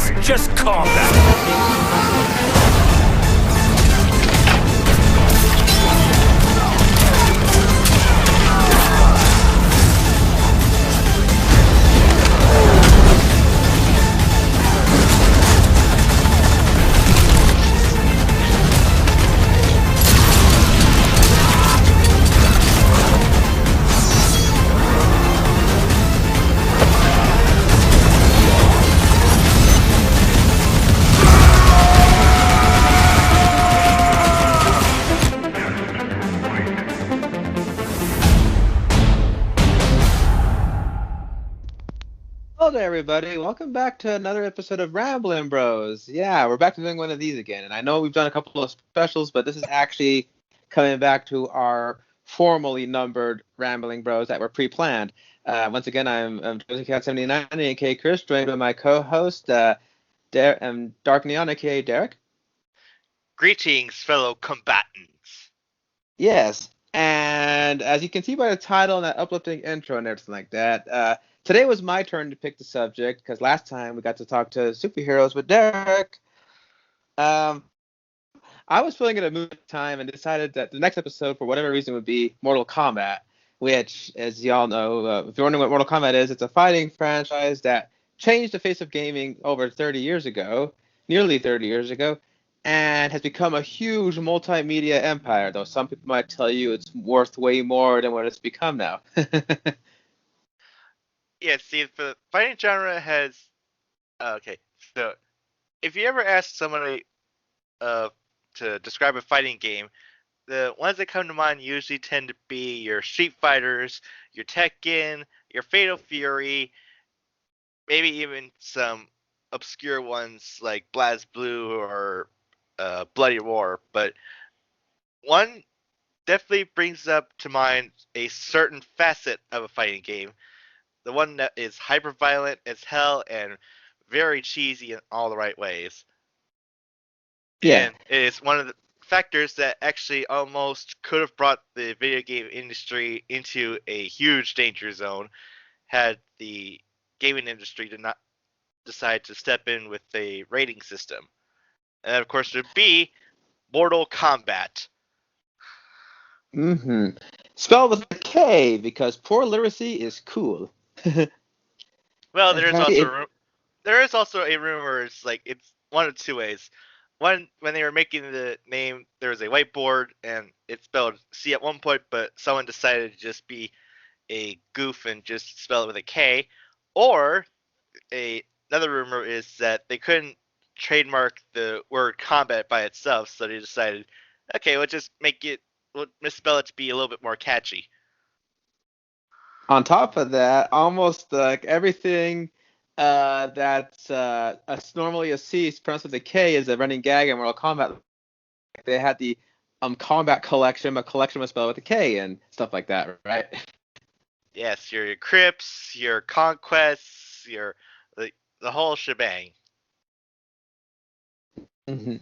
It's just combat. Hello there, everybody. Welcome back to another episode of Ramblin' Bros. Yeah, we're back to doing one of these again. And I know we've done a couple of specials, but this is actually coming back to our formally numbered Rambling Bros that were pre-planned. Once again, I'm Josie Cat 79, aka Chris, joined by my co-host, Dark Neon, aka Derek. Greetings, fellow combatants. Yes, and as you can see by the title and that uplifting intro and everything like that, today was my turn to pick the subject because last time we got to talk to superheroes with Derek. I was feeling in a mood at the time and decided that the next episode, for whatever reason, would be Mortal Kombat, which, as y'all know, if you're wondering what Mortal Kombat is, it's a fighting franchise that changed the face of gaming over 30 years ago, nearly 30 years ago, and has become a huge multimedia empire, though some people might tell you it's worth way more than what it's become now. Yeah, see, the fighting genre has. Okay, so if you ever ask somebody to describe a fighting game, the ones that come to mind usually tend to be your Street Fighters, your Tekken, your Fatal Fury, maybe even some obscure ones like BlazBlue or Bloody Roar. But one definitely brings up to mind a certain facet of a fighting game. The one that is hyper violent as hell and very cheesy in all the right ways. Yeah. And it is one of the factors that actually almost could have brought the video game industry into a huge danger zone had the gaming industry did not decide to step in with a rating system. And of course, it would be Mortal Kombat. Mm-hmm. Spelled with a K because poor literacy is cool. Well, It- there is also a rumor. It's one of two ways. One, when they were making the name, there was a whiteboard and it spelled C at one point, but someone decided to just be a goof and just spell it with a K. Or another rumor is that they couldn't trademark the word combat by itself, so they decided, okay, we'll misspell it to be a little bit more catchy. On top of that, almost like everything that's normally a C pronounced with a K is a running gag in Mortal Kombat. They had the combat collection, but collection was spelled with a K and stuff like that, right? Yes, your crypts, your conquests, the whole shebang. Mm-hmm.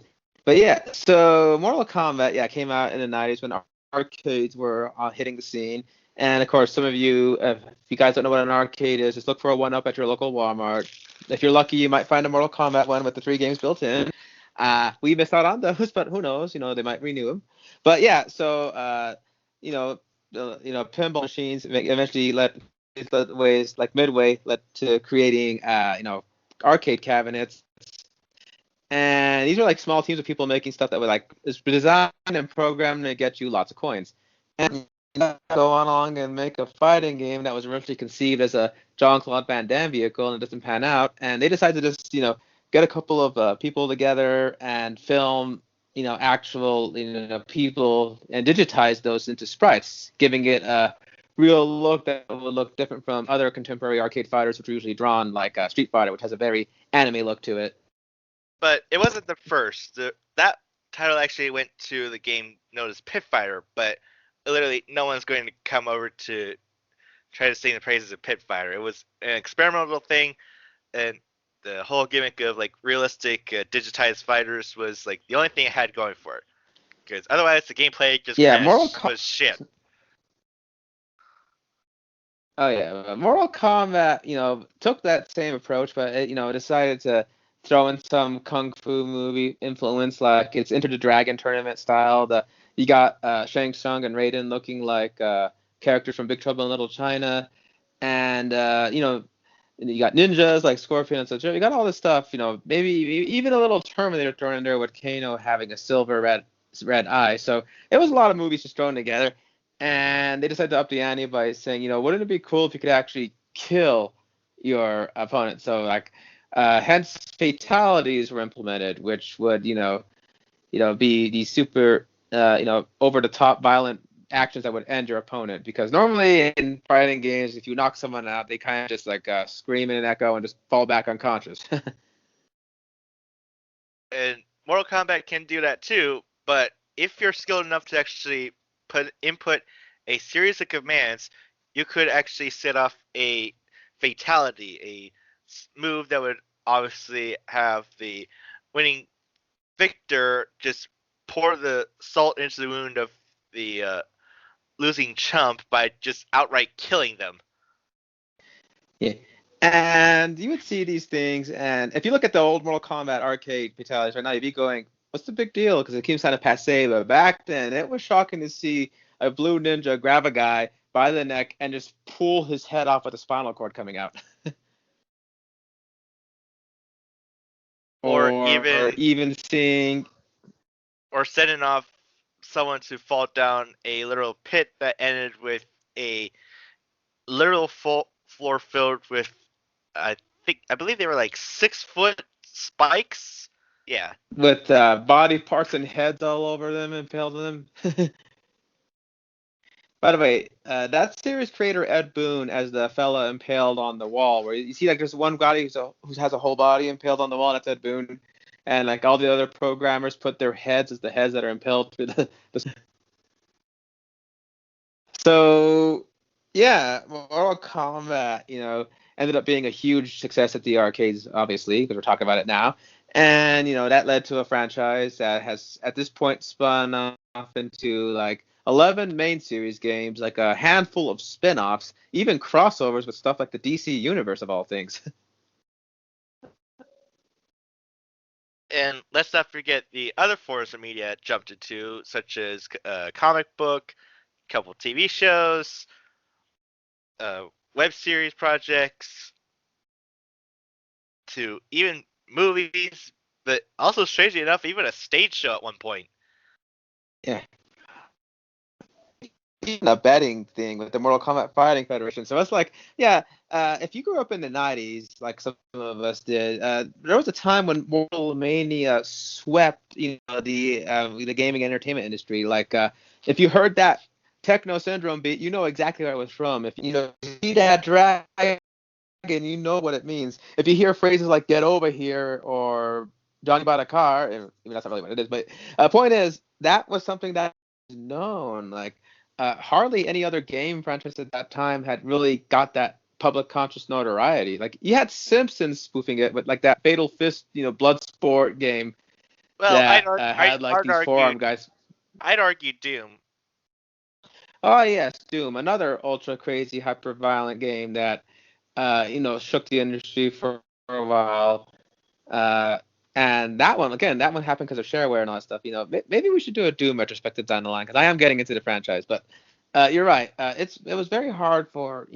But yeah, so Mortal Kombat, yeah, came out in the 90s when arcades were hitting the scene. And of course, some of you, if you guys don't know what an arcade is, just look for a one-up at your local Walmart. If you're lucky, you might find a Mortal Kombat one with the 3 games built in. We missed out on those, but who knows? They might renew them. But yeah, so pinball machines eventually led ways like Midway led to creating arcade cabinets. And these are like small teams of people making stuff that would like is designed and programmed to get you lots of coins. And go on along and make a fighting game that was originally conceived as a Jean-Claude Van Damme vehicle and it doesn't pan out. And they decided to just, get a couple of people together and film, actual, people and digitize those into sprites, giving it a real look that would look different from other contemporary arcade fighters, which are usually drawn like Street Fighter, which has a very anime look to it. But it wasn't the first. That title actually went to the game known as Pit Fighter, but literally no one's going to come over to try to sing the praises of Pit Fighter. It was an experimental thing, and the whole gimmick of like realistic digitized fighters was like the only thing it had going for it. Because otherwise, the gameplay just was shit. Oh yeah, Mortal Kombat, took that same approach, but it, decided to throw in some kung fu movie influence, like it's Enter the Dragon tournament style. You got Shang Tsung and Raiden looking like characters from Big Trouble in Little China, and you got ninjas like Scorpion and such. You got all this stuff. Maybe even a little Terminator thrown in there with Kano having a silver red eye. So it was a lot of movies just thrown together, and they decided to up the ante by saying, wouldn't it be cool if you could actually kill your opponent? So like, hence fatalities were implemented, which would be these super over the top violent actions that would end your opponent. Because normally in fighting games, if you knock someone out, they kind of just like scream in an echo and just fall back unconscious. And Mortal Kombat can do that too, but if you're skilled enough to actually input a series of commands, you could actually set off a fatality, a move that would obviously have the winning victor just pour the salt into the wound of the losing chump by just outright killing them. Yeah. And you would see these things, and if you look at the old Mortal Kombat arcade fatalities right now, you'd be going, "What's the big deal?" Because it keeps kind of passe. But back then, it was shocking to see a blue ninja grab a guy by the neck and just pull his head off with a spinal cord coming out, Or or even even seeing or setting off someone to fall down a literal pit that ended with a literal floor filled with I believe they were like 6 foot spikes. Yeah. with body parts and heads all over them, impaled on them. By the way, that series creator Ed Boon as the fella impaled on the wall, where you see like there's one guy who has a whole body impaled on the wall, and that's Ed Boon, and like all the other programmers put their heads as the heads that are impaled through the. So yeah, Mortal Kombat, ended up being a huge success at the arcades, obviously, because we're talking about it now, and that led to a franchise that has at this point spun off into like 11 main series games, like a handful of spin-offs, even crossovers with stuff like the DC universe of all things. And let's not forget the other forms of media it jumped into, such as comic book, a couple TV shows, web series projects, to even movies, but also strangely enough, even a stage show at one point. Yeah. Even a betting thing with the Mortal Kombat Fighting Federation. So it's like, yeah, if you grew up in the 90s, like some of us did, there was a time when Mortal Mania swept, the gaming entertainment industry. Like, if you heard that Techno Syndrome beat, you know exactly where it was from. If you see that dragon, you know what it means. If you hear phrases like "get over here" or "Johnny bought a car," and, I mean that's not really what it is, but point is that was something that was known. Like hardly any other game franchise at that time had really got that public conscious notoriety. Like you had Simpsons spoofing it with like that Fatal Fist, blood sport game Well, that had like these forearm guys. I'd argue Doom. Oh yes, Doom, another ultra crazy, hyper violent game that shook the industry for a while. Uh, and that one, again, that one happened because of shareware and all that stuff. Maybe we should do a Doom retrospective down the line because I am getting into the franchise. But you're right. It was very hard for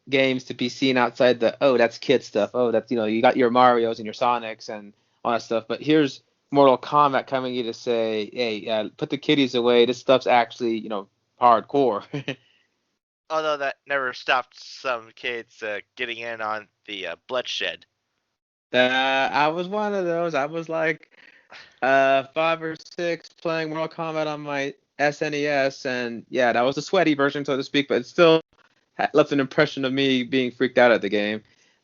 games to be seen outside the that's kid stuff. Oh, that's you got your Mario's and your Sonics and all that stuff. But here's Mortal Kombat coming you to say, hey, put the kiddies away. This stuff's actually hardcore. Although that never stopped some kids getting in on the bloodshed. I was one of those. I was like 5 or 6 playing Mortal Kombat on my SNES, and yeah, that was the sweaty version, so to speak, but it still left an impression of me being freaked out at the game.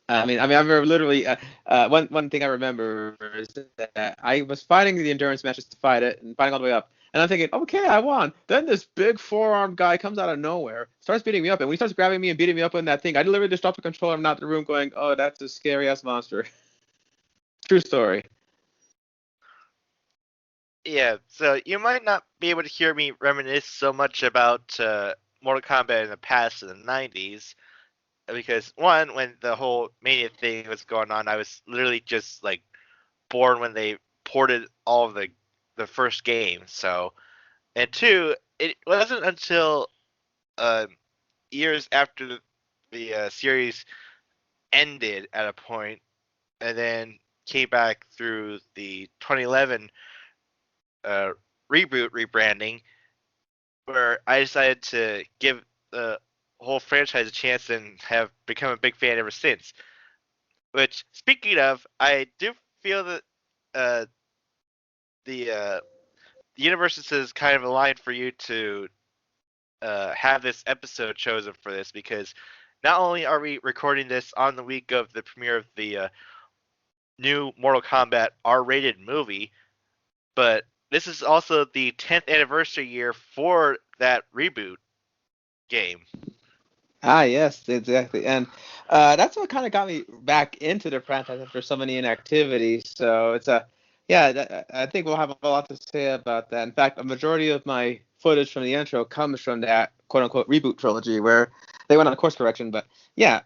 I remember literally one thing I remember is that I was fighting the endurance matches to fight it and fighting all the way up. And I'm thinking, okay, I won. Then this big four-armed guy comes out of nowhere, starts beating me up, and when he starts grabbing me and beating me up in that thing, I literally just dropped the controller and I'm out the room going, oh, that's a scary ass monster. True story. Yeah, so you might not be able to hear me reminisce so much about Mortal Kombat in the past in the 90s, because one, when the whole Mania thing was going on, I was literally just like born when they ported all of the first game. So, and two, it wasn't until uh, years after the series ended at a point, and then came back through the 2011 uh, reboot rebranding, where I decided to give the whole franchise a chance and have become a big fan ever since. Which, speaking of, I do feel that uh, the universes is kind of aligned for you to have this episode chosen for this, because not only are we recording this on the week of the premiere of the new Mortal Kombat R-rated movie, but this is also the 10th anniversary year for that reboot game. Ah, yes, exactly. And that's what kind of got me back into the franchise after so many inactivities. So it's yeah, I think we'll have a lot to say about that. In fact, a majority of my footage from the intro comes from that quote unquote reboot trilogy where they went on a course correction. But yeah,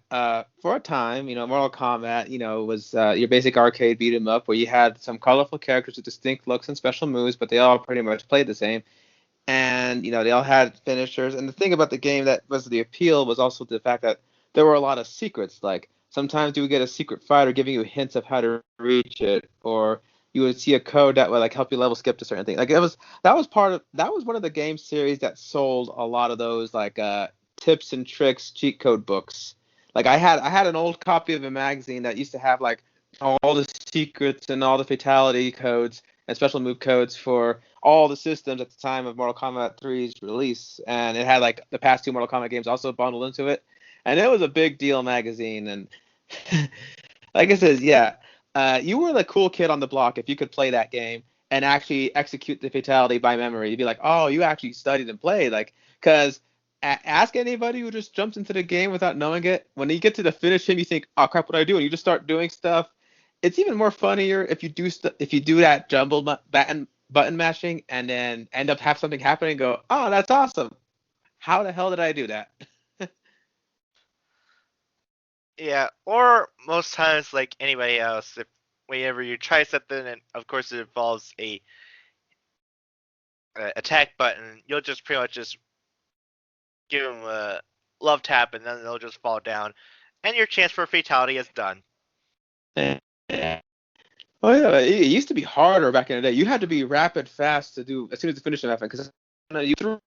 for a time, Mortal Kombat, was your basic arcade beat 'em up where you had some colorful characters with distinct looks and special moves, but they all pretty much played the same, and they all had finishers. And the thing about the game that was the appeal was also the fact that there were a lot of secrets. Like sometimes you would get a secret fighter giving you hints of how to reach it, or you would see a code that would like help you level skip to certain things. Like that was one of the game series that sold a lot of those like tips and tricks cheat code books. Like I had an old copy of a magazine that used to have like all the secrets and all the fatality codes and special move codes for all the systems at the time of Mortal Kombat 3's release, and it had like the past two Mortal Kombat games also bundled into it, and it was a big deal magazine. And like I said, yeah, you were the cool kid on the block if you could play that game and actually execute the fatality by memory. You'd be like, oh, you actually studied and played, like, because ask anybody who just jumps into the game without knowing it. When you get to the finish him, you think, oh crap, what do I do? And you just start doing stuff. It's even more funnier if you do that jumbled button mashing and then end up have something happen and go, oh, that's awesome. How the hell did I do that? Yeah, or most times, like anybody else, if whenever you try something, and of course it involves a attack button, you'll just pretty much just give them a love tap, and then they'll just fall down, and your chance for a fatality is done. Yeah. Oh yeah, it used to be harder back in the day. You had to be rapid fast to do as soon as the finish happened because you threw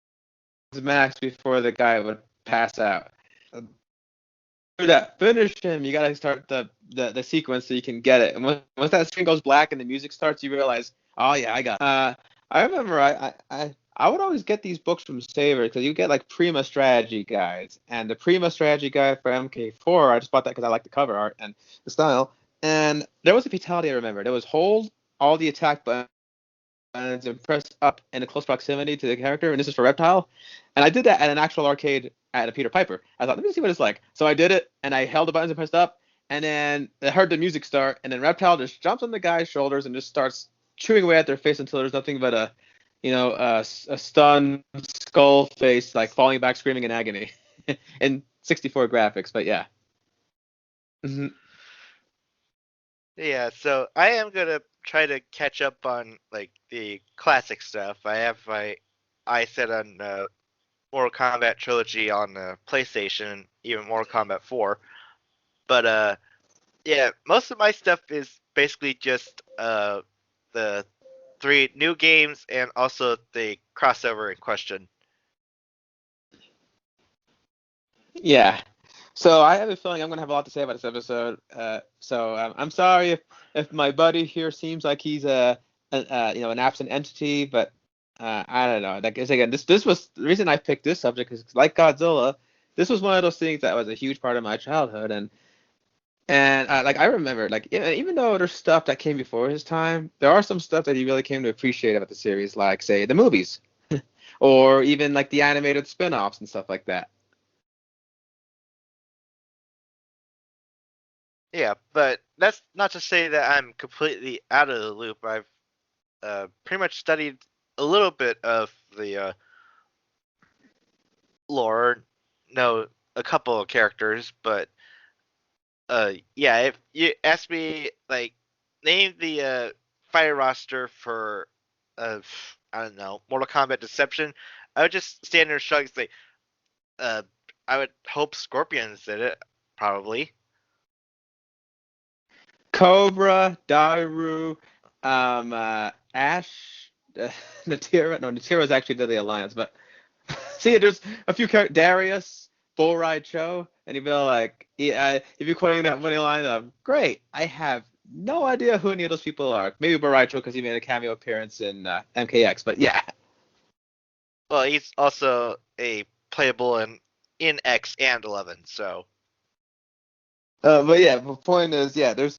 his max before the guy would pass out. For that finish him, you gotta start the sequence so you can get it. And once that screen goes black and the music starts, you realize, oh yeah, I got it. I remember I would always get these books from Saber because you get like Prima strategy guides, and the Prima strategy guide for MK4, I just bought that because I like the cover art and the style. And there was a fatality I remember. There was hold all the attack buttons and press up in a close proximity to the character, and this is for Reptile. And I did that at an actual arcade at a Peter Piper. I thought, let me see what it's like. So I did it, and I held the buttons and pressed up, and then I heard the music start, and then Reptile just jumps on the guy's shoulders and just starts chewing away at their face until there's nothing but a stunned skull face, like falling back, screaming in agony, in 64 graphics. But yeah. Mm-hmm. Yeah, so I am gonna try to catch up on like the classic stuff. I said on Mortal Kombat trilogy on PlayStation, even Mortal Kombat 4. But yeah, most of my stuff is basically just the three new games and also the crossover in question. Yeah. So I have a feeling I'm gonna have a lot to say about this episode. So I'm sorry if my buddy here seems like he's an absent entity, but I don't know. Like again, this was the reason I picked this subject is 'cause like Godzilla, this was one of those things that was a huge part of my childhood, and like I remember, like even though there's stuff that came before his time, there are some stuff that he really came to appreciate about the series, like say the movies, or even like the animated spin-offs and stuff like that. Yeah, but that's not to say that I'm completely out of the loop. I've pretty much studied a little bit of the lore, know a couple of characters, but yeah, if you ask me like name the fighter roster for I don't know, Mortal Kombat Deception, I would just stand there and shrug and say, uh, I would hope Scorpions did it, probably. Cobra, Daru, Ash, Natira. No, Natira's actually did the alliance, but see, there's a few characters. Darius, Bull Ride Cho, and you'd be like, yeah, if you're quoting that money line, great. I have no idea who any of those people are. Maybe Bull Ride Cho because he made a cameo appearance in MKX, but yeah. Well, he's also a playable in X and 11, so. But yeah, the point is, yeah, there's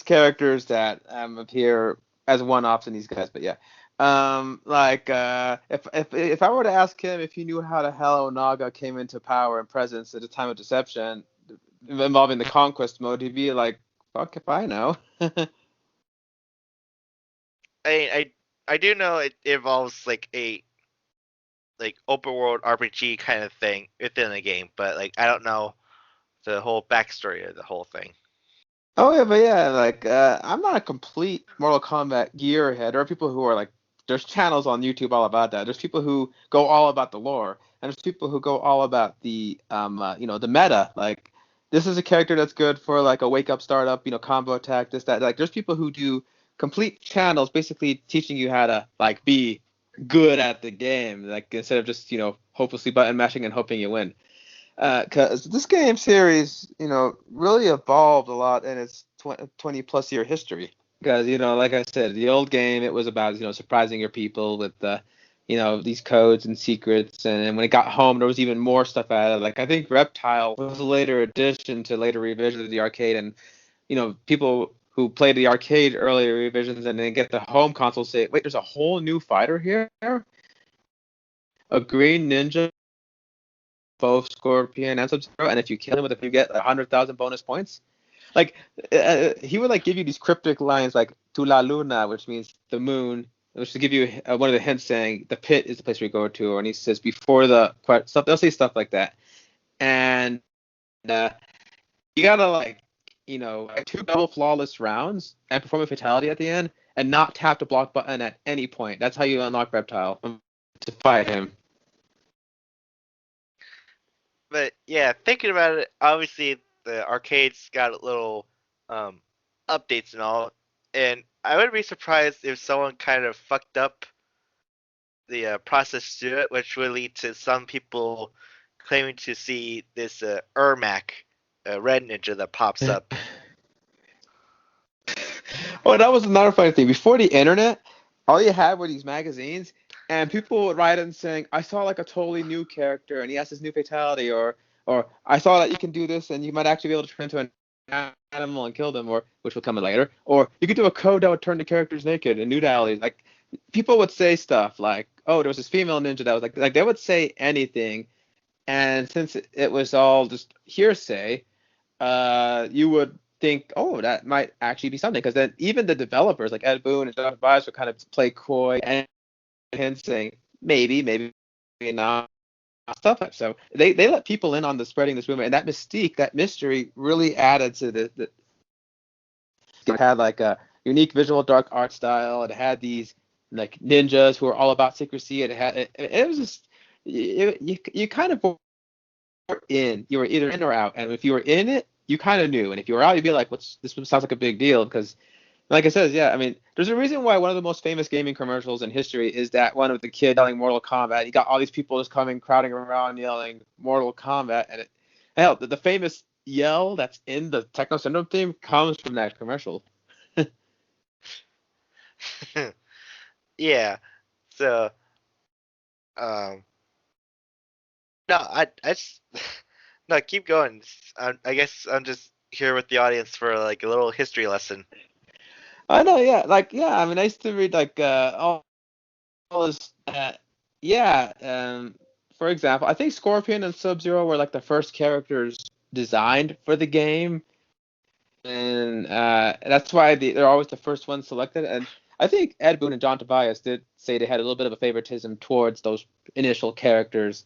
characters that appear as one-offs in these guys, but yeah. Like if I were to ask him if he knew how the hell Onaga came into power and presence at the time of Deception, involving the conquest mode, he'd be like, "Fuck if I know." I do know it involves like a like open world RPG kind of thing within the game, but like I don't know the whole backstory of the whole thing. Oh yeah, but yeah, like I'm not a complete Mortal Kombat gearhead. There are people who are like, there's channels on YouTube all about that. There's people who go all about the lore, and there's people who go all about the the meta. Like this is a character that's good for like a wake up startup, combo attack, this that. Like there's people who do complete channels, basically teaching you how to like be good at the game, like instead of just hopelessly button mashing and hoping you win. Because this game series, really evolved a lot in its 20 plus year history. Because, like I said, the old game, it was about, surprising your people with these codes and secrets. And then when it got home, there was even more stuff added. Like, I think Reptile was a later addition to later revisions of the arcade. And, people who played the arcade earlier revisions and then get the home console say, wait, there's a whole new fighter here? A green ninja, both Scorpion and Sub-Zero, and if you kill him with it, you get 100,000 bonus points. Like he would like give you these cryptic lines like "Tu la luna," which means the moon, which to give you one of the hints saying the pit is the place we go to, and he says before the stuff. They'll say stuff like that, and uh, you gotta like two double flawless rounds and perform a fatality at the end, and not tap the block button at any point. That's how you unlock Reptile to fight him. But yeah, thinking about it, obviously the arcades got little um, updates and all, and I would be surprised if someone kind of fucked up the process to do it, which would lead to some people claiming to see this Ermac, red ninja that pops up. Oh, that was another funny thing. Before the internet, all you had were these magazines, and people would write in saying, "I saw like a totally new character, and he has this new fatality," or "I saw that you can do this, and you might actually be able to turn into an animal and kill them," or which will come in later, or you could do a code that would turn the characters naked and nudalities. Like people would say stuff like, "Oh, there was this female ninja that was like they would say anything," and since it was all just hearsay, you would think, oh, that might actually be something. Because then even the developers like Ed Boon and John Tobias would kind of play coy and hints saying maybe not stuff like so. They let people in on the spreading this rumor, and that mystique, that mystery, really added to the. It had like a unique visual dark art style. It had these like ninjas who were all about secrecy. It was just you kind of in. You were either in or out, and if you were in it, you kind of knew, and if you were out, you'd be like, "What's this? Sounds like a big deal." Because, like I said, yeah, I mean, there's a reason why one of the most famous gaming commercials in history is that one of the kid yelling Mortal Kombat. You got all these people just coming, crowding around, yelling Mortal Kombat, and hell, the famous yell that's in the Techno Syndrome theme comes from that commercial. Yeah, so um, no, I just no keep going. I guess I'm just here with the audience for like a little history lesson. I know, yeah, like yeah. I mean, I used to read like all this. Yeah, for example, I think Scorpion and Sub Zero were like the first characters designed for the game, and that's why they're always the first ones selected. And I think Ed Boon and John Tobias did say they had a little bit of a favoritism towards those initial characters.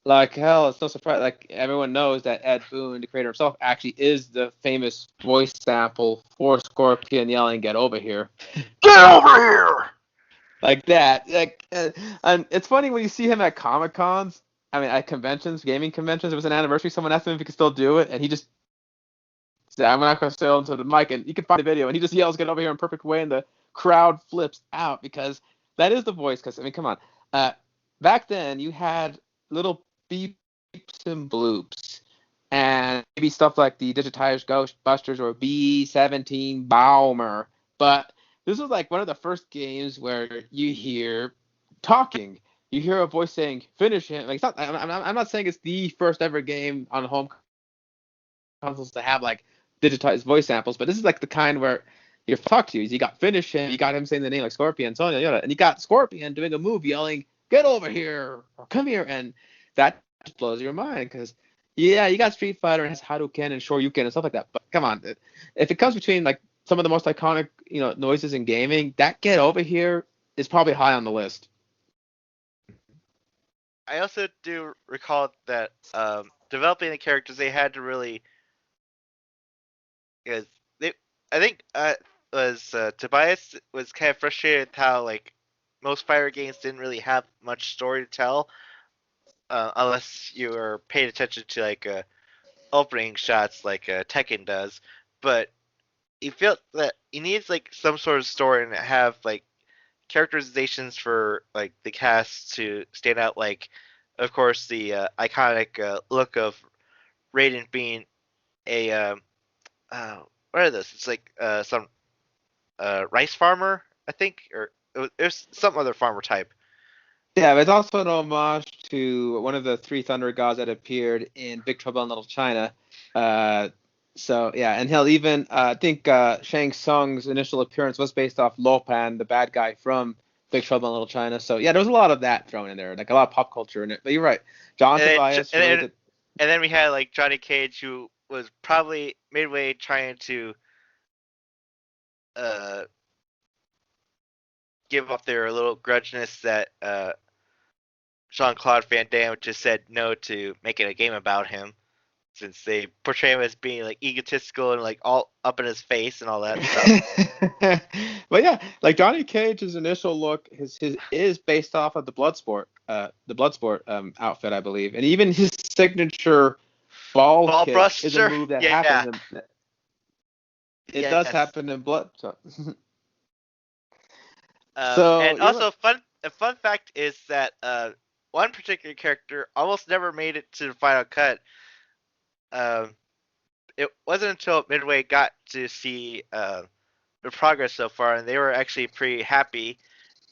Like hell, it's no surprise. Like everyone knows that Ed Boon, the creator himself, actually is the famous voice sample for Scorpion yelling, "Get over here!" Get over here! Like that. Like, and it's funny when you see him at Comic Cons. I mean, at conventions, gaming conventions. It was an anniversary. Someone asked him if he could still do it, and he just said, "I'm not going to say into the mic." And you can find the video, and he just yells, "Get over here!" in a perfect way, and the crowd flips out because that is the voice. Because I mean, come on. Uh, Back then, you had little beeps and bloops, and maybe stuff like the digitized Ghostbusters or B-17 Bomber. But this was like one of the first games where you hear talking. You hear a voice saying, "Finish him." Like, it's not, I'm not saying it's the first ever game on home consoles to have like digitized voice samples, but this is like the kind where you talk to you. You got Finish him, you got him saying the name like Scorpion, Sonya, and you got Scorpion doing a move yelling, "Get over here," or "Come here," and that just blows your mind because yeah, you got Street Fighter and has Hadouken and Shoryuken and stuff like that, but come on, if it comes between like some of the most iconic noises in gaming, that "Get over here" is probably high on the list. I also do recall that developing the characters, they had to really, because they, I think was Tobias was kind of frustrated with how like most fighter games didn't really have much story to tell, unless you were paying attention to like opening shots like Tekken does. But he felt that he needs like some sort of story and have like characterizations for like the cast to stand out. Like, of course, the iconic look of Raiden being a what are those? It's like some rice farmer, I think, or it was some other farmer type. Yeah, but it's also an homage to one of the three thunder gods that appeared in Big Trouble in Little China. Uh, so yeah, and hell, even I think Shang Tsung's initial appearance was based off Lopan, the bad guy from Big Trouble in Little China. So yeah, there was a lot of that thrown in there, like a lot of pop culture in it. But you're right, John And then, Tobias and really then did. and then we had like Johnny Cage, who was probably midway trying to uh, give up their little grudginess that Jean Claude Van Damme just said no to making a game about him, since they portray him as being like egotistical and like all up in his face and all that stuff. But yeah, like Johnny Cage's initial look, his is based off of the Bloodsport outfit, I believe, and even his signature ball Ball kick is a Buster, move that yeah, happens in it does yes. happen in Blood. So, so And you're right. also, a fun fact is that one particular character almost never made it to the final cut. Um, it wasn't until Midway got to see the progress so far, and they were actually pretty happy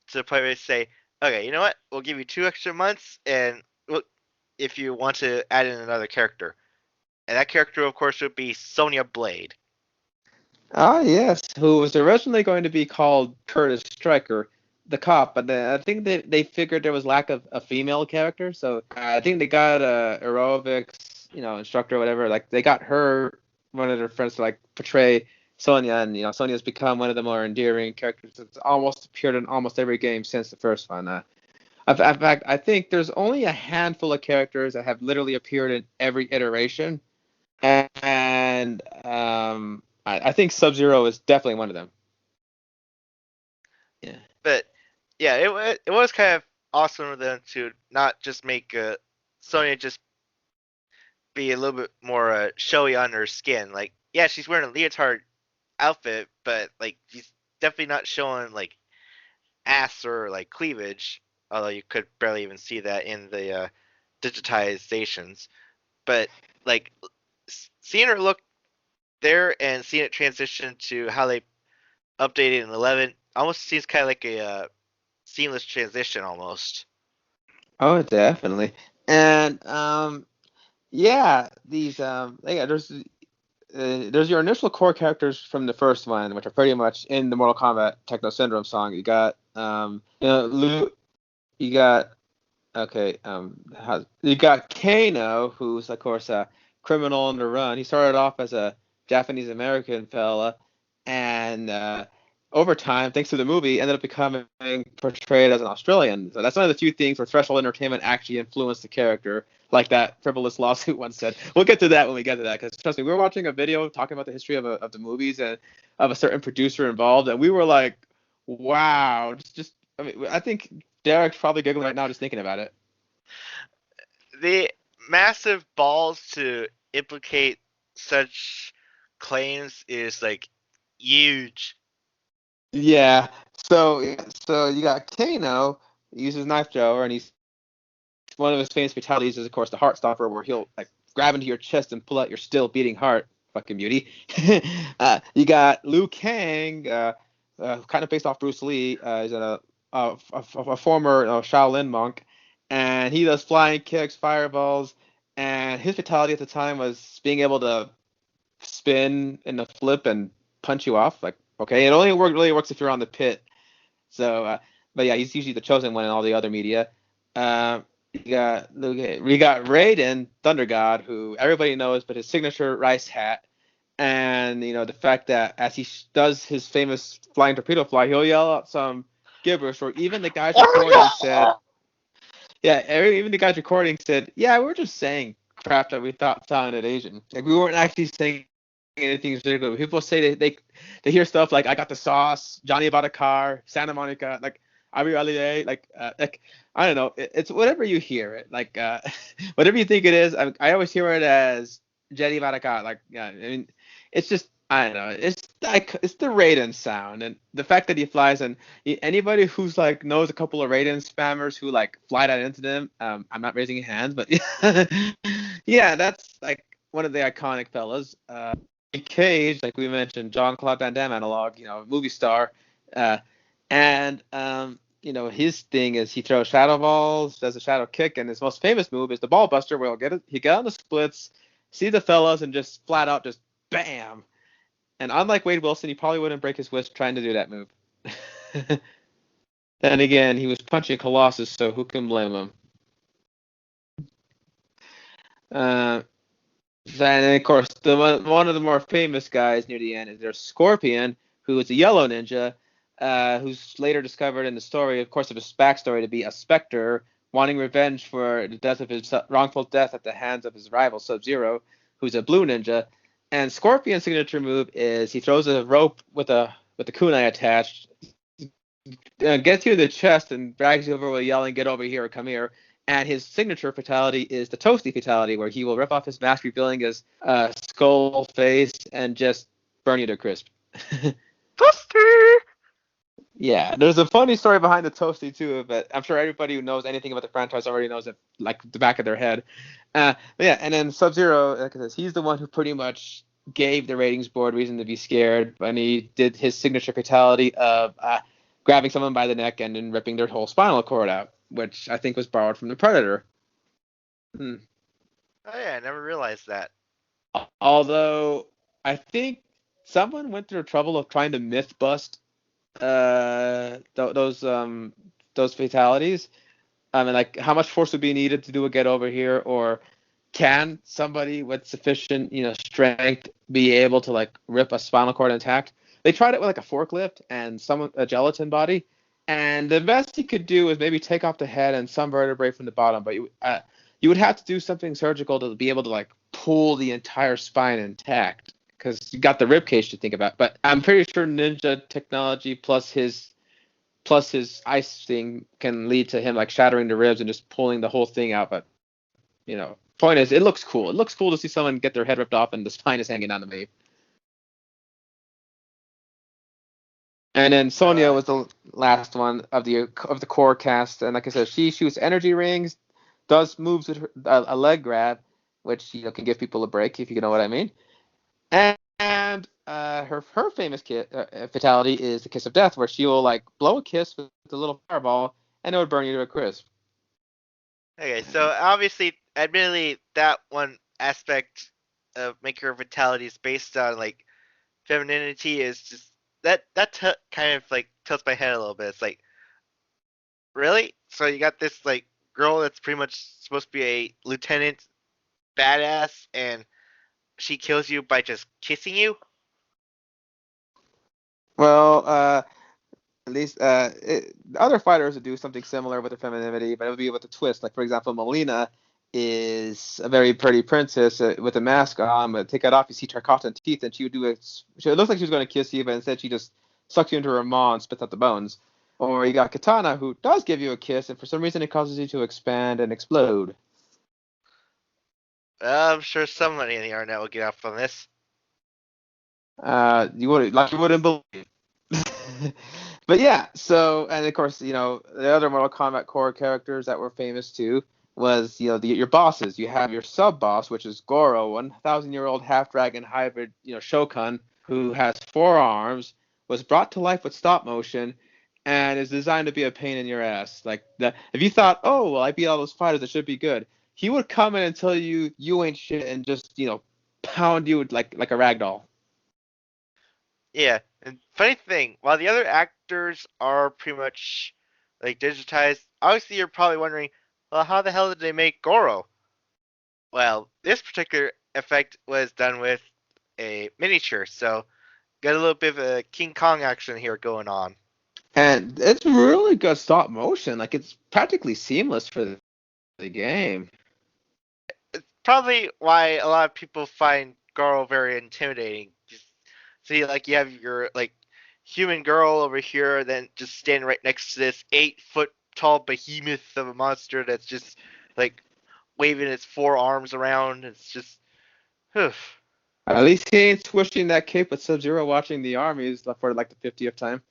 to the point where they say, "Okay, you know what? We'll give you 2 extra months, and if you want to add in another character." And that character, of course, would be Sonya Blade. Ah, yes, who was originally going to be called Curtis Stryker, the cop, but I think they figured there was lack of a female character, so I think they got a aerobics, instructor or whatever. Like they got her, one of their friends, to like portray Sonya, and Sonya's become one of the more endearing characters that's almost appeared in almost every game since the first one. In fact, I think there's only a handful of characters that have literally appeared in every iteration, and I think Sub Zero is definitely one of them. Yeah. But yeah, it was kind of awesome of them to not just make Sonya just be a little bit more showy on her skin. Like, yeah, she's wearing a leotard outfit, but like she's definitely not showing like ass or like cleavage. Although you could barely even see that in the digitizations. But like seeing her look there and seeing it transition to how they updated in 11 almost seems kind of like a seamless transition almost. Oh, definitely. And yeah, these yeah, there's your initial core characters from the first one, which are pretty much in the Mortal Kombat Techno Syndrome song. You got you got okay, you got Kano, who's of course a criminal on the run. He started off as a Japanese American fella, and over time, thanks to the movie, ended up becoming portrayed as an Australian. So that's one of the few things where Threshold Entertainment actually influenced the character, like that frivolous lawsuit once said. We'll get to that when we get to that, because trust me, we were watching a video talking about the history of the movies and of a certain producer involved, and we were like, wow, I mean, I think Derek's probably giggling right now just thinking about it. The massive balls to implicate such claims is like huge. Yeah. So you got Kano, he uses knife thrower, and he's one of his famous fatalities is of course the heart stopper, where he'll like grab into your chest and pull out your still beating heart. Fucking beauty. You got Liu Kang, kind of based off Bruce Lee. He's a former Shaolin monk, and he does flying kicks, fireballs, and his fatality at the time was being able to spin in a flip and punch you off. Like, okay, it only really works if you're on the pit. So, but yeah, he's usually the chosen one in all the other media. Uh, we got Raiden, Thunder God, who everybody knows, but his signature rice hat, and the fact that as he does his famous flying torpedo fly, he'll yell out some gibberish, or even the guys recording said, yeah, even the guys recording said, yeah, we're just saying crap that we thought sounded Asian. Like we weren't actually saying anything particular. People say they hear stuff like I got the sauce, Johnny bought a car, Santa Monica, like like I don't know. It's whatever you hear it like whatever you think it is. I always hear it as Jenny bought a car. Like yeah, I mean it's just I don't know. It's like it's the Raiden sound and the fact that he flies and anybody who's like knows a couple of Raiden spammers who like fly that into them. I'm not raising hands, but yeah, that's like one of the iconic fellas. Cage, like we mentioned, Jean-Claude Van Damme analog, movie star, uh, and his thing is he throws shadow balls, does a shadow kick, and his most famous move is the ball buster, where he get on the splits, see the fellas, and just flat out just bam. And unlike Wade Wilson, he probably wouldn't break his wrist trying to do that move. Then again, he was punching Colossus, so who can blame him? Uh, Then, of course, one of the more famous guys near the end is there's Scorpion, who is a yellow ninja, who's later discovered in the story, of course, of his backstory to be a specter, wanting revenge for the death of his wrongful death at the hands of his rival Sub-Zero, who's a blue ninja. And Scorpion's signature move is he throws a rope with a kunai attached, gets you in the chest and drags you over while yelling, "Get over here! Come here!" And his signature fatality is the Toasty fatality, where he will rip off his mask, revealing his skull face, and just burn you to crisp. Toasty! Yeah, there's a funny story behind the Toasty too, but I'm sure everybody who knows anything about the franchise already knows it like the back of their head. But yeah, and then Sub-Zero, like I said, he's the one who pretty much gave the ratings board reason to be scared when he did his signature fatality of grabbing someone by the neck and then ripping their whole spinal cord out, which I think was borrowed from the Predator. Hmm. Oh yeah, I never realized that. Although I think someone went through the trouble of trying to myth bust those fatalities. I mean, like how much force would be needed to do a get over here, or can somebody with sufficient strength be able to like rip a spinal cord intact? They tried it with like a forklift and a gelatin body, and the best he could do was maybe take off the head and some vertebrae from the bottom, but you would have to do something surgical to be able to like pull the entire spine intact because you got the rib cage to think about. But I'm pretty sure ninja technology plus his ice thing can lead to him like shattering the ribs and just pulling the whole thing out. But point is, it looks cool. It looks cool to see someone get their head ripped off and the spine is hanging on the maybe. And then Sonya Uh, was the last one of the core cast, and like I said, she shoots energy rings, does moves with a leg grab, which can give people a break if you know what I mean. And her famous fatality is the kiss of death, where she will like blow a kiss with a little fireball, and it would burn you to a crisp. okay, so obviously, admittedly, that one aspect of making her fatalities based on like femininity is just that kind of like tilts my head a little bit. It's like, really? So you got this like girl that's pretty much supposed to be a lieutenant badass, and she kills you by just kissing you? Well, at least other fighters would do something similar with their femininity, but it would be with a twist. Like for example, Melina is a very pretty princess with a mask on, but take it off, you see Tarkatan teeth, and she would do it. It looks like she was going to kiss you, but instead she just sucks you into her maw and spits out the bones. Or you got Katana, who does give you a kiss, and for some reason it causes you to expand and explode. I'm sure somebody in the internet will get up on this. You wouldn't believe. But yeah, so and of course, the other Mortal Kombat core characters that were famous too was your bosses. You have your sub boss, which is Goro, 1,000-year-old half dragon hybrid, Shokan, who has 4 arms, was brought to life with stop motion, and is designed to be a pain in your ass. Like if you thought, oh well, I beat all those fighters, it should be good. He would come in and tell you you ain't shit, and just pound you like a rag doll. Yeah, and funny thing, while the other actors are pretty much like digitized, obviously you're probably wondering, well, how the hell did they make Goro? Well, this particular effect was done with a miniature, so got a little bit of a King Kong action here going on. And it's really good stop motion. Like it's practically seamless for the game. It's probably why a lot of people find Goro very intimidating. Just see, like you have your like human girl over here, then just standing right next to this 8 foot tall behemoth of a monster that's just like waving its 4 arms around. It's just, whew. At least he ain't swishing that cape with Sub-Zero watching the armies for like the 50th time.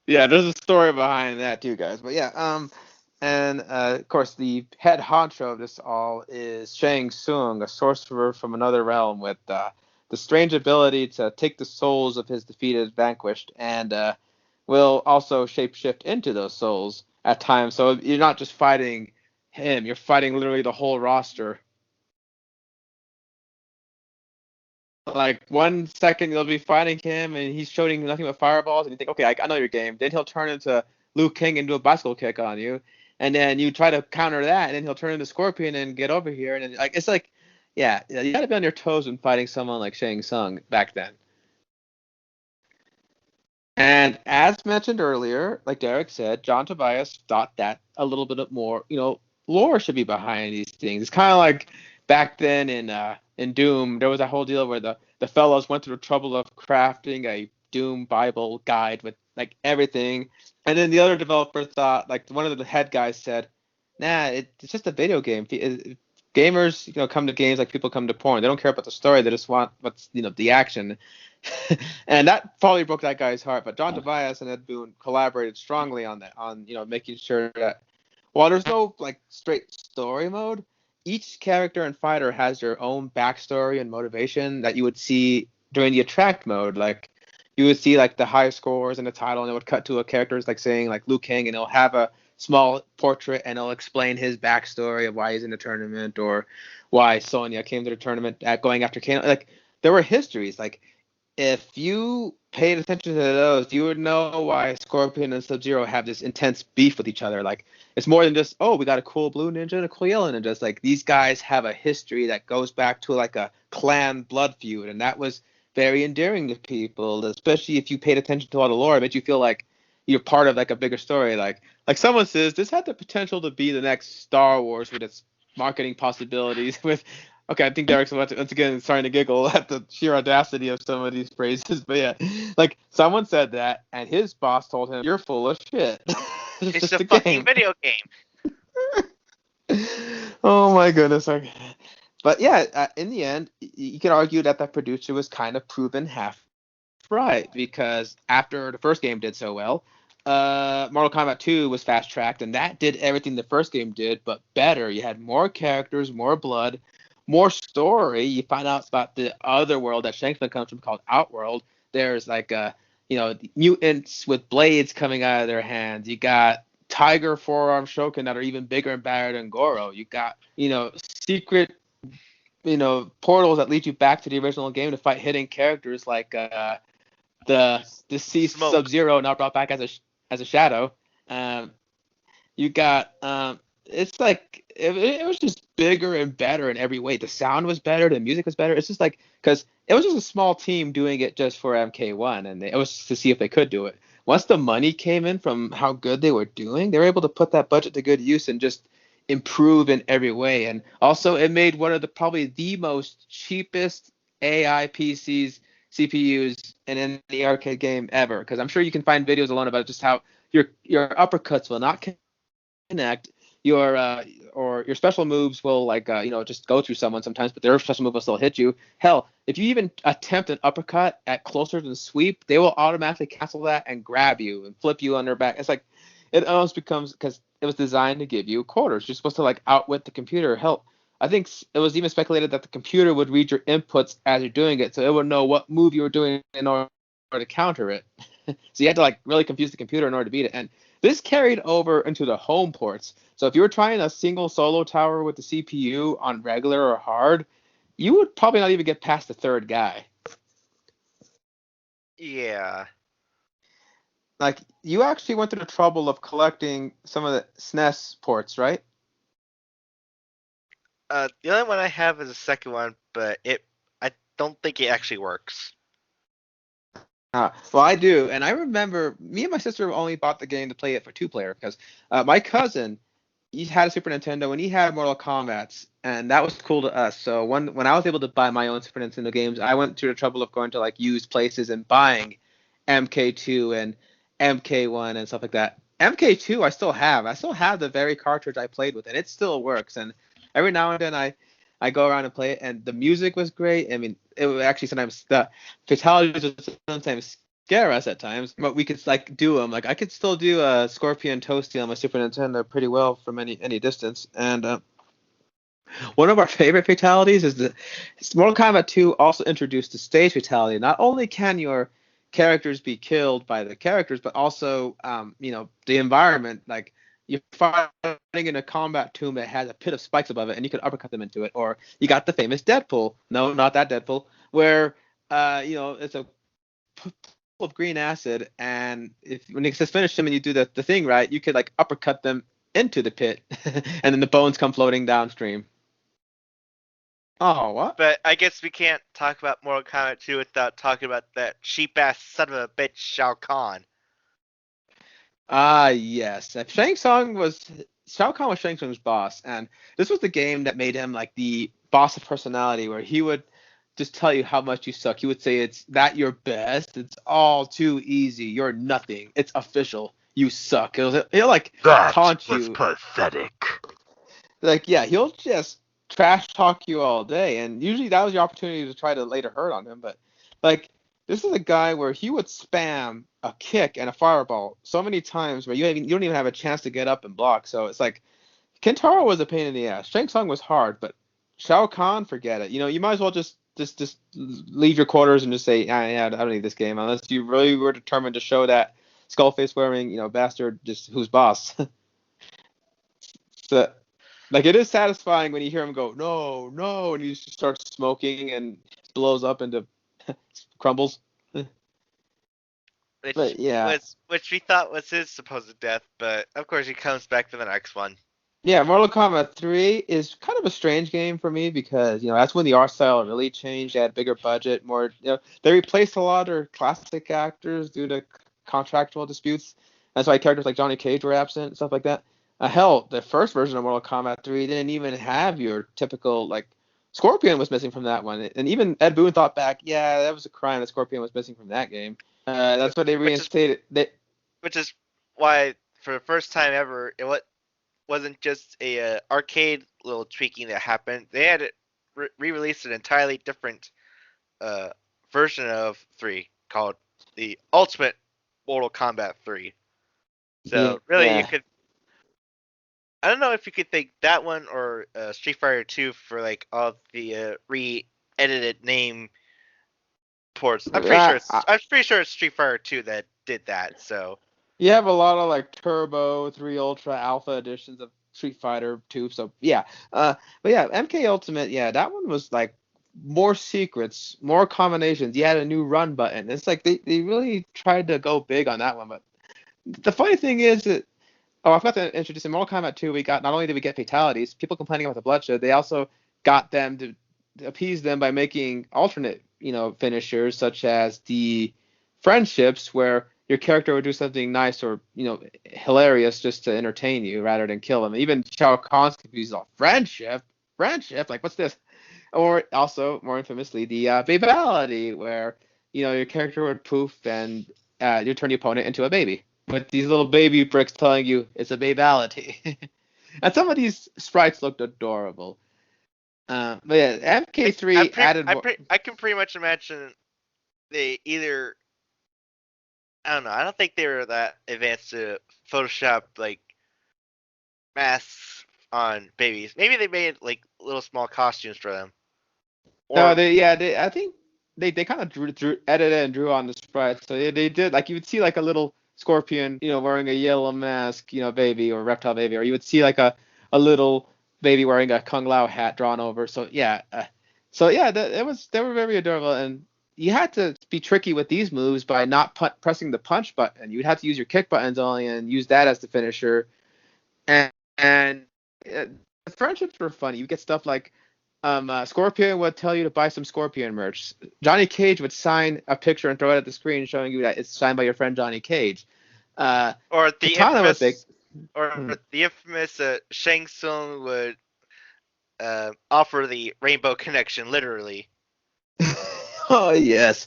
Yeah, there's a story behind that too, guys. But yeah, and of course the head honcho of this all is Shang Tsung, a sorcerer from another realm with the strange ability to take the souls of his defeated vanquished, and will also shapeshift into those souls at times. So you're not just fighting him, you're fighting literally the whole roster. Like 1 second you'll be fighting him and he's shooting nothing but fireballs, and you think, okay, I know your game. Then he'll turn into Liu King and do a bicycle kick on you, and then you try to counter that, and then he'll turn into Scorpion and get over here, and then, like it's like, yeah, you got to be on your toes when fighting someone like Shang Tsung back then. And as mentioned earlier, like Derek said, John Tobias thought that a little bit more, lore should be behind these things. It's kind of like back then in Doom, there was a whole deal where the fellows went through the trouble of crafting a Doom Bible guide with like everything, and then the other developer thought, like one of the head guys said, "Nah, it's just a video game. Gamers, come to games like people come to porn. They don't care about the story. They just want what's the action." And that probably broke that guy's heart. But John Tobias and Ed Boon collaborated strongly on that, on making sure that while there's no like straight story mode, each character and fighter has their own backstory and motivation that you would see during the attract mode. Like you would see like the high scores in the title, and it would cut to a character's like saying like Liu Kang, and it'll have a small portrait, and it'll explain his backstory of why he's in the tournament, or why Sonya came to the tournament at going after Kano. Like there were histories. Like if you paid attention to those, you would know why Scorpion and Sub-Zero have this intense beef with each other. Like, it's more than just, oh, we got a cool blue ninja and a cool yellow ninja. It's like these guys have a history that goes back to like a clan blood feud, and that was very endearing to people, especially if you paid attention to all the lore. It made you feel like you're part of like a bigger story. Like someone says, this had the potential to be the next Star Wars with its marketing possibilities, with okay, I think Derek's once again starting to giggle at the sheer audacity of some of these phrases. But yeah, like someone said that, and his boss told him, "You're full of shit. It's It's just a a fucking game." video game. Oh my goodness. Okay. But yeah, in the end, you could argue that the producer was kind of proven half right, because after the first game did so well, Mortal Kombat 2 was fast tracked, and that did everything the first game did, but better. You had more characters, more blood, more story. You find out about the other world that Shang Tsung comes from called Outworld. There's like mutants with blades coming out of their hands. You got Tiger forearm Shokin that are even bigger and badder than Goro. You got secret portals that lead you back to the original game to fight hidden characters like the deceased Smoke. Sub-Zero, now brought back as a shadow. Um, you got it's like it was just bigger and better in every way. The sound was better, the music was better. It's just like because it was just a small team doing it just for MK1, and it was to see if they could do it. Once the money came in from how good they were doing, they were able to put that budget to good use and just improve in every way. And also, it made one of the probably the most cheapest AI PCs CPUs in any arcade game ever. Because I'm sure you can find videos alone about just how your uppercuts will not connect. Your or your special moves will just go through someone sometimes, but their special move will still hit you. Hell, if you even attempt an uppercut at closer than sweep, they will automatically cancel that and grab you and flip you on their back. It's like it almost becomes because it was designed to give you quarters. You're supposed to like outwit the computer. Hell, I think it was even speculated that the computer would read your inputs as you're doing it, so it would know what move you were doing in order to counter it. So you had to like really confuse the computer in order to beat it. And this carried over into the home ports. So if you were trying a single solo tower with the CPU on regular or hard, you would probably not even get past the third guy. Yeah. Like you actually went through the trouble of collecting some of the SNES ports, right? The only one I have is the second one, but I don't think it actually works. Well, I do, and I remember me and my sister only bought the game to play it for two-player because my cousin he had a Super Nintendo and he had Mortal Kombat's, and that was cool to us. So when I was able to buy my own Super Nintendo games, I went through the trouble of going to like used places and buying MK2 and MK1 and stuff like that. MK2 I still have. I still have the very cartridge I played with, and it still works. And every now and then I go around and play it, and the music was great. I mean, it would actually sometimes the fatalities would sometimes scare us at times, but we could like do them. Like I could still do a Scorpion Toasty on my Super Nintendo pretty well from any distance. And one of our favorite fatalities is the Mortal Kombat 2 also introduced the stage fatality. Not only can your characters be killed by the characters, but also the environment. Like you're fighting in a combat tomb that has a pit of spikes above it, and you can uppercut them into it. Or you got the famous Deadpool. No, not that Deadpool, where it's a of green acid, and if when it says finish them and you do the thing right, you could like uppercut them into the pit, and then the bones come floating downstream. Oh, what? But I guess we can't talk about Mortal Kombat 2 without talking about that cheap ass son of a bitch Shao Kahn. Ah, yes. Shao Kahn was Shang Tsung's boss, and this was the game that made him like the boss of personality, where he would just tell you how much you suck. He would say it's that your best. It's all too easy. You're nothing. It's official. You suck. He'll like That taunt was you. pathetic. Like yeah, he'll just trash talk you all day, and usually that was your opportunity to try to later hurt on him. But like this is a guy where he would spam a kick and a fireball so many times where you don't even have a chance to get up and block. So it's like Kentaro was a pain in the ass. Shang Tsung was hard, but Shao Kahn, forget it. You might as well just leave your quarters and just say, yeah, I don't need this game unless you really were determined to show that skull face wearing, bastard just who's boss. So like it is satisfying when you hear him go, no, no, and he just starts smoking and blows up into crumbles. Which But yeah. which we thought was his supposed death, but of course he comes back for the next one. Yeah, Mortal Kombat 3 is kind of a strange game for me because, that's when the art style really changed. They had bigger budget, more, they replaced a lot of their classic actors due to contractual disputes. That's why characters like Johnny Cage were absent and stuff like that. Hell, the first version of Mortal Kombat 3 didn't even have your typical, like, Scorpion was missing from that one. And even Ed Boon thought back, yeah, that was a crime that Scorpion was missing from that game. That's why they Which is reinstated. which is why for the first time ever wasn't just a arcade little tweaking that happened. They had re-released an entirely different uh, version of 3 called the Ultimate Mortal Kombat 3. So really, you Yeah. could I don't know if you could thank that one or Street Fighter 2 for like all the re-edited name ports. Uh, I'm pretty sure it's Street Fighter 2 that did that. So You have a lot of like Turbo, 3 Ultra, Alpha editions of Street Fighter 2. So yeah, but yeah, MK Ultimate, yeah, that one was like more secrets, more combinations. You had a new run button. It's like they really tried to go big on that one. But the funny thing is that I forgot to introduce in Mortal Kombat 2. We got not only did we get fatalities, people complaining about the bloodshed, they also got them to appease them by making alternate finishers such as the friendships where your character would do something nice or hilarious just to entertain you rather than kill them. Even Shao Kahn's confused all friendship, like what's this? Or also more infamously the babality where your character would poof and you turn the opponent into a baby with these little baby bricks telling you it's a babality. And some of these sprites looked adorable. But yeah, MK3 added more. I can pretty much imagine they either, I don't know, I don't think they were that advanced to Photoshop like masks on babies. Maybe they made like little small costumes for them. No, Or I think they kind of edited and drew on the sprite. So yeah, they did like you would see like a little scorpion, wearing a yellow mask, baby or reptile baby, or you would see like a little baby wearing a Kung Lao hat drawn over. So yeah, they were very adorable, and you had to be tricky with these moves by not pressing the punch button. You'd have to use your kick buttons only and use that as the finisher. And the friendships were funny. You get stuff like Scorpion would tell you to buy some Scorpion merch. Johnny Cage would sign a picture and throw it at the screen, showing you that it's signed by your friend Johnny Cage. or Katana would make. Hmm. the infamous Shang Tsung would offer the Rainbow Connection, literally. Oh yes,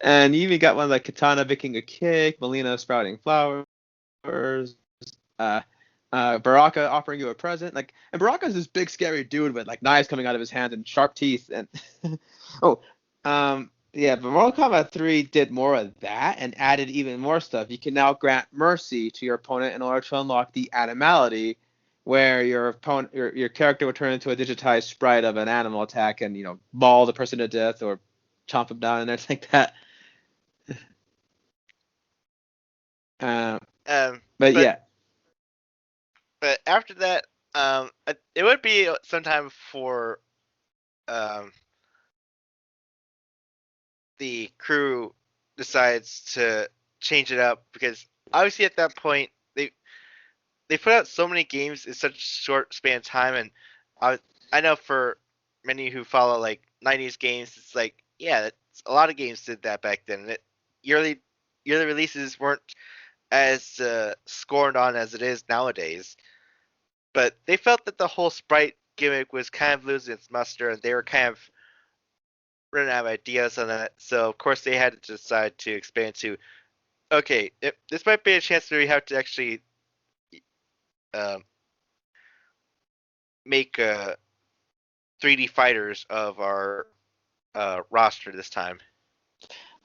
and you even got one like Katana making a cake, Melina sprouting flowers, uh, Baraka offering you a present. And Baraka's this big scary dude with like knives coming out of his hands and sharp teeth. And oh, yeah, but Mortal Kombat 3 did more of that and added even more stuff. You can now grant mercy to your opponent in order to unlock the animality, where your opponent, your character would turn into a digitized sprite of an animal attack and maul the person to death or chomp him down and everything like that. Uh, but But yeah. after that, it would be some time before um, the crew decides to change it up, because obviously at that point they put out so many games in such a short span of time, and I know for many who follow like 90s games, it's like, yeah, a lot of games did that back then. Yearly yearly releases weren't as scorned on as it is nowadays, but they felt that the whole sprite gimmick was kind of losing its muster, and they were kind of running out of ideas on that. So of course they had to decide to expand to, okay, this might be a chance where we have to actually uh, make 3D fighters of our roster this time.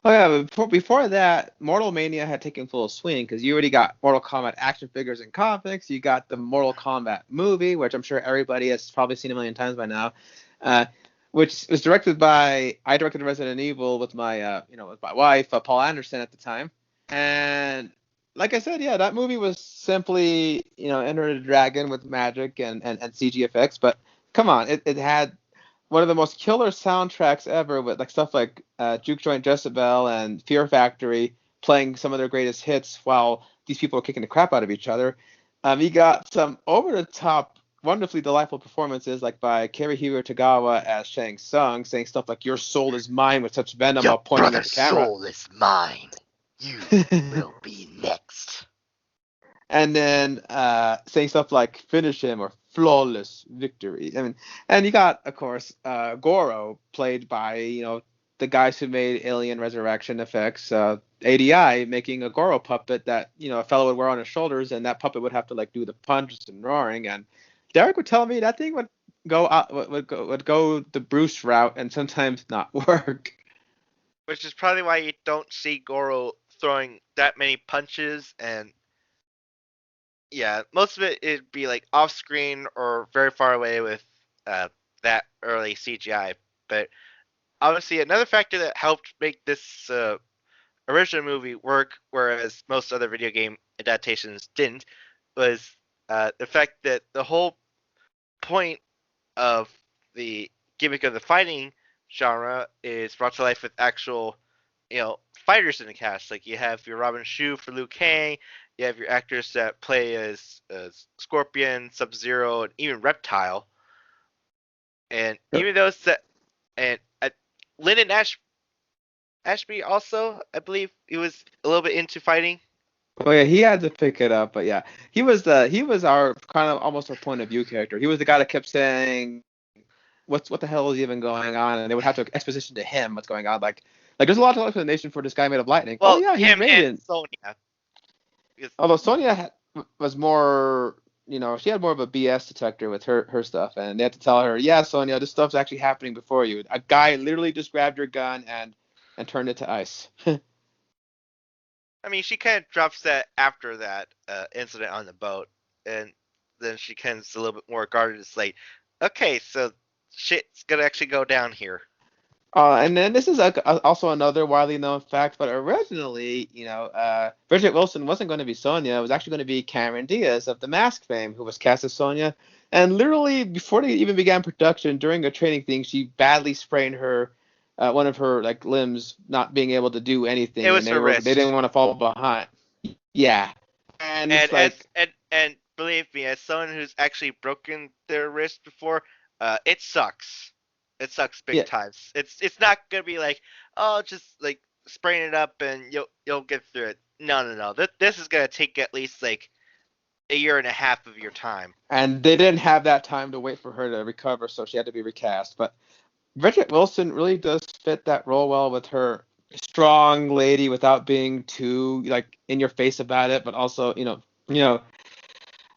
Oh yeah, but before that, Mortal Mania had taken full swing because you already got Mortal Kombat action figures and comics. You got the Mortal Kombat movie, which I'm sure everybody has probably seen a million times by now, uh, which was directed by I directed Resident Evil with my wife, Paul Anderson at the time. And like I said, yeah, that movie was simply Enter the Dragon with magic and CG effects. But come on, it had one of the most killer soundtracks ever with like stuff like Juke Joint Jezebel and Fear Factory playing some of their greatest hits while these people are kicking the crap out of each other. You got some over the top, wonderfully delightful performances like by Kerihiro Tagawa as Shang Tsung, saying stuff like "Your soul is mine" with such venom Your while pointing at brother's the camera. soul is mine. You will be next. And then saying stuff like "finish him" or "flawless victory." I mean, and you got, of course, Goro, played by the guys who made Alien Resurrection effects. ADI making a Goro puppet that a fellow would wear on his shoulders, and that puppet would have to like do the punches and roaring. And Derek would tell me that thing would go out would go the Bruce route and sometimes not work. Which is probably why you don't see Goro throwing that many punches, and yeah, most of it'd be like off screen or very far away with that early CGI. But obviously, another factor that helped make this original movie work, whereas most other video game adaptations didn't, was the fact that the whole point of the gimmick of the fighting genre is brought to life with actual, fighters in the cast. Like you have your Robin Shou for Liu Kang, you have your actors that play as Scorpion, Sub Zero, and even Reptile. And even those that and Lynn and Ash Ashby also, I believe he was a little bit into fighting. Oh yeah, he had to pick it up, but yeah, he was our kind of almost our point of view character. He was the guy that kept saying, what the hell is even going on? And they would have to exposition to him what's going on. Like there's a lot of explanation for this guy made of lightning. Oh Well, yeah, he's him and radiant. Sonya. Because, Although Sonya was more, she had more of a BS detector with her stuff, and they had to tell her, yeah, Sonya, this stuff's actually happening before you. A guy literally just grabbed your gun and turned it to ice. I mean, she kind of drops that after that incident on the boat, and then she kind of is a little bit more guarded. It's like, okay, so shit's gonna actually go down here. And then this is also another widely known fact, but originally, Bridget Wilson wasn't going to be Sonya. It was actually going to be Cameron Diaz of The Mask fame, who was cast as Sonya. And literally, before they even began production, during a training thing, she badly sprained one of her like limbs, not being able to do It anything, and was her they wrist, didn't want to fall behind. Yeah, and and it's like, and believe me, as someone who's actually broken their wrist before, it sucks. It sucks big yeah, times. It's not gonna be like, oh, just like sprain it up and you'll get through it. No, no, no. This is gonna take at least like a year and a half of your time. and they didn't have that time to wait for her to recover, so she had to be recast. But Bridget Wilson really does fit that role well with her strong lady without being too like in your face about it, but also,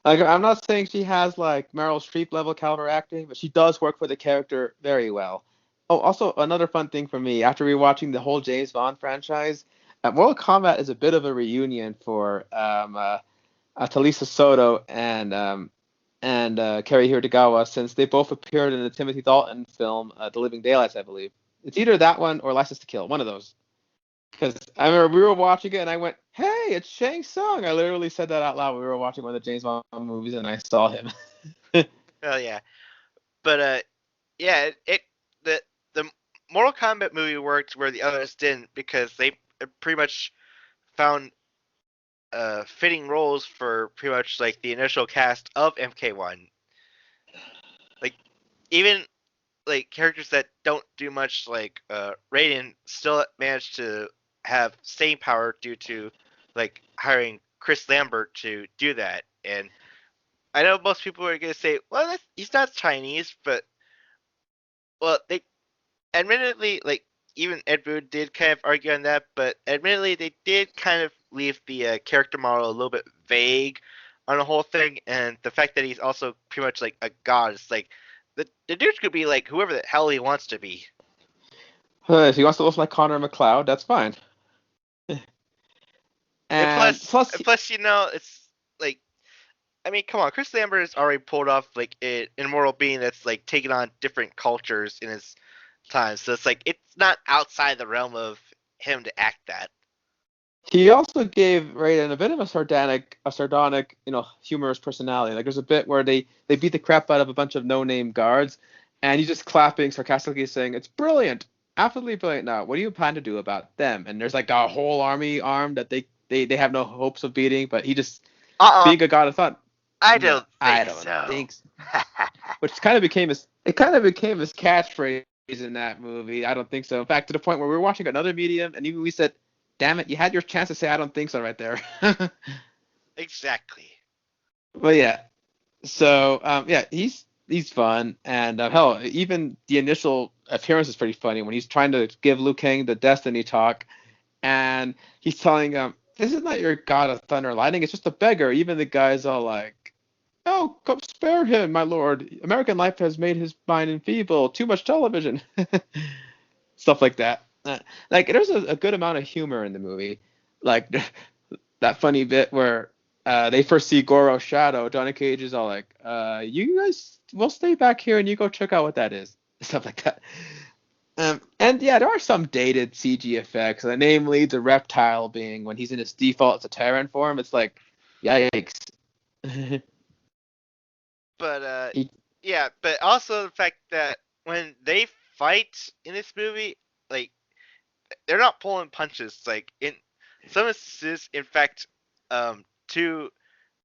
like I'm not saying she has like Meryl Streep level caliber acting, but she does work for the character very well. Oh, also another fun thing for me after rewatching the whole James Bond franchise, Mortal Kombat is a bit of a reunion for Talisa Soto and Cary Hirotagawa, since they both appeared in the Timothy Dalton film, The Living Daylights, I believe. It's either that one or License to Kill, one of those. Because I remember we were watching it and I went, "Hey, it's Shang Tsung." I literally said that out loud. We were watching one of the James Bond movies and I saw him. Oh yeah, but yeah, the the Mortal Kombat movie worked where the others didn't because they pretty much found fitting roles for pretty much like the initial cast of MK1. Like even like characters that don't do much like Raiden still managed to have staying power due to like hiring Chris Lambert to do that. And I know most people are gonna say, well, he's not Chinese, but well, they admittedly like even Ed Boon did kind of argue on that, but admittedly they did kind of leave the character model a little bit vague on the whole thing, and the fact that he's also pretty much like a god. It's like the dude could be like whoever the hell he wants to be. If he wants to look like Connor McLeod, that's fine. And And plus, plus, it's like, I mean, come on, Chris Lambert has already pulled off like an immortal being that's like taken on different cultures in his time, so it's like it's not outside the realm of him to act that. he also gave Raiden a bit of a sardonic, humorous personality. Like there's a bit where they beat the crap out of a bunch of no-name guards, and he's just clapping sarcastically, saying, "It's brilliant, absolutely brilliant." Now, what do you plan to do about them? And there's like a whole army armed that they have no hopes of beating, but he just Uh-uh, being a god of thought. I No, don't I think don't so. think so. Which kind of became his catchphrase in that movie. I don't think so. In fact, to the point where we were watching another medium, and even we said, "Damn it, you had your chance to say I don't think so right there." Exactly. But yeah, so yeah, he's fun, and hell, even the initial appearance is pretty funny when he's trying to give Liu Kang the Destiny talk, and he's telling him, "This is not your god of thunder and lightning. It's just a beggar." Even the guy's all like, "Oh, come spare him, my lord. American life has made his mind enfeebled. Too much television." Stuff like that. Like there's a good amount of humor in the movie. Like that funny bit where they first see Goro's shadow. Johnny Cage is all like, "You guys, we'll stay back here and you go check out what that is." Stuff like that. And yeah, there are some dated CG effects, namely the reptile being when he's in his default Tyrant form. It's like, yikes. But He- yeah, but also the fact that when they fight in this movie, like they're not pulling punches. Like in some instances, in fact, two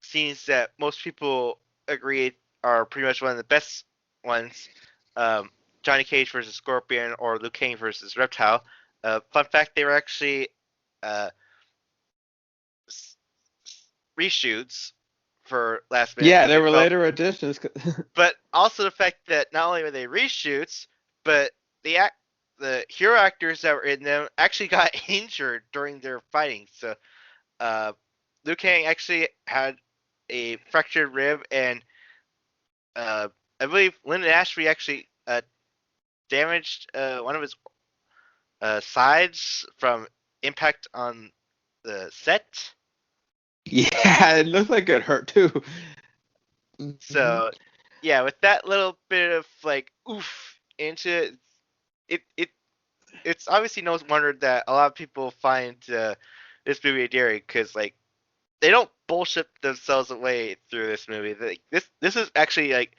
scenes that most people agree are pretty much one of the best ones. Um, Johnny Cage versus Scorpion or Liu Kang versus Reptile. Fun fact: they were actually reshoots for last minute. Yeah, But there they were felt, later additions. but also the fact that not only were they reshoots, but the hero actors that were in them actually got injured during their fighting. So uh, Liu Kang actually had a fractured rib, and I believe Lyndon Ashby actually damaged one of his sides from impact on the set. Yeah, it looks like it hurt too. Mhm. So yeah, with that little bit of like oof into it, it it's obviously no wonder that a lot of people find this movie endearing because like they don't bullshit themselves away through this movie. Like, this is actually like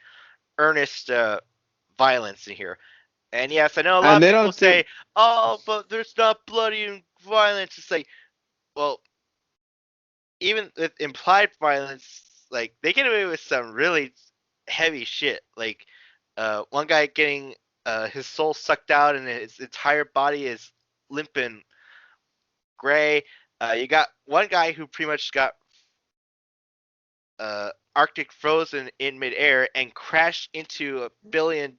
earnest violence in here. And yes, I know a lot And of they people don't do. say, "Oh, but there's not bloody and violence." It's like, well, even with implied violence, like they get away with some really heavy shit. Like one guy getting his soul sucked out and his entire body is limp and gray. You got one guy who pretty much got Arctic frozen in midair and crashed into a billion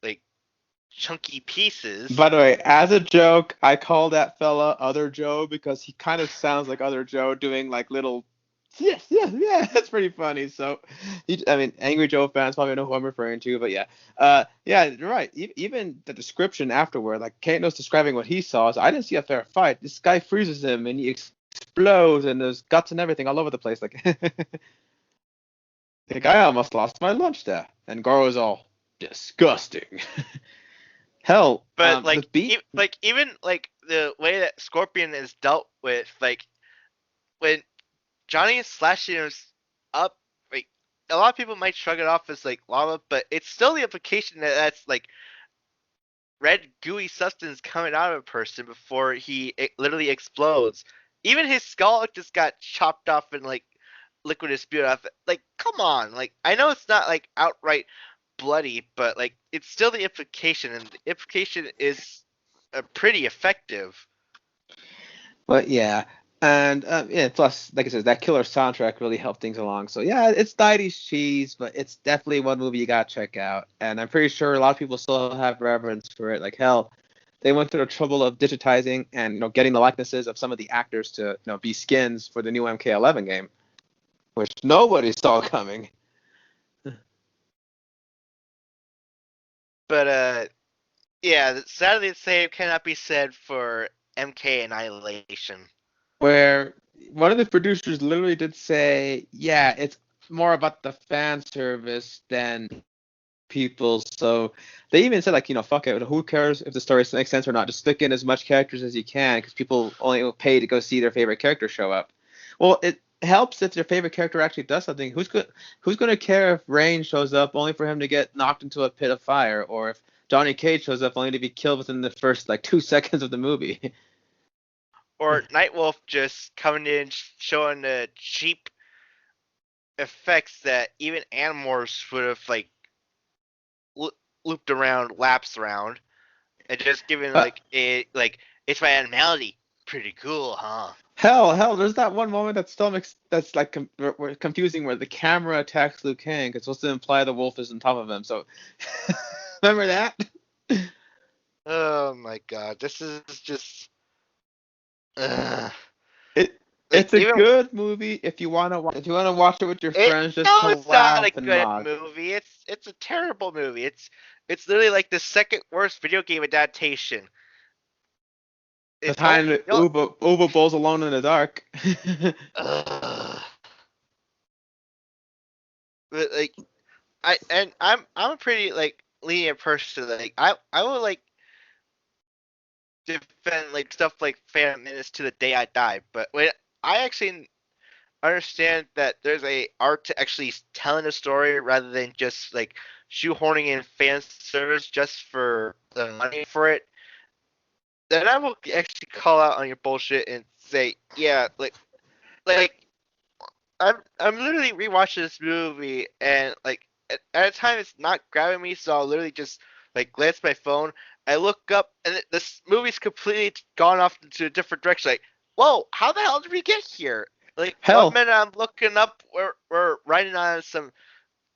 like chunky pieces. By the way, as a joke, I call that fella Other Joe because he kind of sounds like Other Joe doing like little. Yes, yes, yeah, that's pretty funny. So, I mean, Angry Joe fans probably know who I'm referring to, but yeah, yeah, you're right. Even the description afterward, like Kano's describing what he saw, so I didn't see a fair fight. This guy freezes him and he explodes and there's guts and everything all over the place. Like, like I almost lost my lunch there, and Goro's all disgusting. Hell, But the beat. like even like the way that Scorpion is dealt with, like when Johnny is slashing him up, like a lot of people might shrug it off as like lava, but it's still the implication that that's like red gooey substance coming out of a person before it literally explodes. Even his skull just got chopped off and like liquid is spewed off. Like, come on! Like, I know it's not like outright bloody, but like it's still the implication, and the implication is pretty effective. But yeah, and yeah, plus like I said, that killer soundtrack really helped things along. So yeah, it's 90s cheese, but it's definitely one movie you gotta check out. And I'm pretty sure a lot of people still have reverence for it. Like hell, they went through the trouble of digitizing and getting the likenesses of some of the actors to be skins for the new MK11 game, which nobody saw coming. But yeah, sadly the same cannot be said for MK Annihilation. Where one of the producers literally did say, yeah, it's more about the fan service than people. So they even said like, fuck it, who cares if the story makes sense or not? Just stick in as much characters as you can because people only will pay to go see their favorite character show up. Well, it helps if their favorite character actually does something. Who's going to care if Rain shows up only for him to get knocked into a pit of fire, or if Johnny Cage shows up only to be killed within the first like 2 seconds of the movie? Or Nightwolf just coming in showing the cheap effects that even Animorphs would have like looped around, lapsed around, and just giving But like it's my animality. Pretty cool, huh? hell, there's that one moment that still makes that's like confusing where the camera attacks Liu Kang. It's supposed to imply the wolf is on top of him. So remember that? Oh my god, this is just uh, It like it's a even good movie if you wanna watch it with your it. friends just No, to it's not a laugh and good mock. movie. It's a terrible movie. It's literally like the second worst video game adaptation. It's only Behind Uba Bowls Alone in the Dark. uh, but like I'm a pretty like lenient person. Like I will like defend like stuff like Phantom Menace to the day I die. But when I actually understand that there's a art to actually telling a story rather than just like shoehorning in fan service just for the money for it, then I will actually call out on your bullshit and say, yeah, like I'm literally rewatching this movie and like at a time it's not grabbing me, so I'll literally just like glance at my phone. I look up, and this movie's completely gone off into a different direction. Like, whoa, how the hell did we get here? Like, one Hell, minute I'm looking up, we're riding on some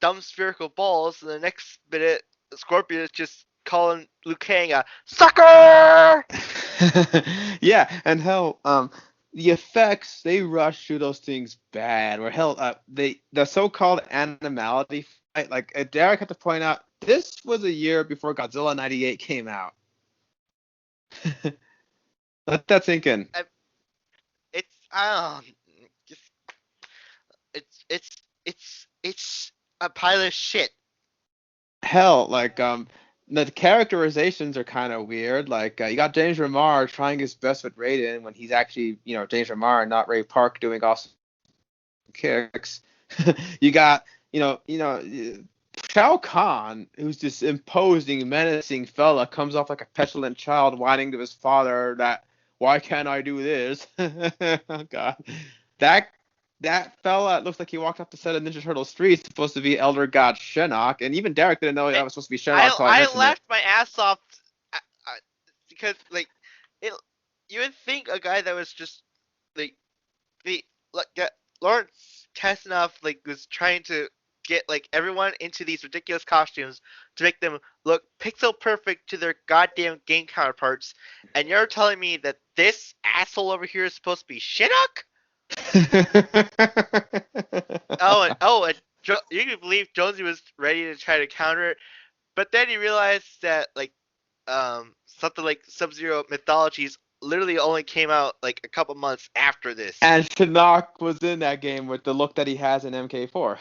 dumb spherical balls, and the next minute, Scorpion is just calling Liu Kang a sucker! yeah, and hell, the effects they rush through those things bad. Or hell, the so-called animality fight. Like Derek had to point out, this was a year before Godzilla '98 came out. Let that sink in. It's, I don't, just, it's a pile of shit. Hell, like the characterizations are kind of weird. Like you got James Remar trying his best with Raiden when he's actually James Remar and not Ray Park doing awesome kicks. You got Shao Kahn, who's this imposing, menacing fella, comes off like a petulant child whining to his father that why can't I do this? Oh God, that that fella looks like he walked off the set of Ninja Turtle 3. It's supposed to be Elder God Shinnok, and even Derek didn't know that was supposed to be Shinnok until I I mentioned it. laughed my ass off uh, because like it. You would think a guy that was just like the like Lawrence Kasanoff like was trying to get like everyone into these ridiculous costumes to make them look pixel perfect to their goddamn game counterparts, and you're telling me that this asshole over here is supposed to be Shinnok? And you can believe Jonesy was ready to try to counter it, but then he realized that like something like Sub-Zero Mythologies literally only came out like a couple months after this. And Shinnok was in that game with the look that he has in MK4.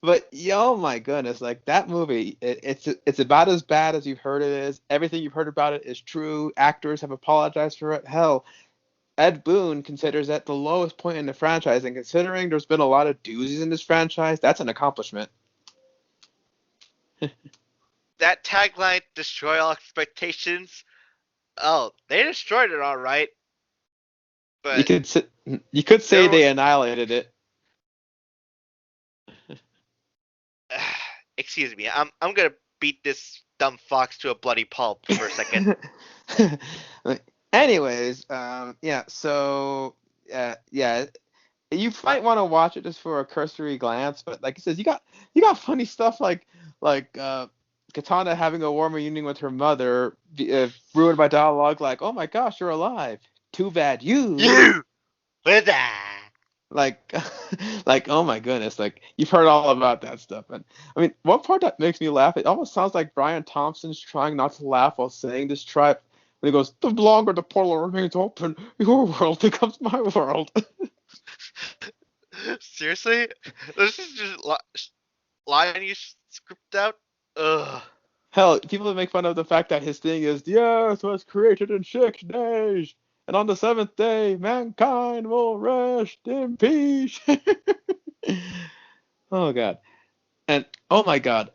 But yo, my goodness, like that movie, it's about as bad as you've heard it is. Everything you've heard about it is true. Actors have apologized for it. Hell, Ed Boon considers that the lowest point in the franchise, and considering there's been a lot of doozies in this franchise, that's an accomplishment. That tagline, "Destroy all expectations." Oh, they destroyed it all right, You but could s- you could say there they was. annihilated it. Excuse me, I'm gonna beat this dumb fox to a bloody pulp for a second. Anyways, yeah. So, yeah, you might want to watch it just for a cursory glance, but like it says, you got funny stuff like Katana having a warm reunion with her mother, ruined by dialogue like, "Oh my gosh, you're alive. Too bad you." You will die. Like, like, oh my goodness, like you've heard all about that stuff. And I mean, one part that makes me laugh, it almost sounds like Brian Thompson's trying not to laugh while saying this tripe when he goes, "The longer the portal remains open, your world becomes my world." Seriously, this is just line you script out. Ugh. Hell, people make fun of the fact that his thing is the earth was created in 6 days, and on the seventh day, mankind will rest in peace. Oh God. And oh my God,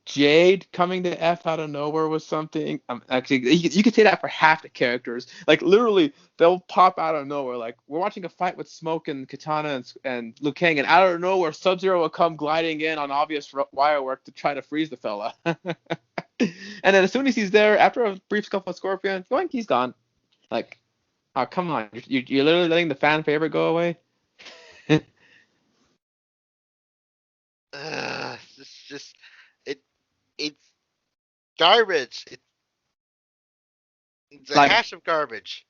Jade coming to F out of nowhere was something. Actually, you could say that for half the characters. Like literally, they'll pop out of nowhere. Like we're watching a fight with Smoke and Katana and Liu Kang, and out of nowhere, Sub-Zero will come gliding in on obvious wire work to try to freeze the fella. And then as soon as he's there, after a brief scuffle with Scorpion, yoink, he's gone. Like, oh come on, you're literally letting the fan favorite go away. It's just it it's garbage. It's a Like hash of garbage.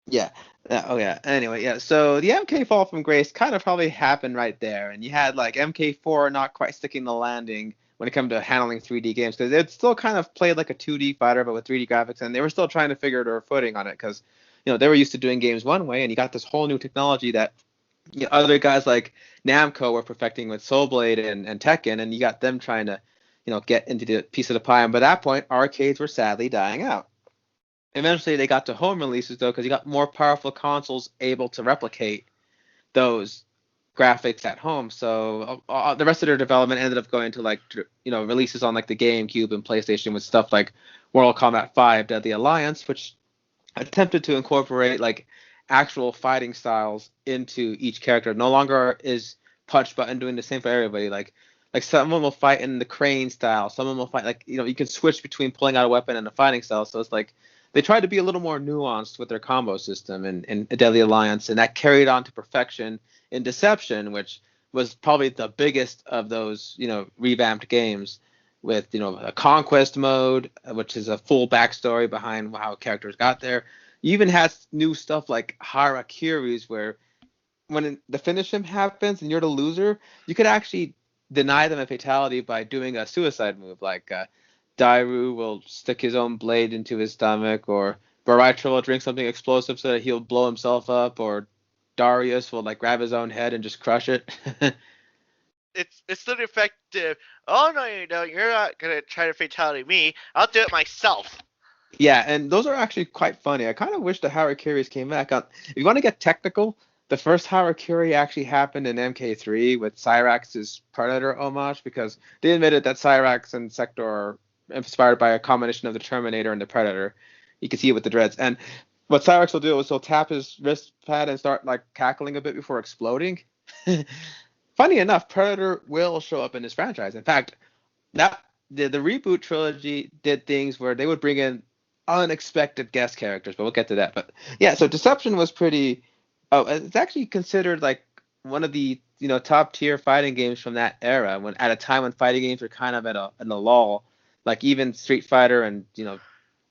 yeah. Oh yeah. Anyway, yeah. So the MK fall from grace kind of probably happened right there, and you had like MK4 not quite sticking the landing when it came to handling 3D games because it still kind of played like a 2D fighter but with 3D graphics, and they were still trying to figure their footing on it because they were used to doing games one way, and you got this whole new technology that other guys like Namco were perfecting with Soul Blade and Tekken, and you got them trying to get into the piece of the pie. And by that point, arcades were sadly dying out. Eventually, they got to home releases though, because you got more powerful consoles able to replicate those graphics at home. So the rest of their development ended up going to like releases on like the GameCube and PlayStation with stuff like Mortal Kombat 5: Deadly Alliance, which attempted to incorporate like actual fighting styles into each character. No longer is punch button doing the same for everybody. Like Like someone will fight in the crane style, someone will fight like you can switch between pulling out a weapon and a fighting style. So it's like they tried to be a little more nuanced with their combo system in A Deadly Alliance, and that carried on to perfection in Deception, which was probably the biggest of those revamped games with a conquest mode, which is a full backstory behind how characters got there. You even had new stuff like harakiris, where when the finish him happens and you're the loser, you could actually deny them a fatality by doing a suicide move. Like Dairu will stick his own blade into his stomach, or Baritro will drink something explosive so that he'll blow himself up, or Darius will like grab his own head and just crush it. It's still effective. Oh no, you're not gonna try to fatality me. I'll do it myself. Yeah, and those are actually quite funny. I kind of wish the Harakiris came back. If you want to get technical, the first Harakiri actually happened in MK3 with Cyrax's Predator homage, because they admitted that Cyrax and Sector are inspired by a combination of the Terminator and the Predator. You can see it with the dreads. And what Cyrax will do is he'll tap his wrist pad and start like cackling a bit before exploding. Funny enough, Predator will show up in this franchise. In fact, that the reboot trilogy did things where they would bring in unexpected guest characters, but we'll get to that. But yeah, so Deception was pretty. Oh, it's actually considered like one of the top tier fighting games from that era. When at a time when fighting games were kind of at a lull, like even Street Fighter and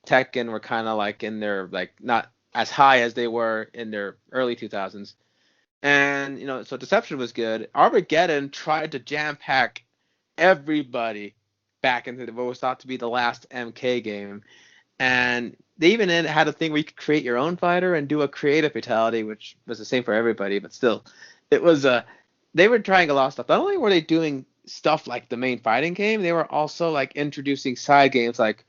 Tekken were kind of like in their like not as high as they were in their early 2000s. And so Deception was good. Armageddon tried to jam pack everybody back into what was thought to be the last MK game. And they even had a thing where you could create your own fighter and do a creative fatality, which was the same for everybody, but still, it was they were trying a lot of stuff. Not only were they doing stuff like the main fighting game, they were also like introducing side games like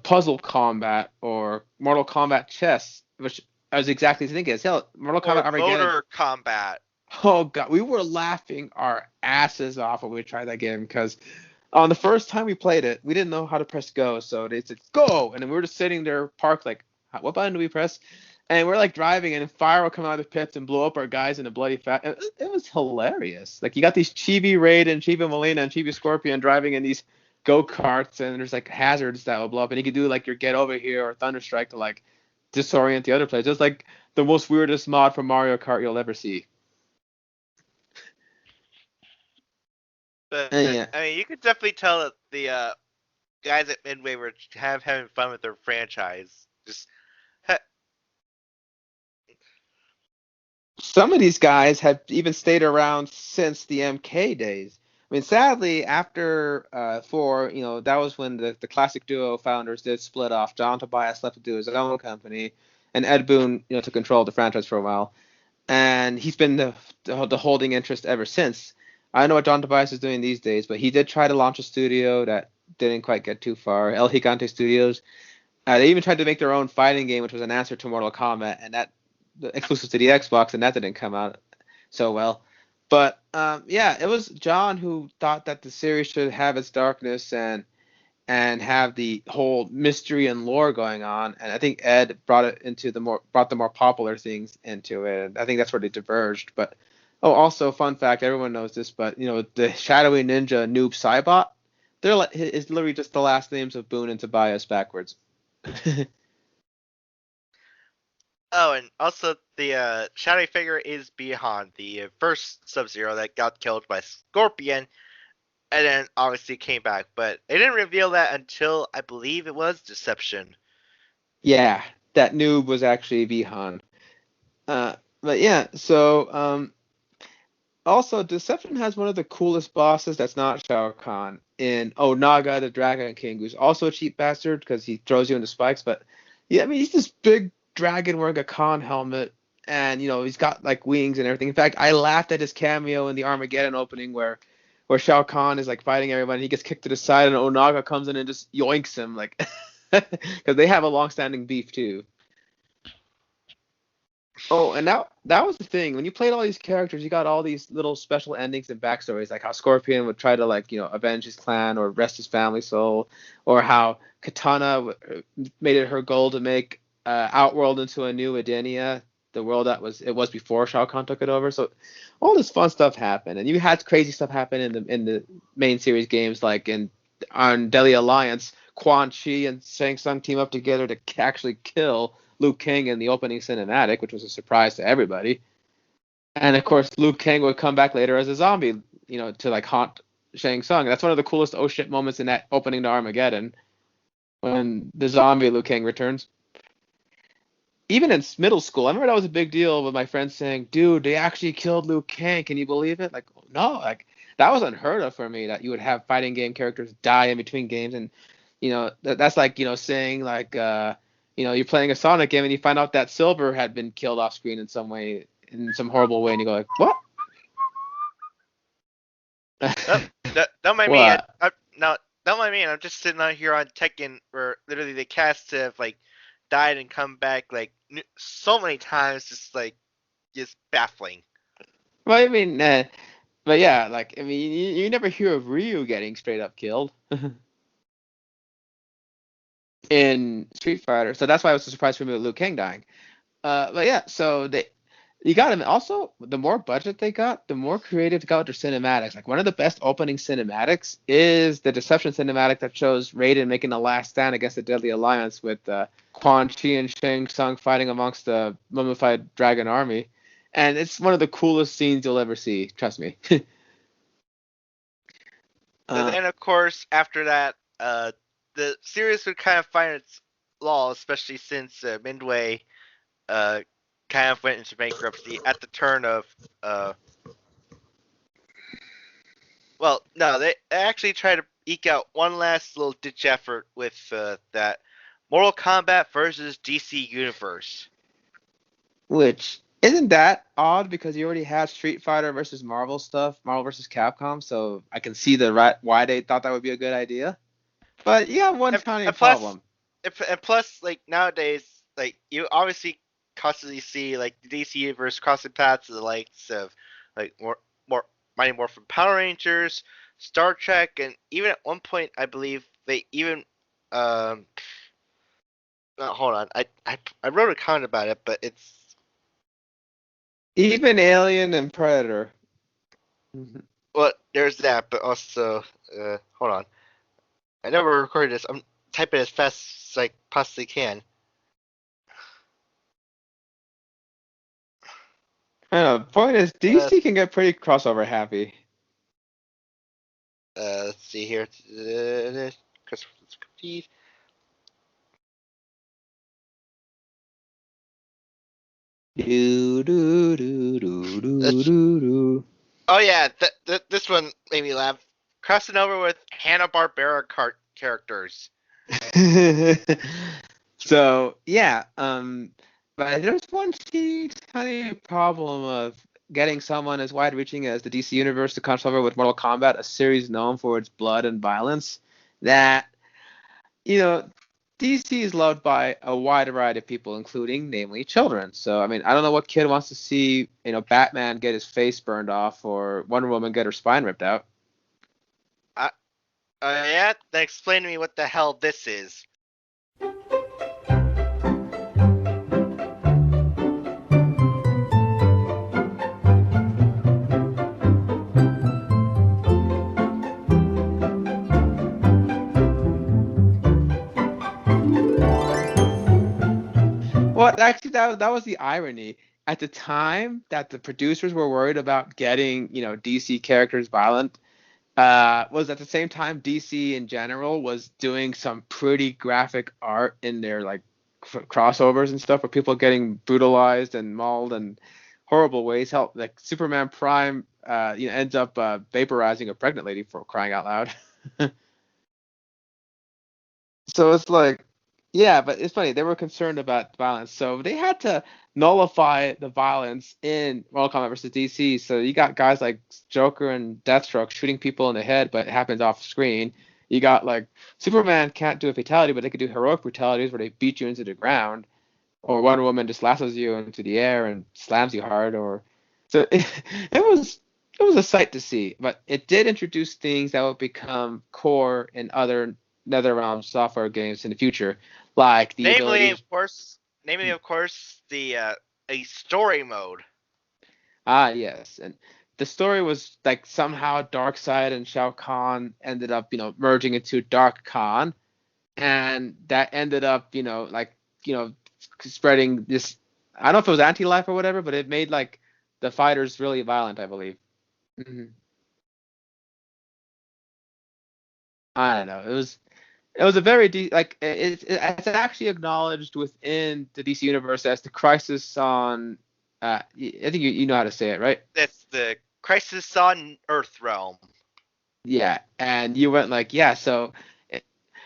Puzzle Combat or Mortal Kombat Chess, which I was exactly thinking as hell. Mortal Kombat Or Armageddon. motor combat. Oh god, we were laughing our asses off when we tried that game, because on the first time we played it, we didn't know how to press go, so they said go, and then we were just sitting there parked like, what button do we press? And we're like driving, and fire will come out of the pits and blow up our guys in a bloody fat. It was hilarious. Like you got these Chibi Raid and Chibi Molina and Chibi Scorpion driving in these go karts, and there's like hazards that will blow up, and you can do like your Get Over Here or Thunderstrike to like disorient the other players. It's like the most weirdest mod for Mario Kart you'll ever see. But Yeah. I mean, you could definitely tell that the guys at Midway were having fun with their franchise. Just Some of these guys have even stayed around since the MK days. I mean, sadly, after 4, that was when the classic duo founders did split off. John Tobias left to do his own company, and Ed Boon, took control of the franchise for a while. And he's been the holding interest ever since. I don't know what John Tobias is doing these days, but he did try to launch a studio that didn't quite get too far. El Gigante Studios. They even tried to make their own fighting game, which was an answer to Mortal Kombat, and that exclusive to the Xbox, and that didn't come out so well. But yeah, it was John who thought that the series should have its darkness and have the whole mystery and lore going on. And I think Ed brought the more popular things into it. And I think that's where they diverged. But also fun fact, everyone knows this, but the Shadowy Ninja Noob Saibot, is literally just the last names of Boone and Tobias backwards. oh, and also the shadowy figure is Bihan, the first Sub-Zero that got killed by Scorpion, and then obviously came back. But they didn't reveal that until I believe it was Deception. Yeah, that noob was actually Bihan. But yeah, so also Deception has one of the coolest bosses that's not Shao Kahn in Naga the Dragon King, who's also a cheap bastard because he throws you into spikes. But yeah, I mean he's this big dragon wearing a Khan helmet, and he's got like wings and everything. In fact, I laughed at his cameo in the Armageddon opening where Shao Kahn is like fighting everybody, and he gets kicked to the side, and Onaga comes in and just yoinks him like because they have a long-standing beef too. Oh, and that was the thing. When you played all these characters, you got all these little special endings and backstories, like how Scorpion would try to like avenge his clan or rest his family soul, or how Katana made it her goal to make Outworld into a new Edenia, the world that it was before Shao Kahn took it over. So all this fun stuff happened, and you had crazy stuff happen in the main series games, like on Deadly Alliance, Quan Chi and Shang Tsung team up together to actually kill Liu Kang in the opening cinematic, which was a surprise to everybody. And of course, Liu Kang would come back later as a zombie, to like haunt Shang Tsung. That's one of the coolest oh shit moments in that opening to Armageddon, when the zombie Liu Kang returns. Even in middle school, I remember that was a big deal with my friends saying, "Dude, they actually killed Liu Kang. Can you believe it?" Like, no, like that was unheard of for me, that you would have fighting game characters die in between games. And that's like saying like you're playing a Sonic game and you find out that Silver had been killed off screen in some way, in some horrible way, and you go like, what? Don't mind me. What? Don't mind me. I'm just sitting out here on Tekken, where literally the cast have like died and come back like so many times, just baffling. Well, I mean, but yeah, like I mean, you never hear of Ryu getting straight up killed in Street Fighter, so that's why I was so surprised for me with Liu Kang dying. But yeah, so you got him. Also, the more budget they got, the more creative they got with their cinematics. Like one of the best opening cinematics is the Deception cinematic that shows Raiden making the last stand against the Deadly Alliance with Quan Chi and Shang Tsung fighting amongst the mummified dragon army, and it's one of the coolest scenes you'll ever see. Trust me. And then, of course, after that, the series would kind of find its lull, especially since Midway kind of went into bankruptcy at the turn of. Well, no, they actually tried to eke out one last little ditch effort with that Mortal Kombat versus DC Universe. Which isn't that odd, because you already had Street Fighter versus Marvel stuff, Marvel versus Capcom, so I can see why they thought that would be a good idea. But you have one tiny problem. And plus, like nowadays, like you obviously constantly see like the DC Universe crossing paths to the likes of like more Mighty Morphin Power Rangers, Star Trek, and even at one point I believe they even hold on, I wrote a comment about it, but it's Even Alien and Predator. well, there's that, but also hold on, I never recorded this. I'm typing as fast as I possibly can. I don't know. Point is, DC can get pretty crossover happy. Let's see here. Do do do do do do do. Oh yeah, this one made me laugh. Crossing over with Hanna-Barbera characters. So yeah, but there's one tiny problem of getting someone as wide-reaching as the DC Universe to cross over with Mortal Kombat, a series known for its blood and violence. That you know, DC is loved by a wide variety of people, including, namely, children. So, I mean, I don't know what kid wants to see, Batman get his face burned off or Wonder Woman get her spine ripped out. Yeah, then explain to me what the hell this is. Well, actually, that was the irony. At the time that the producers were worried about getting, DC characters violent, was at the same time DC in general was doing some pretty graphic art in their like crossovers and stuff, where people getting brutalized and mauled in horrible ways. Help, like Superman Prime, ends up vaporizing a pregnant lady, for crying out loud. So it's like, yeah, but it's funny. They were concerned about violence, so they had to nullify the violence in Mortal Kombat versus DC. So you got guys like Joker and Deathstroke shooting people in the head, but it happens off screen. You got like Superman can't do a fatality, but they could do heroic brutalities where they beat you into the ground, or Wonder Woman just lassos you into the air and slams you hard. Or so it was a sight to see, but it did introduce things that would become core in other NetherRealm software games in the future, like the Namely, ability. of course, the a story mode. Ah, yes. And the story was like somehow Darkseid and Shao Kahn ended up, merging into Dark Khan, and that ended up, spreading this. I don't know if it was anti-life or whatever, but it made like the fighters really violent, I believe. Hmm. I don't know. It was a very it's actually acknowledged within the DC universe as the Crisis on. I think you know how to say it, right? That's the Crisis on Earth realm. Yeah, and you went like, yeah, so,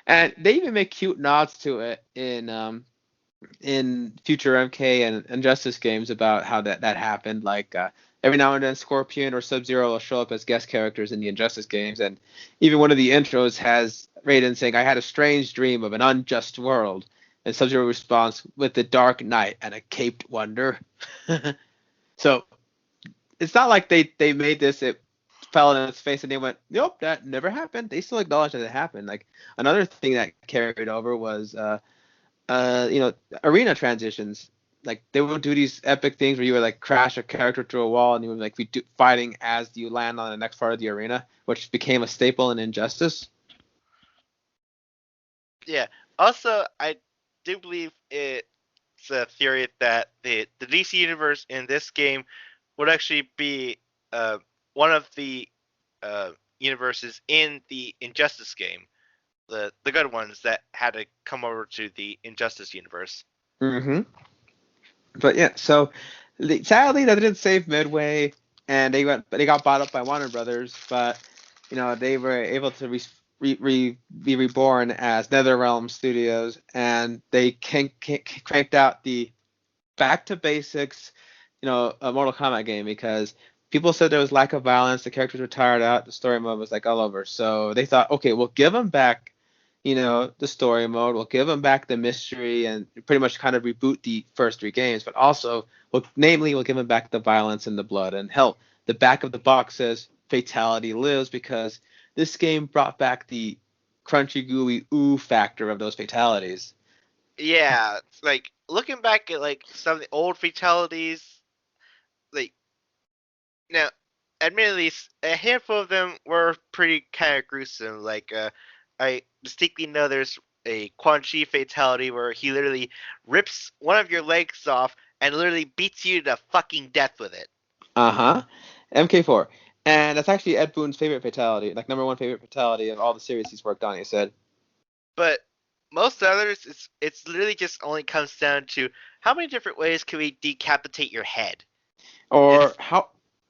and they even make cute nods to it in future MK and Injustice games about how that happened. Like every now and then, Scorpion or Sub-Zero will show up as guest characters in the Injustice games, and even one of the intros has Raiden saying, "I had a strange dream of an unjust world," and Sub-Zero responds with the Dark Knight and a caped wonder. So it's not like they made this, it fell in its face and they went, nope, that never happened. They still acknowledge that it happened. Like another thing that carried over was arena transitions. Like they would do these epic things where you would like crash a character through a wall and you would like be fighting as you land on the next part of the arena, which became a staple in Injustice. Yeah. Also, I do believe it's a theory that the DC universe in this game would actually be one of the universes in the Injustice game, the good ones that had to come over to the Injustice universe. Mm-hmm. But yeah, so sadly that didn't save Midway, and they got bought up by Warner Brothers, but they were able to be reborn as NetherRealm Studios, and they cranked out the back to basics, a Mortal Kombat game because people said there was lack of violence, the characters were tired out, the story mode was like all over. So they thought, okay, we'll give them back, the story mode, we'll give them back the mystery and pretty much kind of reboot the first three games, but also, we'll give them back the violence and the blood. And hell, the back of the box says fatality lives because this game brought back the crunchy gooey ooh factor of those fatalities. Yeah, like looking back at like some of the old fatalities, like now, admittedly, a handful of them were pretty kind of gruesome. Like, I distinctly know there's a Quan Chi fatality where he literally rips one of your legs off and literally beats you to fucking death with it. Uh-huh. MK4. And that's actually Ed Boon's favorite fatality, like number one favorite fatality of all the series he's worked on, he said. But most others, it's literally just only comes down to how many different ways can we decapitate your head? Or If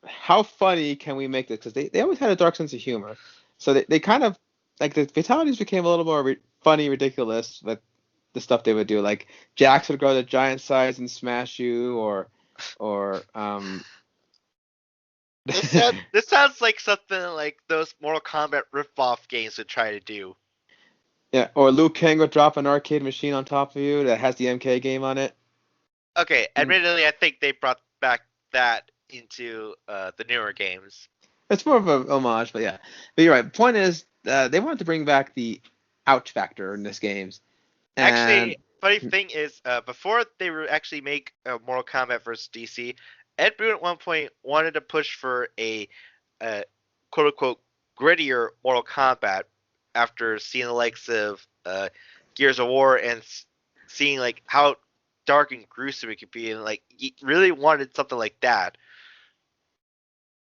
how funny can we make this? Because they always had a dark sense of humor. So they kind of, like the fatalities became a little more funny, ridiculous with the stuff they would do. Like Jax would grow to giant size and smash you, or this sounds like something like those Mortal Kombat rip-off games would try to do. yeah, or Liu Kang would drop an arcade machine on top of you that has the MK game on it. Okay, Mm. admittedly, I think they brought back that into the newer games. It's more of a homage, but yeah. But you're right. The point is, they wanted to bring back the ouch factor in this games, and Actually, funny thing is, before they were actually make Mortal Kombat vs. DC, Ed Boon at one point wanted to push for a quote unquote grittier Mortal Kombat after seeing the likes of Gears of War and seeing like how dark and gruesome it could be, and like he really wanted something like that.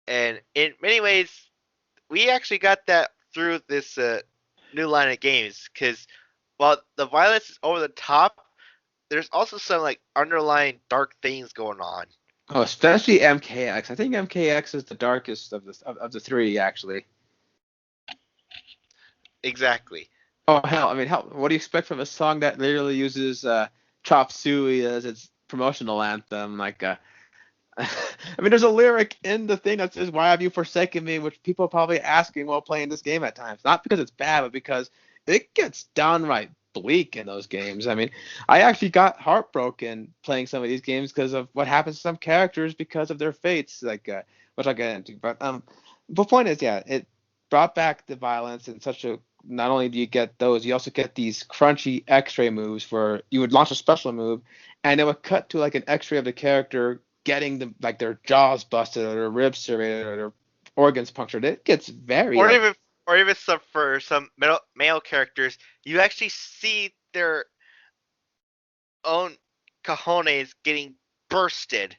And in many ways, we actually got that through this new line of games because while the violence is over the top, there's also some like underlying dark things going on. oh, especially MKX. I think MKX is the darkest of the three, actually. Exactly. Oh hell, I mean hell, what do you expect from a song that literally uses Chop Suey as its promotional anthem? Like, I mean, there's a lyric in the thing that says, "Why have you forsaken me?" which people are probably asking while playing this game at times. Not because it's bad, but because it gets downright bleak in those games. I mean, I actually got heartbroken playing some of these games because of what happens to some characters because of their fates, like which I'll get into. But the point is, yeah, it brought back the violence in such a not only do you get those, you also get these crunchy X-ray moves where you would launch a special move, and it would cut to like an X-ray of the character getting like their jaws busted or their ribs serrated or their organs punctured. It gets very Or like even some for some male characters, you actually see their own cojones getting bursted.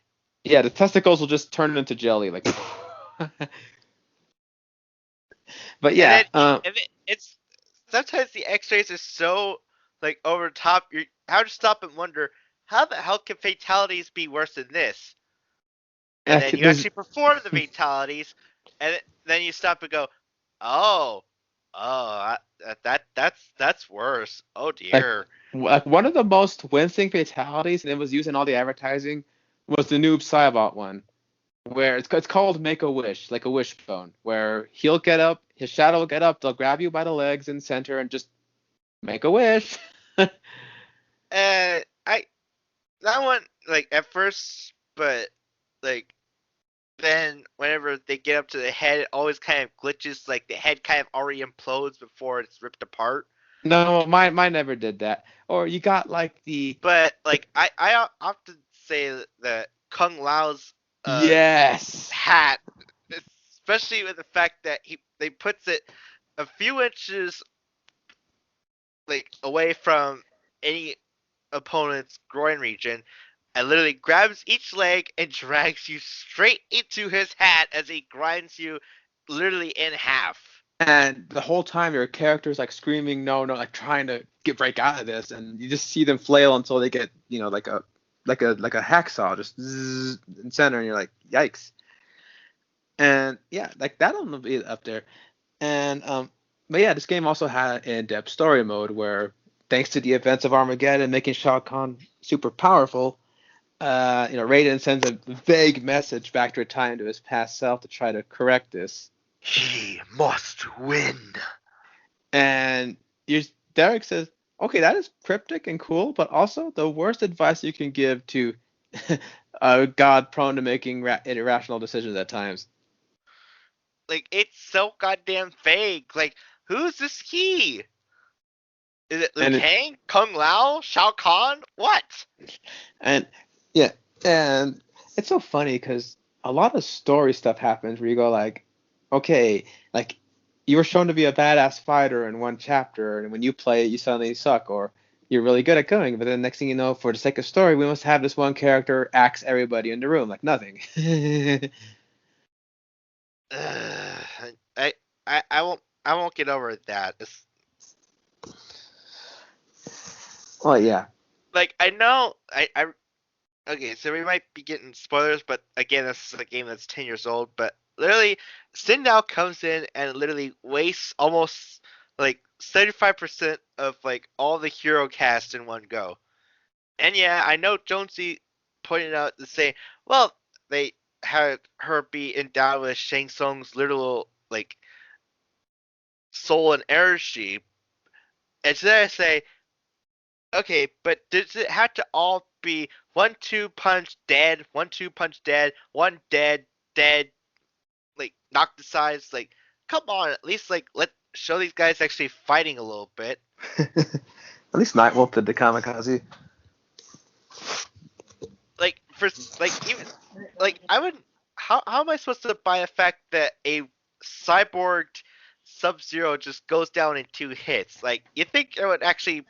yeah, the testicles will just turn into jelly like. But And yeah, then it's sometimes the X-rays are so like over the top. You have to stop and wonder how the hell can fatalities be worse than this? And then you there's actually perform the fatalities, and then you stop and go, oh, that's worse. Oh like dear. one of the most wincing fatalities, and it was used in all the advertising, was the Noob Saibot one, where it's called Make a Wish, like a wishbone, where he'll get up, his shadow will get up, they'll grab you by the legs and center and just make a wish. And I that one like at first, but like then whenever they get up to the head, it always kind of glitches. Like the head kind of already implodes before it's ripped apart. No, mine never did that. Or you got like But the like I often say that Kung Lao's yes. hat, especially with the fact that they puts it a few inches like away from any opponent's groin region, and literally grabs each leg and drags you straight into his hat as he grinds you literally in half. And the whole time your character's like screaming no no, like trying to break out of this, and you just see them flail until they get, like a hacksaw just zzz, in center, and you're like, yikes. And yeah, like that'll be up there. And but yeah, this game also had an in-depth story mode where, thanks to the events of Armageddon making Shao Kahn super powerful, Raiden sends a vague message back to time to his past self to try to correct this. He must win. And Derek says, okay, that is cryptic and cool, but also the worst advice you can give to a god prone to making irrational decisions at times. Like it's so goddamn vague. Like who's this he? Is it Liu And it, Kang? Kung Lao? Shao Kahn? What? and yeah, and it's so funny because a lot of story stuff happens where you go like, okay, like you were shown to be a badass fighter in one chapter, and when you play it, you suddenly suck, or you're really good at going, but then next thing you know, for the sake of story, we must have this one character axe everybody in the room like nothing. I, I won't get over that. It's, Well, yeah. like I know I okay, so we might be getting spoilers, but again, this is a game that's 10 years old. But literally, Sindao comes in and literally wastes almost like 75% of like all the hero cast in one go. And yeah, I know Jonesy pointed out to say, well, they had her be endowed with Shang Tsung's literal like soul and energy. And so I say, okay, but does it have to all be 1-2 punch dead, 1-2 punch dead, one dead, dead, like knocked aside? Like, come on, at least like let show these guys actually fighting a little bit. At least Nightwolf did the kamikaze. Like for like even like I would how am I supposed to buy the fact that a cyborg Sub-Zero just goes down in 2 hits? Like you think it would actually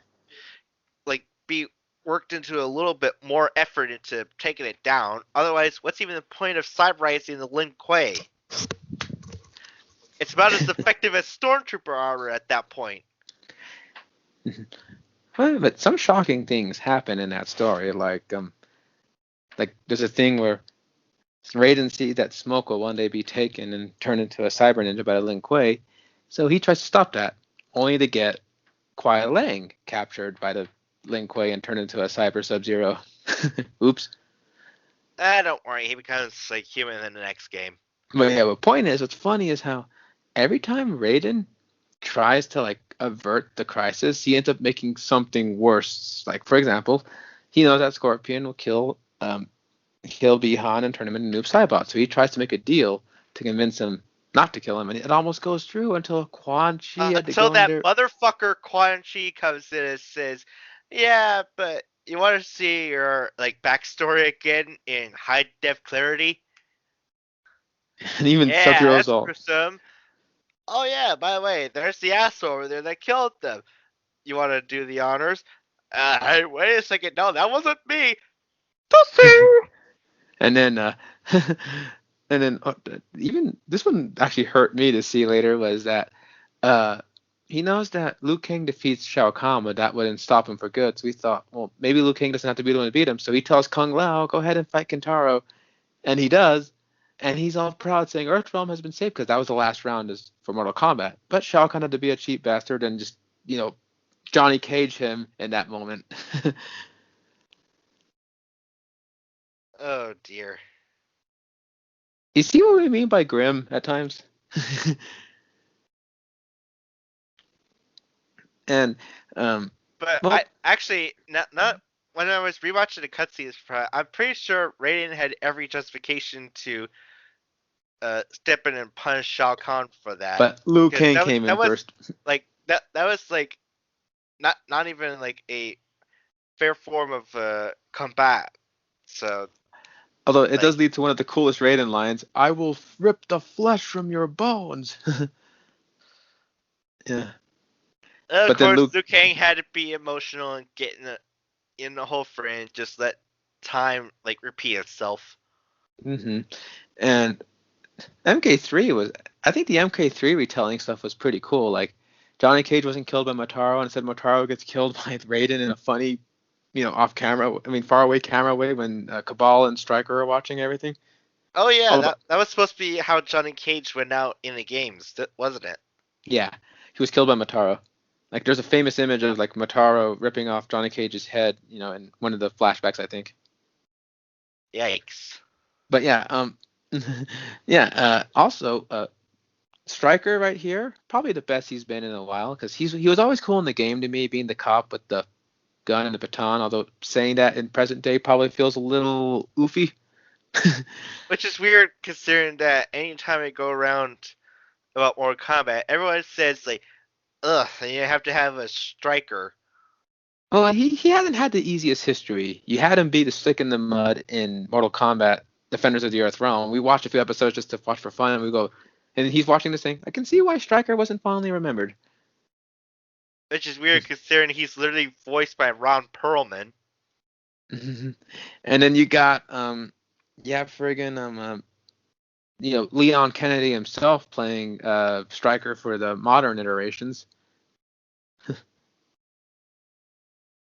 like be worked into a little bit more effort into taking it down. Otherwise, what's even the point of cyberizing the Lin Kuei? It's about as effective as Stormtrooper armor at that point. Well, but some shocking things happen in that story. Like there's a thing where Raiden sees that Smoke will one day be taken and turned into a cyber ninja by Lin Kuei, so he tries to stop that, only to get Kuai Lang captured by the Lin Kuei and turned into a cyber Sub-Zero. Oops. Don't worry, he becomes like human in the next game. But yeah, the point is, what's funny is how every time Raiden tries to like avert the crisis, he ends up making something worse. Like for example, he knows that Scorpion will kill Bihan and turn him into Noob Saibot, so he tries to make a deal to convince him not to kill him, and it almost goes through until Quan Chi had to Until go in that there. motherfucker Quan Chi comes in and says, "Yeah, but you want to see your like backstory again in high def clarity?" And even Yeah, Sub-Zero's that's all, gruesome. Oh yeah, by the way, there's the asshole over there that killed them. You want to do the honors? Hey, wait a second. No, that wasn't me. Tootsie! and then and then even this one actually hurt me to see later was that uh he knows that Liu Kang defeats Shao Kahn, but that wouldn't stop him for good. So he thought, well, maybe Liu Kang doesn't have to be the one to beat him. So he tells Kung Lao, go ahead and fight Kintaro, and he does. And he's all proud, saying Earthrealm has been saved because that was the last round is for Mortal Kombat. But Shao Kahn had to be a cheap bastard and just, Johnny Cage him in that moment. Oh dear. You see what we mean by grim at times? And But well, I actually not when I was rewatching the cutscenes, I'm pretty sure Raiden had every justification to step in and punish Shao Kahn for that. but Liu Because Kang came in that was first. like that was like not even like a fair form of combat. So Although it like does lead to one of the coolest Raiden lines: "I will rip the flesh from your bones." Yeah, of but then course Luke. Liu Kang had to be emotional and get in the whole frame, just let time like repeat itself. Hmm. And MK3 was. I think the MK3 retelling stuff was pretty cool. Like Johnny Cage wasn't killed by Motaro, and instead Motaro gets killed by Raiden in a funny, off camera. I mean, far away camera way when Cabal and Stryker are watching everything. Oh yeah, All about. that was supposed to be how Johnny Cage went out in the games, wasn't it? Yeah, he was killed by Motaro. Like there's a famous image of like Motaro ripping off Johnny Cage's head, in one of the flashbacks, I think. Yikes. But yeah, yeah. Also, Stryker right here, probably the best he's been in a while because he was always cool in the game to me, being the cop with the gun and the baton. Although saying that in present day probably feels a little oofy. Which is weird considering that anytime I go around about Mortal Kombat, everyone says like, "Ugh, you have to have a striker." Well, he hasn't had the easiest history. You had him beat the stick in the mud in Mortal Kombat, Defenders of the Earth Realm. We watched a few episodes just to watch for fun, and we go, and he's watching this thing. I can see why Stryker wasn't fondly remembered. Which is weird considering he's literally voiced by Ron Perlman. And then you got yeah, friggin' Leon Kennedy himself playing Stryker for the modern iterations.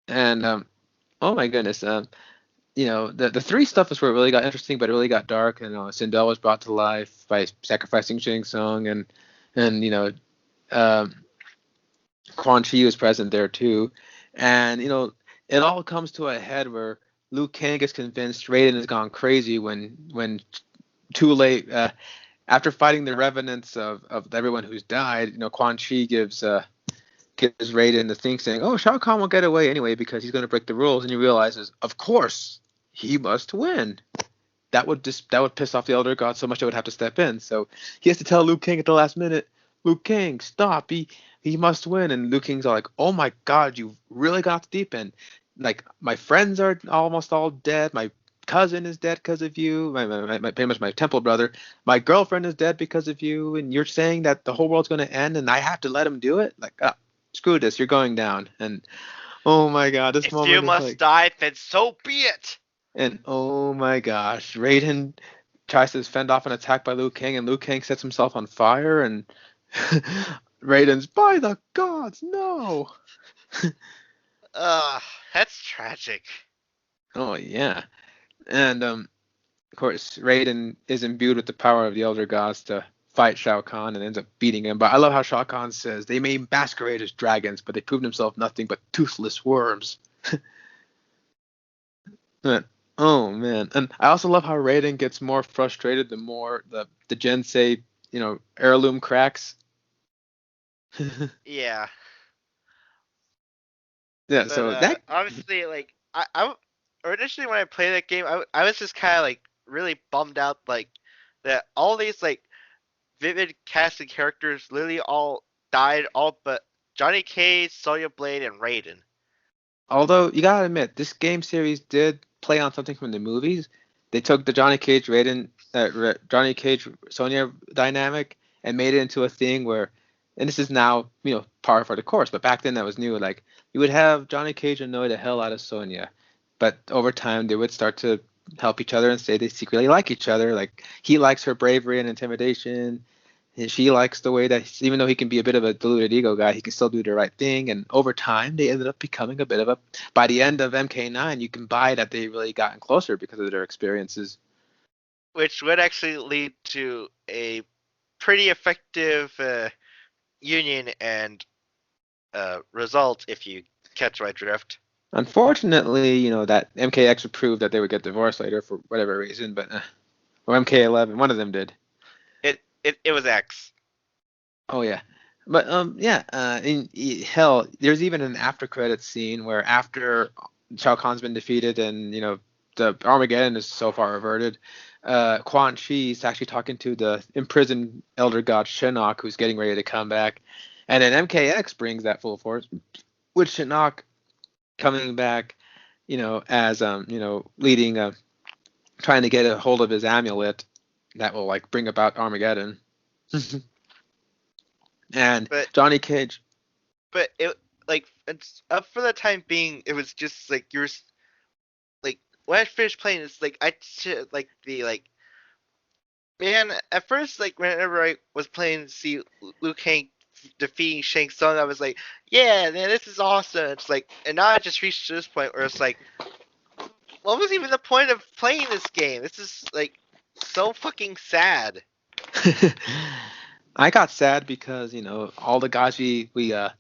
And oh my goodness, the three stuff is where it really got interesting, but it really got dark. And Sindel was brought to life by sacrificing Shang Tsung, and um, Quan Chi was present there too. And it all comes to a head where Liu Kang is convinced Raiden has gone crazy when too late. After fighting the revenants of everyone who's died, Quan Chi gives Raiden the thing saying, "Oh, Shao Kahn will get away anyway because he's going to break the rules," and he realizes, of course, he must win. That would piss off the Elder God so much I would have to step in. So he has to tell Liu Kang at the last minute, "Liu Kang, stop! He must win." And Liu Kang's all like, "Oh my God, you really got the deep end. Like my friends are almost all dead. My cousin is dead because of you. Pretty much my temple brother. My girlfriend is dead because of you. And you're saying that the whole world's going to end, and I have to let him do it? Like, screw this. You're going down." And oh my God, this If you moment is must like. die, then so be it. And oh my gosh, Raiden tries to fend off an attack by Liu Kang, and Liu Kang sets himself on fire, and Raiden's, by the gods, no! Ugh, that's tragic. Oh yeah, and of course Raiden is imbued with the power of the Elder Gods to fight Shao Kahn and ends up beating him. But I love how Shao Kahn says they may masquerade as dragons, but they proved themselves nothing but toothless worms. But, oh man, and I also love how Raiden gets more frustrated the more the Jensei, heirloom cracks. Yeah, Yeah, but so that. honestly, like or initially when I played that game, I was just kind of like really bummed out, like that all these like vivid cast of characters. Literally all died, all but Johnny Cage, Sonya Blade, and Raiden. Although you gotta admit, this game series did play on something from the movies. They took the Johnny Cage Sonya dynamic and made it into a thing where, and this is now par for the course, but back then that was new. Like you would have Johnny Cage annoy the hell out of Sonya, but over time they would start to help each other and say they secretly like each other. Like he likes her bravery and intimidation. And she likes the way that even though he can be a bit of a deluded ego guy, he can still do the right thing. And over time, they ended up becoming a bit of a. By the end of MK9, you can buy that they really gotten closer because of their experiences. Which would actually lead to a pretty effective union and result if you catch my drift. Unfortunately, that MKX would prove that they would get divorced later for whatever reason, but or MK11, one of them did. It was X. Oh yeah, but yeah. Hell, there's even an after credits scene where after Shao Kahn's been defeated and the Armageddon is so far averted, Quan Chi is actually talking to the imprisoned elder god Shinnok, who's getting ready to come back, and then MKX brings that full force, with Shinnok coming back, as leading, trying to get a hold of his amulet that will like bring about Armageddon. And But Johnny Cage. But it's up for the time being. It was just like you're like when I finished playing, it's like I should like be like, man. At first, like whenever I was playing, see Liu Kang defeating Shang Tsung, I was like, yeah, man, this is awesome. It's like, and now I just reached this point where it's like, what was even the point of playing this game? This is like so fucking sad. I got sad because all the guys we came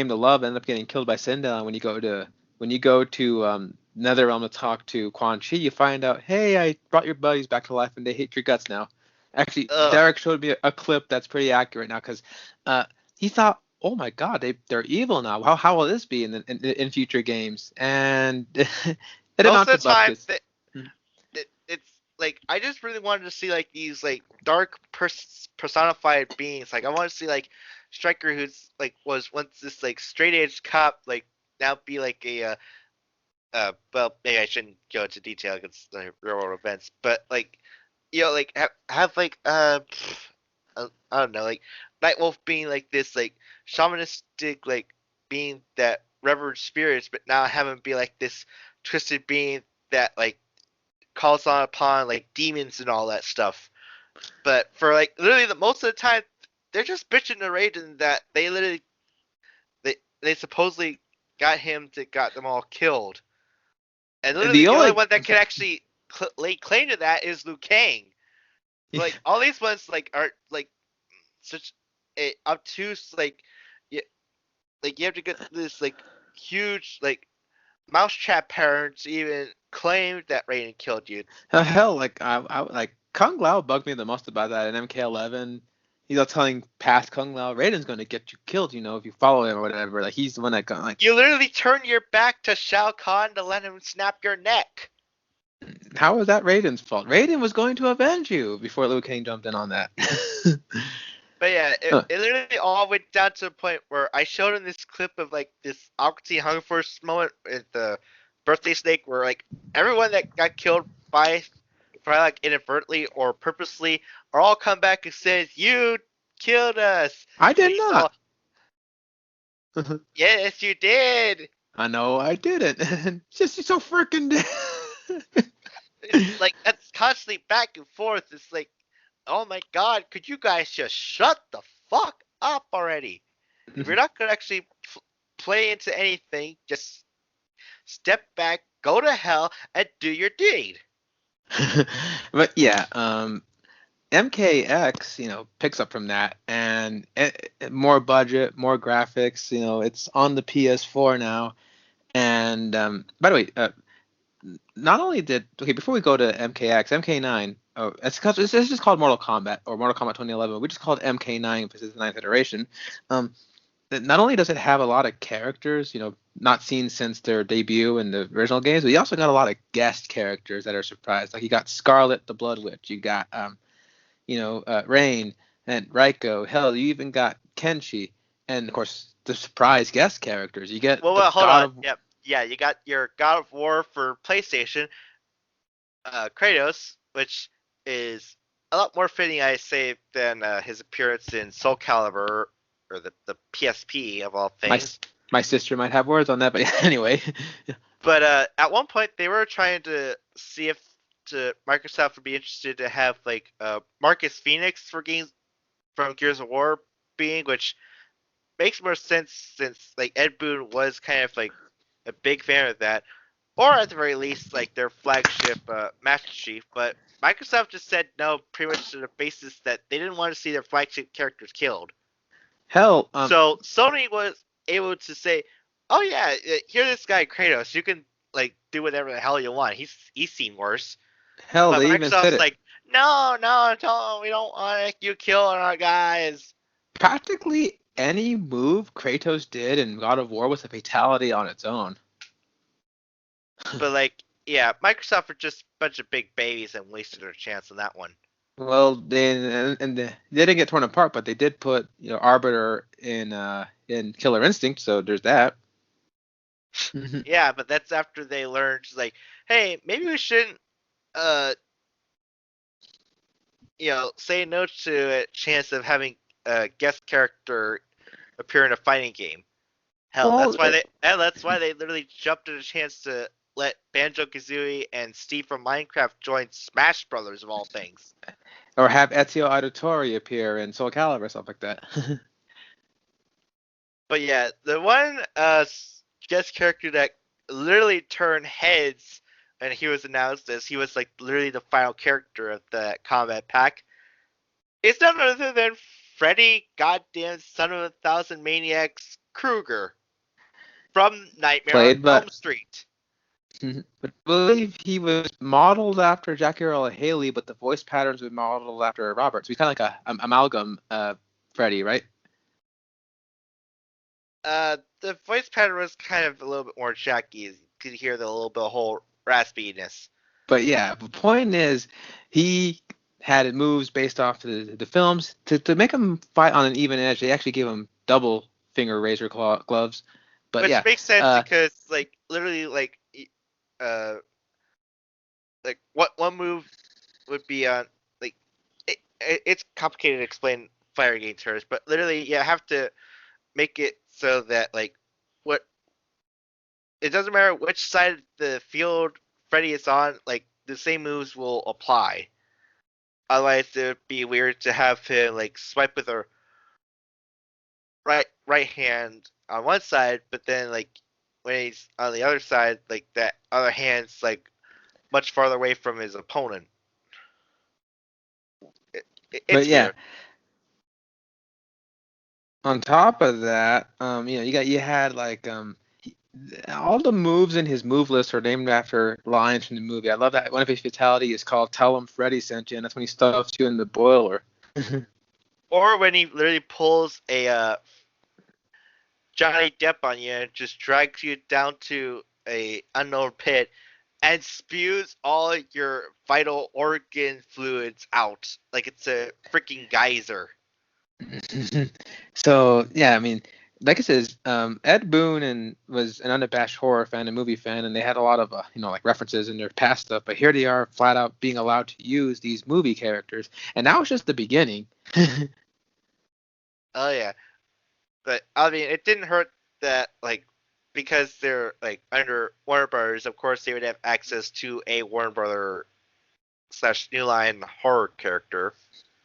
to love ended up getting killed by Sindel. And when you go to Netherrealm to talk to Quan Chi, you find out, hey, I brought your buddies back to life and they hate your guts now. Actually, Ugh. Derek showed me a clip that's pretty accurate now because he thought, oh my God, they're evil now. How will this be in future games? And it Most amounted of to the time, bupkis. it's like I just really wanted to see like these like dark personified beings. Like I want to see like Stryker, who's like was once this like straight edge cop, like now be like a well, maybe I shouldn't go into detail because the real world events, but like like have like I don't know, like Nightwolf being like this like shamanistic like being that revered spirits, but now have him be like this twisted being that like calls on upon like demons and all that stuff. But for like literally the most of the time, they're just bitching to Raiden that they literally they supposedly got them all killed, and literally The the only only one that can actually lay claim to that is Liu Kang. Like all these ones like are like such a obtuse you, like you have to get this like huge like mousetrap parents even claim that Raiden killed you. hell, like I like Kung Lao bugged me the most about that in MK11. He's all telling past Kung Lao, Raiden's gonna get you killed, if you follow him or whatever. Like he's the one that got like. You literally turn your back to Shao Kahn to let him snap your neck. How was that Raiden's fault? Raiden was going to avenge you before Liu Kang jumped in on that. But yeah, Huh. it literally all went down to a point where I showed him this clip of like this Alcatraz Hunger Force moment at the birthday snake where like everyone that got killed by like inadvertently or purposely are all come back and says, you killed us. I did He's not. all, yes, you did. I know I didn't. Just so freaking. It's like that's constantly back and forth. It's like, oh my god, could you guys just shut the fuck up already? If you're not gonna actually play into anything, just step back, go to hell, and do your deed. But yeah, MKX, picks up from that, and more budget, more graphics. It's on the PS4 now. And by the way, not only before we go to MKX, MK9, it's just called Mortal Kombat or Mortal Kombat 2011. We just called it MK9 because it's the ninth iteration. Not only does it have a lot of characters, not seen since their debut in the original games, but you also got a lot of guest characters that are surprised. Like you got Scarlet the Blood Witch, you got Rain and Raiko. Hell, you even got Kenshi, and of course the surprise guest characters. You get the Well, hold God on. of Yep. Yeah, you got your God of War for PlayStation, Kratos, which is a lot more fitting, I say, than his appearance in Soul Calibur or the PSP of all my things. my sister might have words on that, but anyway. But at one point, they were trying to see if Microsoft would be interested to have like Marcus Phoenix for games from Gears of War being, which makes more sense since like Ed Boon was kind of like a big fan of that, or at the very least like their flagship Master Chief. But Microsoft just said no, pretty much to the basis that they didn't want to see their flagship characters killed. Hell, So Sony was able to say, "Oh yeah, here's this guy Kratos. You can like do whatever the hell you want. He's seen worse." But they even said Microsoft's it. like, "No, no, we don't want you killing our guys." Practically any move Kratos did in God of War was a fatality on its own. But like, yeah, Microsoft were just a bunch of big babies and wasted their chance on that one. Well, they didn't get torn apart, but they did put Arbiter in Killer Instinct, so there's that. Yeah, but that's after they learned like, hey, maybe we shouldn't uh say no to a chance of having a guest character appear in a fighting game. Hell, Well, that's why they literally jumped at a chance to let Banjo Kazooie and Steve from Minecraft join Smash Brothers of all things. or have Ezio Auditore appear in Soul Calibur, stuff like that. But yeah, the one guest character that literally turned heads and he was announced as he was like literally the final character of the combat pack. It's none other than Freddy, goddamn son of a thousand maniacs, Krueger from Nightmare on Played, Elm but Street. but I believe he was modeled after Jackie Earle Haley, but the voice patterns were modeled after Robert. So he's kind of like a amalgam Freddy, right? The voice pattern was kind of a little bit more Jackie. You could hear the little bit of whole raspiness. But yeah, the point is, he had moves based off the films to make him fight on an even edge. They actually gave him double finger razor gloves. But Which yeah, makes sense because like literally uh like what one move would be on like it's complicated to explain fire game terms, but literally you have to make it so that like what it doesn't matter which side of the field Freddy is on, like the same moves will apply. Otherwise, it would be weird to have him like swipe with a right hand on one side, but then like when he's on the other side, like that other hand's like much farther away from his opponent. but It's yeah. weird. On top of that, you had like all the moves in his move list are named after lines from the movie. I love that one of his fatality is called "Tell him Freddy sent you," and that's when he stuffs you in the boiler. Or when he literally pulls a Johnny Depp on you and just drags you down to a unknown pit and spews all your vital organ fluids out like it's a freaking geyser. So yeah, I mean, like I said, Ed Boon was an unabashed horror fan and movie fan, and they had a lot of like references in their past stuff. But here they are, flat out being allowed to use these movie characters, and that was just the beginning. Oh yeah, but I mean, it didn't hurt that like because they're like under Warner Brothers. Of course, they would have access to a Warner Brother slash New Line horror character.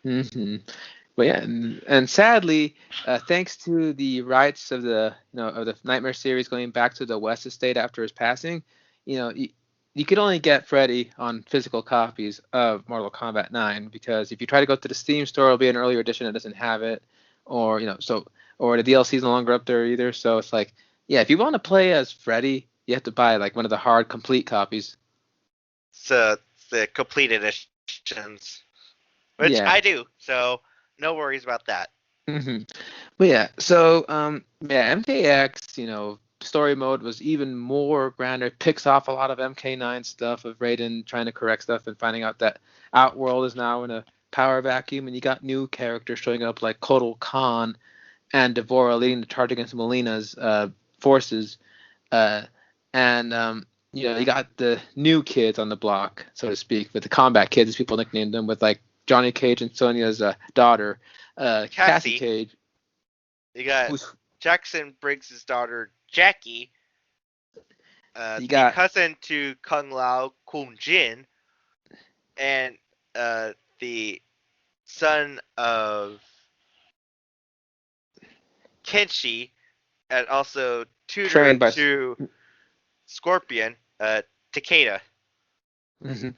hmm But yeah, and sadly, thanks to the rights of the Nightmare series going back to the West Estate after his passing, you could only get Freddy on physical copies of Mortal Kombat 9 because if you try to go to the Steam store, it'll be an earlier edition that doesn't have it, or or the DLC is no longer up there either. So it's like, yeah, if you want to play as Freddy, you have to buy like one of the hard complete copies. So the complete editions, which Yeah. I do. So no worries about that. hmm But yeah, so yeah, MKX, story mode was even more grander. It picks off a lot of MK9 stuff of Raiden trying to correct stuff and finding out that Outworld is now in a power vacuum, and you got new characters showing up like Kotal Khan and Devora leading the charge against Melina's forces. And you got the new kids on the block, so to speak, with the combat kids, as people nicknamed them, with like Johnny Cage and Sonya's daughter, Cassie Cassie. Cage. You got Who's Jackson Briggs' daughter Jackie, you the got cousin to Kung Lao Kung Jin, and the son of Kenshi, and also tutor trained by. to Scorpion, Takeda. Mhm.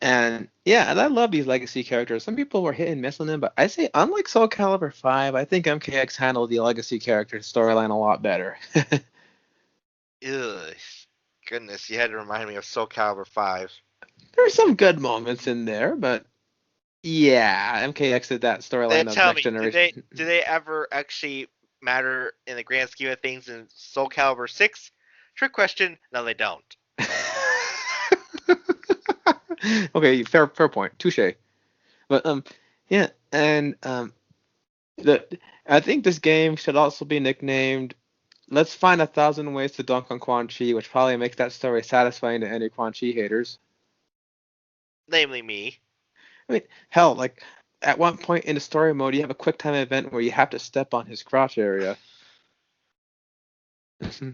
And yeah, and I love these legacy characters. Some people were hit and miss on them, but I say unlike Soul Calibur 5, I think MKX handled the legacy character storyline a lot better. Ugh, goodness, you had to remind me of Soul Calibur 5. There were some good moments in there, but yeah, MKX did that Then storyline of tell Next me, do Generation. they ever actually matter in the grand scheme of things in Soul Calibur 6? Trick question. No, they don't. Okay, fair point. Touche. But yeah, and the I think this game should also be nicknamed "Let's Find 1,000 Ways to Dunk on Quan Chi," which probably makes that story satisfying to any Quan Chi haters. Namely me. I mean, hell, like at one point in the story mode, you have a quick time event where you have to step on his crotch area.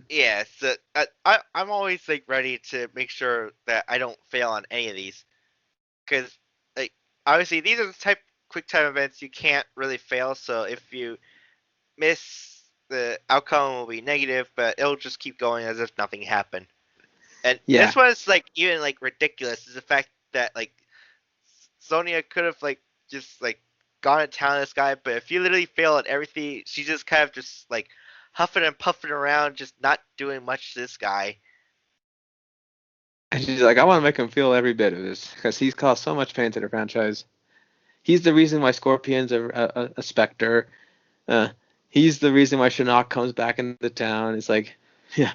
Yeah, so I'm always like ready to make sure that I don't fail on any of these, because like obviously these are the type quick time events you can't really fail. So if you miss, the outcome will be negative, but it'll just keep going as if nothing happened. And Yeah, this one's like even like ridiculous is the fact that like Sonya could have like just like gone to town on this guy, but if you literally fail at everything, she just kind of just like huffing and puffing around, just not doing much to this guy. and she's like, I want to make him feel every bit of this because he's caused so much pain to the franchise. He's the reason why Scorpion's a specter. Uh, he's the reason why Shinnok comes back into town. It's like, yeah,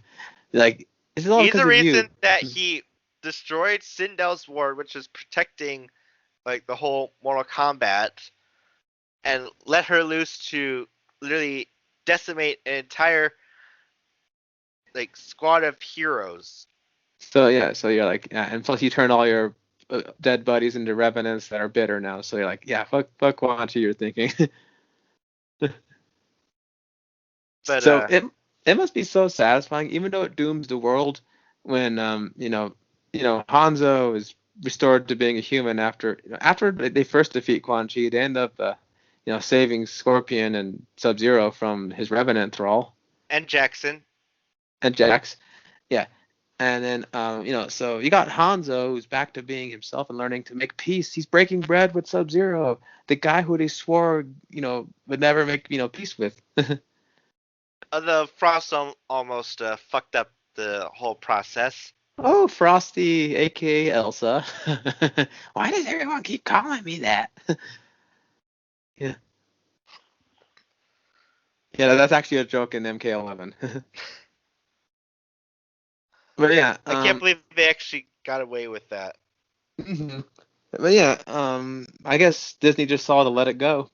like it's all He's because the of you. reason that he destroyed Sindel's ward, which is protecting like the whole Mortal Kombat, and let her loose to literally decimate an entire like squad of heroes. So yeah, so you're like, yeah, and plus you turn all your dead buddies into revenants that are bitter now. So you're like, yeah, fuck Quan Chi, you're thinking. But So it must be so satisfying, even though it dooms the world when Hanzo is restored to being a human after they first defeat Quan Chi. They end up saving Scorpion and Sub Zero from his revenant thrall and Jackson. and Jax. Yeah. And then, so you got Hanzo, who's back to being himself and learning to make peace. He's breaking bread with Sub Zero, the guy who they swore, would never make, peace with. The Frost almost fucked up the whole process. Oh, Frosty, aka Elsa. Why does everyone keep calling me that? Yeah. Yeah, that's actually a joke in MK11. But yeah, I can't believe they actually got away with that. mhm. But yeah, I guess Disney just saw to let it go.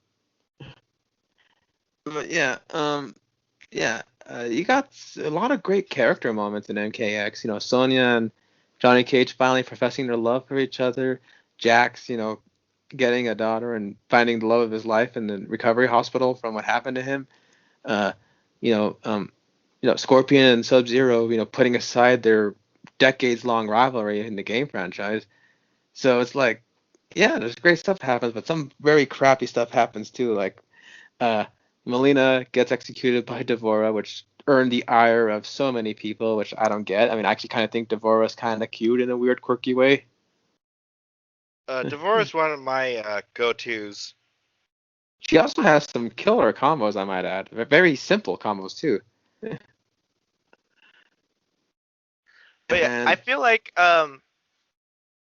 But yeah, yeah, you got a lot of great character moments in MKX. Sonya and Johnny Cage finally professing their love for each other. Jax, getting a daughter and finding the love of his life in the recovery hospital from what happened to him. Uh, you know, um, Scorpion and Sub Zero, putting aside their decades-long rivalry in the game franchise. So it's like, yeah, there's great stuff happens, but some very crappy stuff happens too. Like, uh, Melina gets executed by Devora, which earned the ire of so many people, which I don't get. I mean, I actually kind of think Devora's kind of cute in a weird, quirky way. Devore is one of my go-tos. She also has some killer combos, I might add. Very simple combos too. But yeah, I And feel like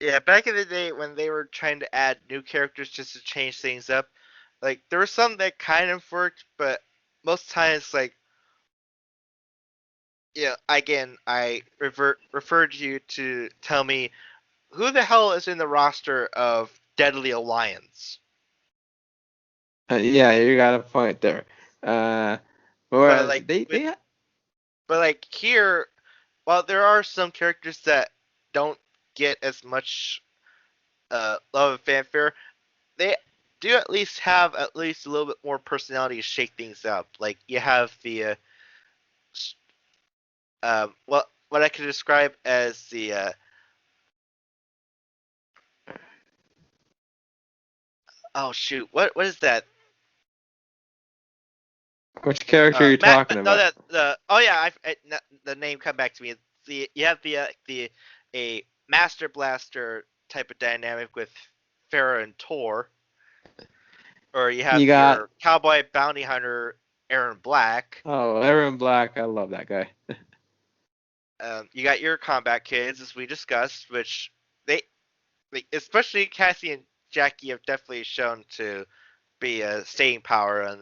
yeah, back in the day when they were trying to add new characters just to change things up, like there were some that kind of worked, but most times like yeah, again, I referred you to tell me who the hell is in the roster of Deadly Alliance. Yeah, you got a point there. But Whereas like here, while there are some characters that don't get as much love and fanfare, they do at least have at least a little bit more personality to shake things up. Like you have the what I could describe as the oh shoot, what is that? which character are you talking No, about? that the oh yeah, the name come back to me. You have the a Master Blaster type of dynamic with Farah and Tor, or you You have got your cowboy bounty hunter Aaron Black. Aaron Black. I love that guy. You got your combat kids, as we discussed, which they, especially Cassie and Jackie, have definitely shown to be a staying power on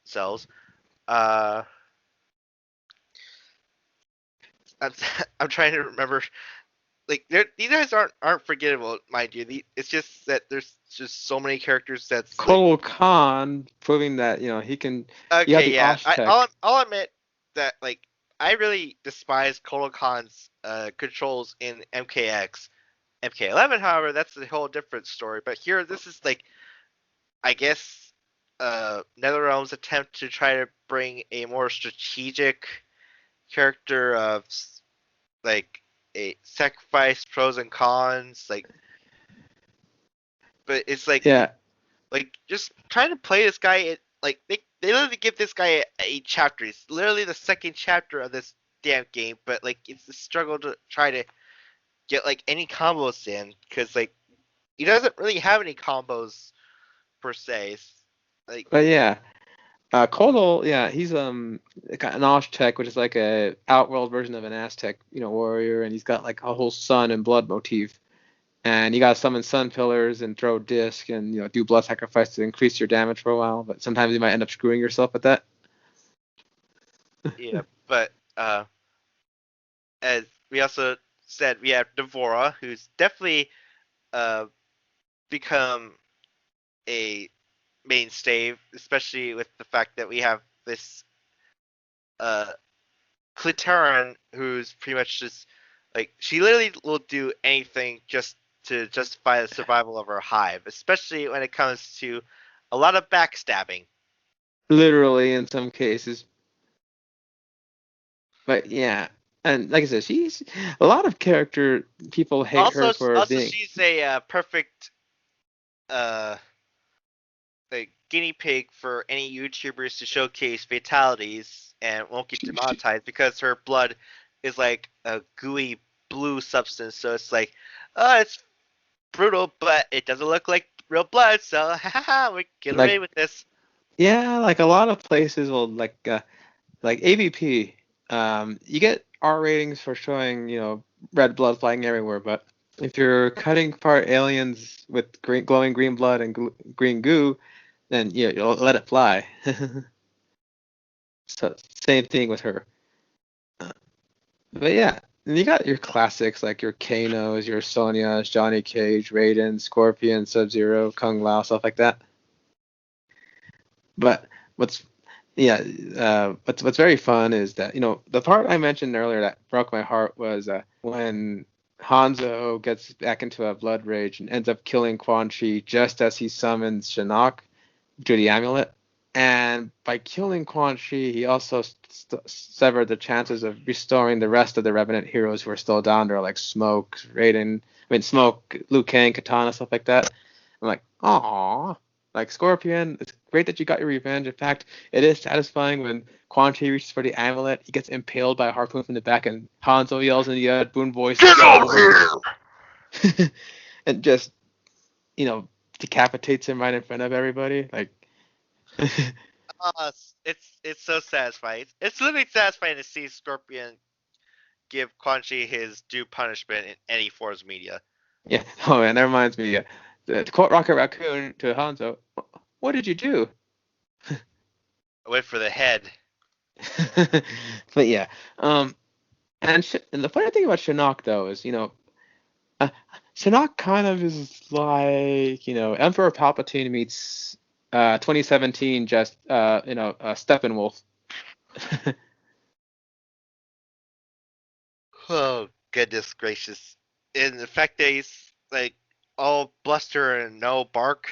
themselves. Uh, I'm, I'm trying to remember. Like these guys aren't forgettable, mind you. It's just that there's just so many characters that's like Cole Khan proving that he can. You got okay, the yeah. Osh-Tech. I'll admit that like I really despise Kotal Khan's controls in MKX. MK11, however, that's a whole different story. But here, this is like I guess NetherRealm's attempt to try to bring a more strategic character of like a sacrifice pros and cons, but it's Yeah, like just trying to play this guy. Like they literally give this guy a chapter. It's literally the second chapter of this damn game, but like it's a struggle to try to get like any combos in because like he doesn't really have any combos per se. Like but yeah, Kotal, yeah, he's got an Osh-Tech, which is like a outworld version of an Aztec, warrior, and he's got like a whole sun and blood motif. And you gotta summon sun pillars and throw disc and do blood sacrifice to increase your damage for a while. But sometimes you might end up screwing yourself at that. yeah, but as we also said, we have Devora, who's definitely uh become a mainstay, especially with the fact that we have this uh Clitaran, who's pretty much just like she literally will do anything just to justify the survival of her hive, especially when it comes to a lot of backstabbing. Literally in some cases. But yeah, and like I said, she's a lot of character people hate her for Also, being she's a perfect uh, like guinea pig for any YouTubers to showcase fatalities and won't get demonetized because her blood is like a gooey blue substance. So it's like, oh, it's brutal, but it doesn't look like real blood. So we get away like with this. yeah, like a lot of places will like AVP. You get R ratings for showing red blood flying everywhere, but if you're cutting apart aliens with glowing green blood and green goo, then you'll let it fly. So same thing with her. Uh, But yeah, and you got your classics like your Kanos, your Sonyas, Johnny Cage, Raiden, Scorpion, Sub-Zero, Kung Lao, stuff like that. But what's yeah, what's very fun is that the part I mentioned earlier that broke my heart was when Hanzo gets back into a blood rage and ends up killing Quan Chi just as he summons Shinnok to the amulet. And by killing Quan Chi, he also severed the chances of restoring the rest of the Revenant heroes who are still down there, like Smoke, Raiden, Smoke, Liu Kang, Katana, stuff like that. I'm like, aww. Like Scorpion, it's great that you got your revenge. In fact, it is satisfying when Quan Chi reaches for the amulet, he gets impaled by a harpoon from the back, and Hanzo yells in the boon voice, Get "Get over over here! here!" and just you know decapitates him right in front of everybody. Like, It's so satisfying. It's literally satisfying to see Scorpion give Quan Chi his due punishment in any form of media. yeah. Oh man, that reminds me. To quote Rocket Raccoon to Hanzo, "What did you do?" I went for the head. But yeah, um, and the funny thing about Shinnok though is, uh, Shinnok kind of is like, Emperor Palpatine meets 2017, just Steppenwolf. Oh goodness gracious! In the fact that he's like all bluster and no bark.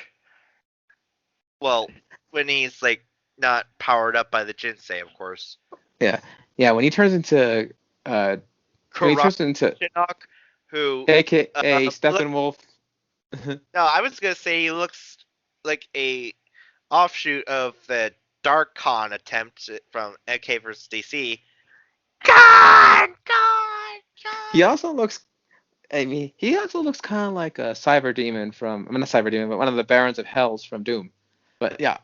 Well, when he's like not powered up by the Jinsei, of course. Yeah, yeah. When he turns into Corrupt Shinnok, who aka look. Steppenwolf. No, I was gonna say he looks like a offshoot of the Dark Con attempt from MK vs DC. God, God, He God. also looks. I mean, he also looks kind of like a cyber demon from. I mean, not cyber demon, but one of the Barons of Hells from Doom. But yeah,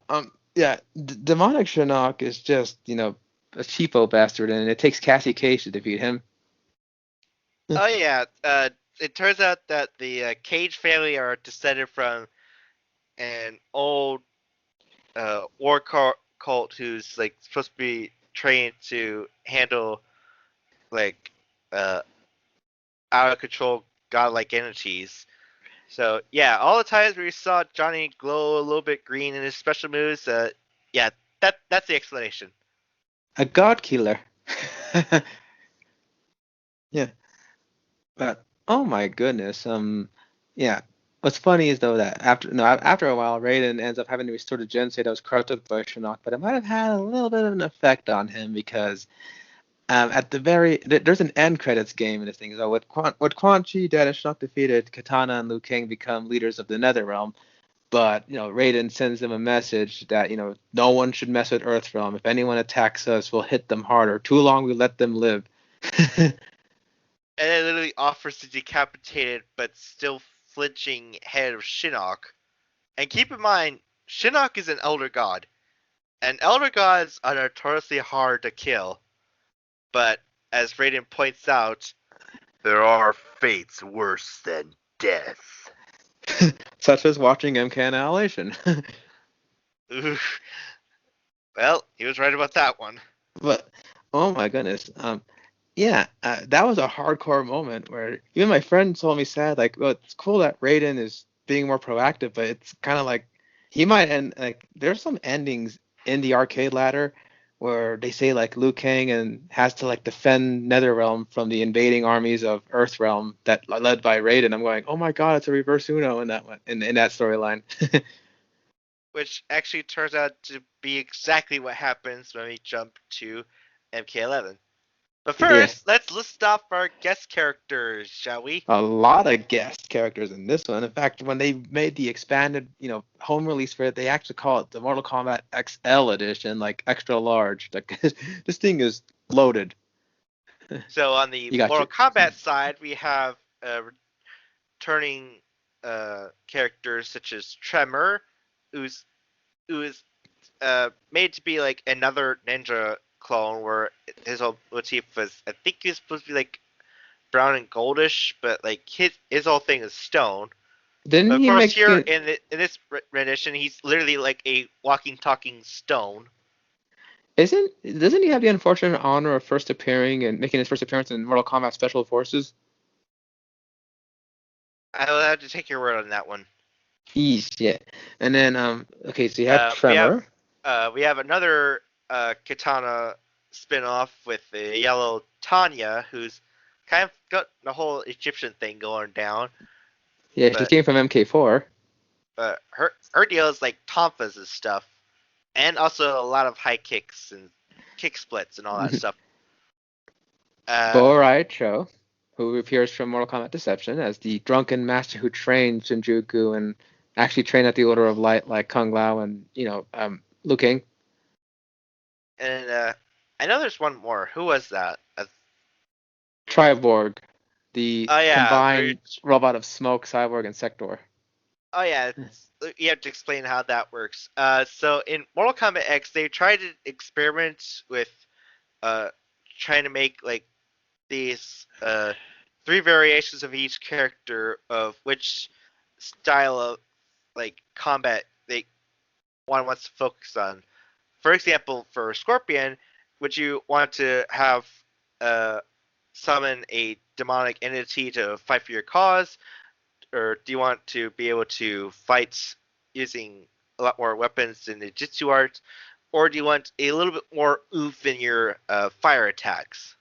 yeah. Demonic Shinnok is just a cheapo bastard, and it takes Cassie Cage to defeat him. Oh yeah, it turns out that the Cage family are descended from an old cult who's like supposed to be trained to handle like uh, out of control godlike entities. So yeah, all the times where you saw Johnny glow a little bit green in his special moves, yeah, that's the explanation. A god killer. Yeah, but oh my goodness. Yeah. What's funny is though that after a while, Raiden ends up having to restore the Gensei that was corrupted by Shinnok, but it might have had a little bit of an effect on him because at the there's an end credits game in this thing. So with Quan Chi, Dad, and Shinnok defeated, Katana and Liu Kang become leaders of the Netherrealm. But Raiden sends them a message that no one should mess with Earthrealm. If anyone attacks us, we'll hit them harder. Too long we let them live. And it literally offers the decapitated but still flinching head of Shinnok. And keep in mind, Shinnok is an elder god, and elder gods are notoriously hard to kill. But as Raiden points out, there are fates worse than death. Such as watching MK Annihilation. Well, he was right about that one. But oh my goodness, yeah, that was a hardcore moment where even my friend told me sad, like, well, it's cool that Raiden is being more proactive, but it's kind of like he might end like there's some endings in the arcade ladder where they say like Liu Kang and has to like defend Netherrealm from the invading armies of Earthrealm that led by Raiden. I'm going, oh my god, it's a reverse Uno in that one in that storyline. Which actually turns out to be exactly what happens when we jump to MK11. But Yeah. first, let's list off our guest characters, shall we? A lot of guest characters in this one. In fact, when they made the expanded, home release for it, they actually call it the Mortal Kombat XL edition, like extra large. Like this thing is loaded. So on the You got Mortal your Kombat side, we have returning characters such as Tremor, who's who is made to be like another ninja clone, where his whole motif was, I think he was supposed to be like brown and goldish, but like his whole thing is stone. But Didn't of he course, make here it? in this rendition, he's literally like a walking, talking stone. Doesn't he have the unfortunate honor of first appearing and making his first appearance in Mortal Kombat Special Forces? I will have to take your word on that one. Yeesh, yeah. And then okay, so you have We have Tremor. we have another Katana spin-off with the yellow Tanya, who's kind of got the whole Egyptian thing going down. Yeah, she But came from MK4. her deal is like Tonfa's stuff, and also a lot of high kicks and kick splits and all that stuff. Borai Cho, who appears from Mortal Kombat Deception as the drunken master who trained Shinjuku and actually trained at the Order of Light like Kung Lao and Liu Kang. And I know there's one more. Who was that? Triborg, the Oh yeah, combined robot of Smoke, Cyborg, and Sector. oh yeah. You have to explain how that works. So in Mortal Kombat X, they tried to experiment with uh, trying to make like these three variations of each character of which style of like combat they one wants to focus on. For example, for Scorpion, would you want to have uh, summon a demonic entity to fight for your cause, or do you want to be able to fight using a lot more weapons in the Jitsu art, or do you want a little bit more oomph in your fire attacks?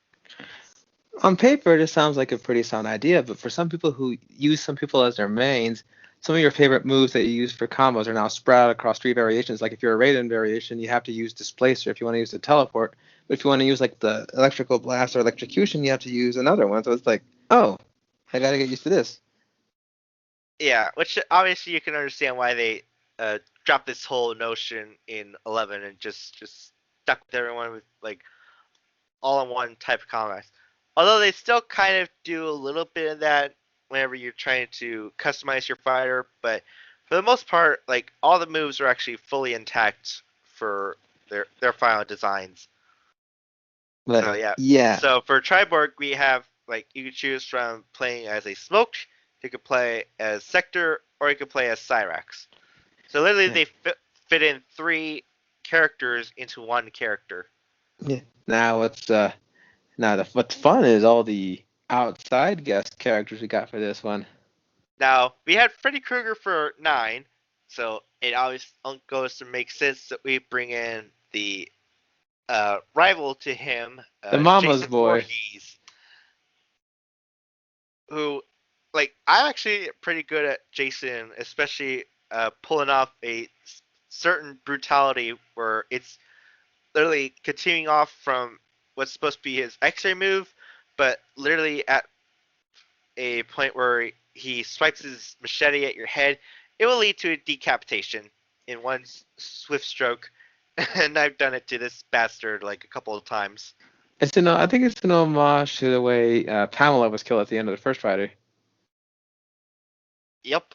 On paper, this sounds like a pretty sound idea, but for some people who use some people as their mains, some of your favorite moves that you use for combos are now spread out across 3 variations. Like if you're a Raiden variation, you have to use Displacer if you want to use the teleport. But if you want to use like the electrical blast or electrocution, you have to use another one. So it's like, oh, I gotta get used to this. Yeah, which obviously you can understand why they dropped this whole notion in 11 and just stuck with everyone with like all-in-one type of combats. Although they still kind of do a little bit of that whenever you're trying to customize your fighter, but for the most part, like all the moves are actually fully intact for their final designs. But So yeah. yeah, So for Triborg, we have like you can choose from playing as a Smoke, you could play as Sector, or you could play as Cyrax. So literally, yeah, they fit in 3 characters into 1 character. yeah. Now what's fun is all the outside guest characters we got for this one. Now we had Freddy Krueger for 9, so it always goes to make sense that we bring in the rival to him, The Mama's Jason boy. Voorhees, who, like, I'm actually pretty good at Jason, especially pulling off a certain brutality where it's literally continuing off from what's supposed to be his X-ray move, but literally at a point where he swipes his machete at your head, it will lead to a decapitation in one swift stroke. And I've done it to this bastard like a couple of times. I think it's an homage to the way Pamela was killed at the end of the first fighter. Yep.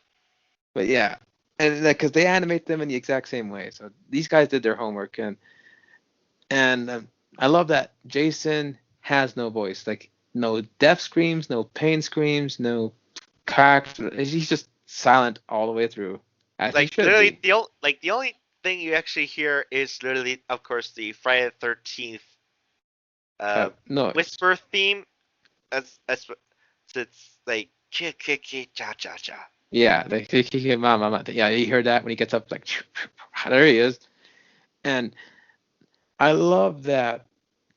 But yeah, and because they animate them in the exact same way, so these guys did their homework, and I love that Jason has no voice, like no death screams, no pain screams, no cracks. He's just silent all the way through, as he Like should literally be. the only thing you actually hear is literally, of course, the Friday the 13th Noise. whisper theme. That's what, so it's like cha cha cha cha cha cha. Yeah, mama. Yeah, you heard that when he gets up, like there he is, and I love that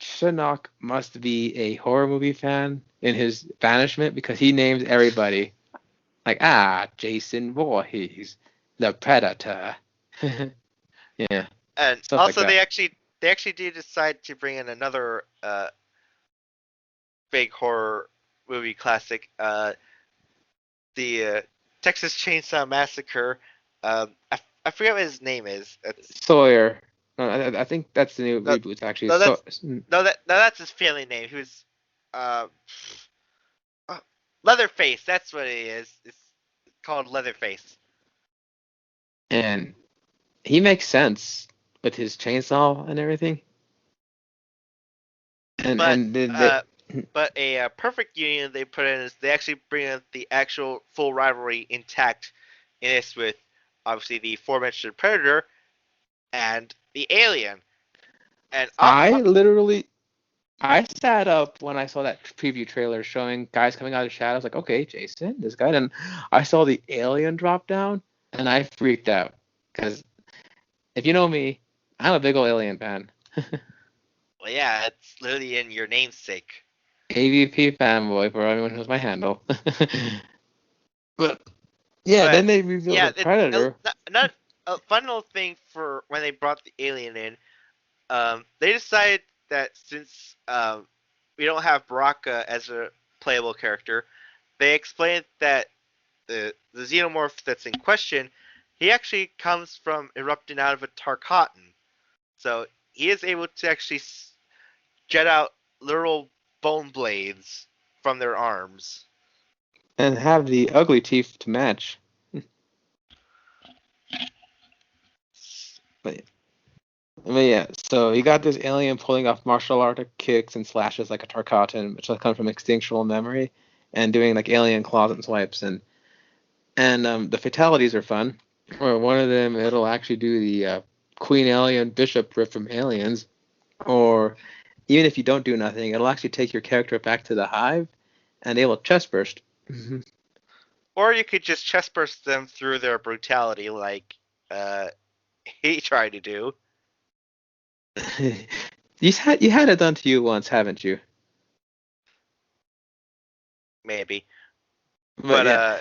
Shinnok must be a horror movie fan in his banishment because he names everybody like Jason Voorhees, the Predator. Yeah, And stuff like also that. they actually do decide to bring in another big horror movie classic, the Texas Chainsaw Massacre. I forget what his name is. It's Sawyer. No, I think that's the new no, reboot actually. no So, that's no that's his family name. He was uh, Leatherface. That's what it is. It's called Leatherface. and he makes sense with his chainsaw and everything. And But and they a perfect union they put in is they actually bring in the actual full rivalry intact in this with obviously the aforementioned Predator and the Alien. And I sat up when I saw that preview trailer showing guys coming out of the shadows, like, okay, Jason, this guy. And I saw the alien drop down, and I freaked out. Because if you know me, I'm a big old alien fan. well, yeah, it's literally in your namesake. AVP fanboy for everyone who knows my handle. But yeah, But then they revealed yeah, the Predator. not a final thing for when they brought the Alien in. They decided that since we don't have Baraka as a playable character, they explained that the xenomorph that's in question, he actually comes from erupting out of a Tarkatan. So he is able to actually jet out literal bone blades from their arms. And have the ugly teeth to match. But yeah, so you got this alien pulling off martial art kicks and slashes like a Tarkatan, which will come from extinctual memory, and doing like alien claws and swipes, and the fatalities are fun. Or one of them, it'll actually do the Queen Alien Bishop rip from Aliens, or even if you don't do nothing, it'll actually take your character back to the hive, and they will chest burst. Or you could just chest burst them through their brutality, like uh, he tried to do. You had it done to you once, haven't you? Maybe. But But yeah,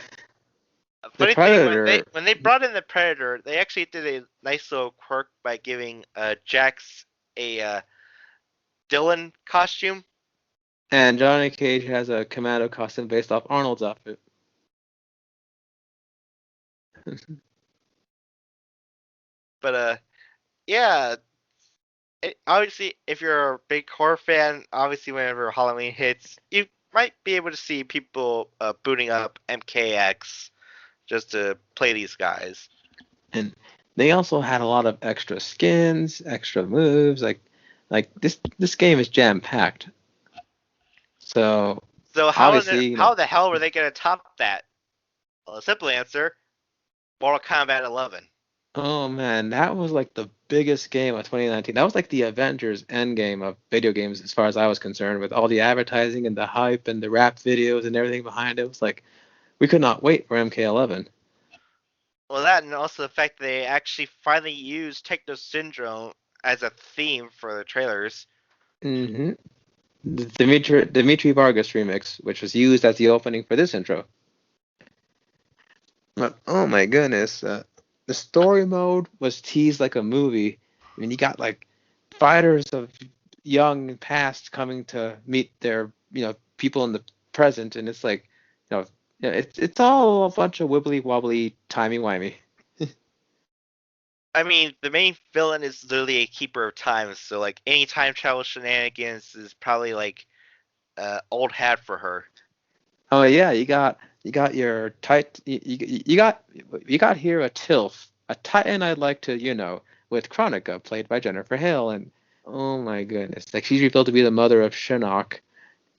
a the funny thing Predator. when they brought in the Predator, they actually did a nice little quirk by giving Jax a Dylan costume. And Johnny Cage has a commando costume based off Arnold's outfit. But yeah, obviously, if you're a big horror fan, obviously whenever Halloween hits, you might be able to see people booting up MKX just to play these guys. And they also had a lot of extra skins, extra moves. Like this game is jam packed. So So obviously, how the hell were they gonna top that? Well, a simple answer: Mortal Kombat 11. oh man, that was like the biggest game of 2019. That was like the Avengers Endgame of video games, as far as I was concerned, with all the advertising and the hype and the rap videos and everything behind it. It was like we could not wait for MK11. Well, that and also the fact that they actually finally used Techno Syndrome as a theme for the trailers. Mm-hmm. The Dimitri Vargas remix, which was used as the opening for this intro. But oh my goodness, the story mode was teased like a movie. I mean, you got like fighters of young past coming to meet their people in the present, and it's like it's all a bunch of wibbly wobbly timey wimey. I mean, the main villain is literally a keeper of time, so like any time travel shenanigans is probably like old hat for her. Oh yeah, you got your tight you got here a Tilf, a Titan I'd like to with Chronica played by Jennifer Hale, and oh my goodness, like she's revealed to be the mother of Shinnok,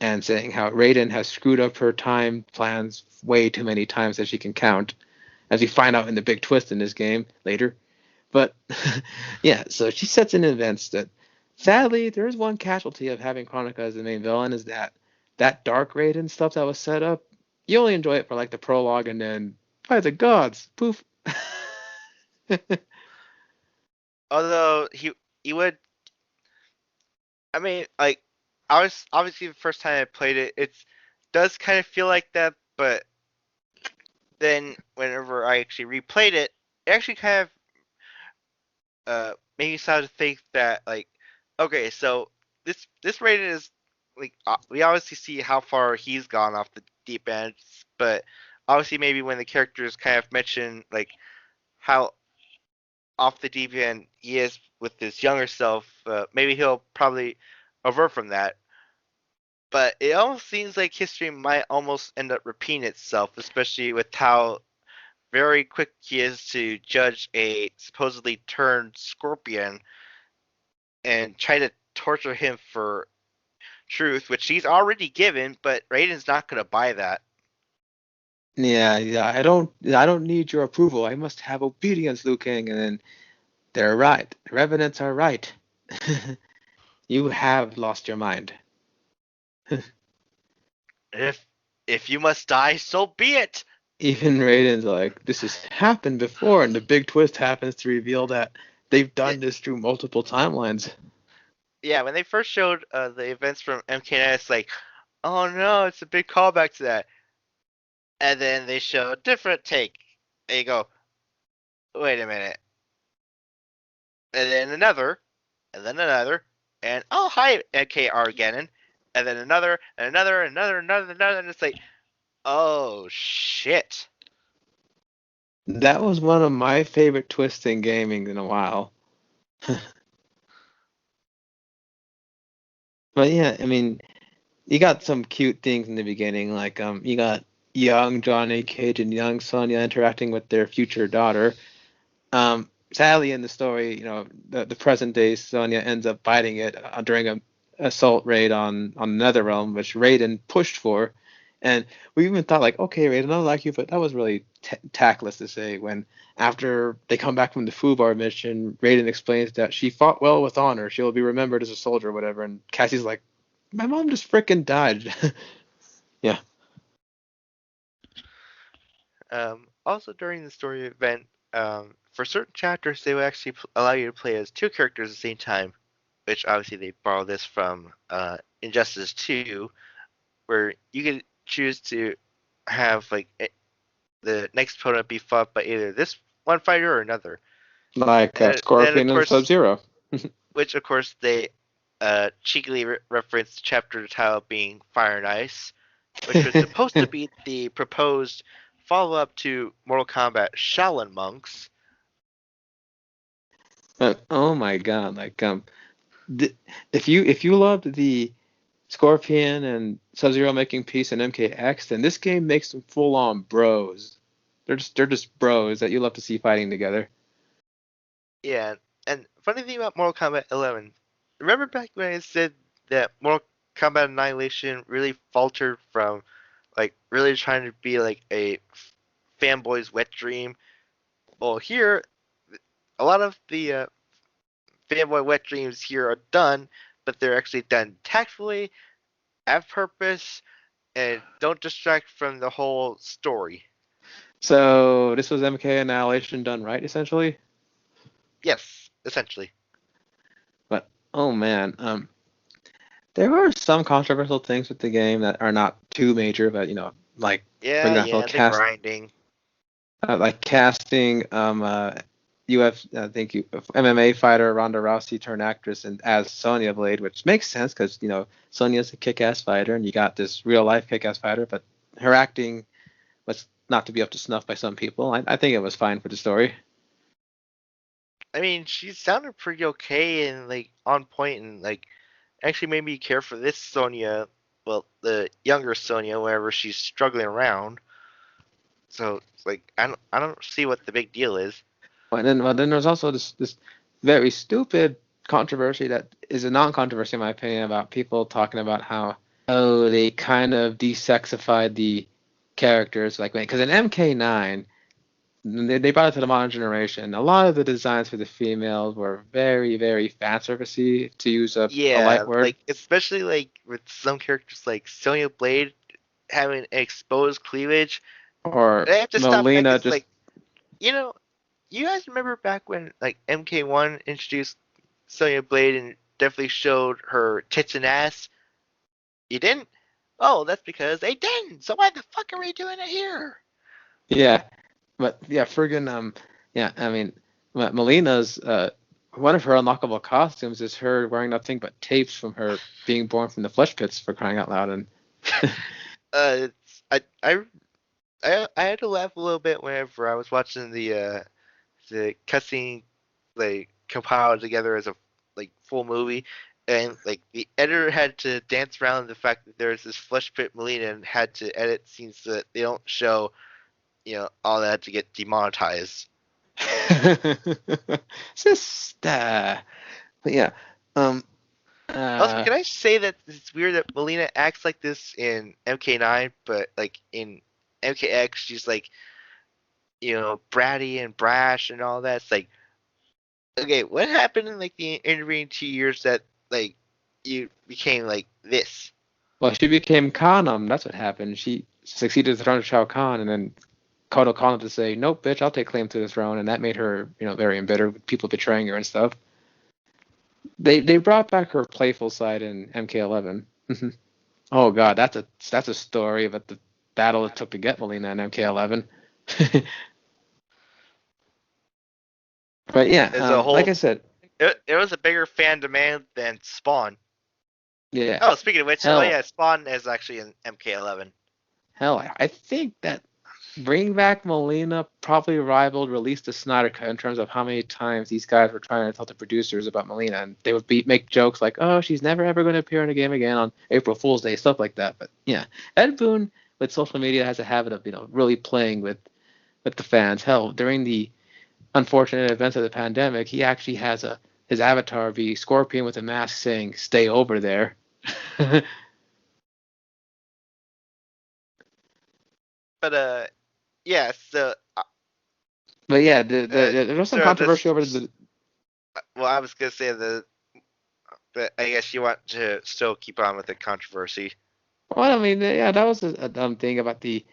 and saying how Raiden has screwed up her time plans way too many times as she can count, as we find out in the big twist in this game later. But yeah, so she sets in events that sadly there is one casualty of having Chronica as the main villain is that Dark Raiden stuff that was set up. You only enjoy it for like the prologue and then by the gods, poof. Although he would, I mean, like I was obviously the first time I played it, it does kind of feel like that, but then whenever I actually replayed it, it actually kind of made me start to think that like, okay, so this Raiden is like we obviously see how far he's gone off the deep end, but obviously maybe when the characters kind of mention like how off the deep end he is with his younger self, maybe he'll probably avert from that. But it almost seems like history might almost end up repeating itself, especially with how very quick he is to judge a supposedly turned scorpion and try to torture him for truth, which he's already given, but Raiden's not going to buy that. Yeah, I don't need your approval. I must have obedience, Liu Kang. And then they're right. The Revenants are right. You have lost your mind. If if you must die, so be it. Even Raiden's like, this has happened before, and the big twist happens to reveal that they've Yeah, done this through multiple timelines. yeah, when they first showed the events from MKN, it's like, oh no, it's a big callback to that. And then they show a different take. And you go, wait a minute. And then another, and then another, and oh hi MK Arganon, and then another, and another, and another, and it's like, oh shit. That was one of my favorite twists in gaming in a while. But yeah, I mean, you got some cute things in the beginning, like you got young Johnny Cage and young Sonya interacting with their future daughter. Sadly, in the story, the present day Sonya ends up fighting it during a assault raid on NetherRealm, which Raiden pushed for, and we even thought like, okay, Raiden, I like you, but that was really tactless to say. When after they come back from the Fubar mission, Raiden explains that she fought well with honor, she'll be remembered as a soldier, or whatever, and Cassie's like, my mom just freaking died. Yeah. Also during the story event, for certain chapters, they will actually allow you to play as two characters at the same time, which obviously they borrow this from Injustice 2, where you can choose to have like the next opponent be fought by either this one fighter or another. Like And Scorpion of and course, Sub-Zero. which of course they cheekily referenced the chapter title being Fire and Ice, which was supposed to be the proposed follow-up to Mortal Kombat Shaolin Monks. Oh my god! Like if you loved the Scorpion and Sub-Zero making peace in MKX, then this game makes them full-on bros. They're just bros that you love to see fighting together. Yeah, and funny thing about Mortal Kombat 11, remember back when I said that Mortal Kombat Annihilation really faltered from like really trying to be like a fanboy's wet dream? Well, here a lot of the fanboy wet dreams here are done, but they're actually done tactfully, have purpose, and don't distract from the whole story. So this was MK Annihilation done right, essentially. Yes, essentially. But oh man, there are some controversial things with the game that are not too major, but like for example, The grinding. like casting I think MMA fighter Ronda Rousey turned actress and as Sonya Blade, which makes sense because Sonya's a kick-ass fighter and you got this real life kick-ass fighter, but her acting was not to be up to snuff by some people. I think it was fine for the story. I mean, she sounded pretty okay and like on point, and like actually made me care for this Sonya, well, the younger Sonya, whenever she's struggling around. So it's like I don't see what the big deal is. Well, then there's also this very stupid controversy that is a non-controversy in my opinion about people talking about how they kind of desexified the characters like because in MK9 they brought it to the modern generation. A lot of the designs for the females were very, very fan servicey, to use a light Yeah, word. like especially like with some characters like Sonya Blade having exposed cleavage. Or I have to stop that Melina because just like you know you guys remember back when like MK1 introduced Sonya Blade and definitely showed her tits and ass? You didn't? Oh, that's because they didn't. So why the fuck are we doing it here? yeah, but yeah, friggin' yeah, I mean, Melina's one of her unlockable costumes is her wearing nothing but tapes from her being born from the flesh pits for crying out loud, and It's, I had to laugh a little bit whenever I was watching the cutscene like compiled together as a like full movie, and like the editor had to dance around the fact that there's this flesh pit Melina and had to edit scenes so that they don't show all that to get demonetized. sister. But yeah, um, Also, uh, can I say that it's weird that Melina acts like this in MK9, but like in MKX she's like bratty and brash and all that. It's like, okay, what happened in like the intervening 2 years that like you became like this? well, she became Khanum. That's what happened. She succeeded to the throne of Shao Kahn, and then Kodo called him to say, "Nope, bitch, I'll take claim to the throne," and that made her, very embittered with people betraying her and stuff. They brought back her playful side in MK11. Oh God, that's a story about the battle it took to get Melina in MK11. But yeah, As a like whole, I said, it was a bigger fan demand than Spawn. yeah, Oh, speaking of which, oh hell, yeah, Spawn is actually in MK11. hell, I think that bring back Molina probably rivaled release the Snyder Cut in terms of how many times these guys were trying to tell the producers about Molina, and they would make jokes like, "Oh, she's never ever going to appear in a game again on April Fool's Day," stuff like that. But yeah, Ed Boon with social media has a habit of really playing with the fans. Hell, during the unfortunate events of the pandemic, he actually has his avatar be Scorpion with a mask saying "Stay over there." But yeah. So But yeah, there was some so controversy this. over the. Well, I was gonna say but I guess you want to still keep on with the controversy. Well, I mean, yeah, that was a dumb thing about the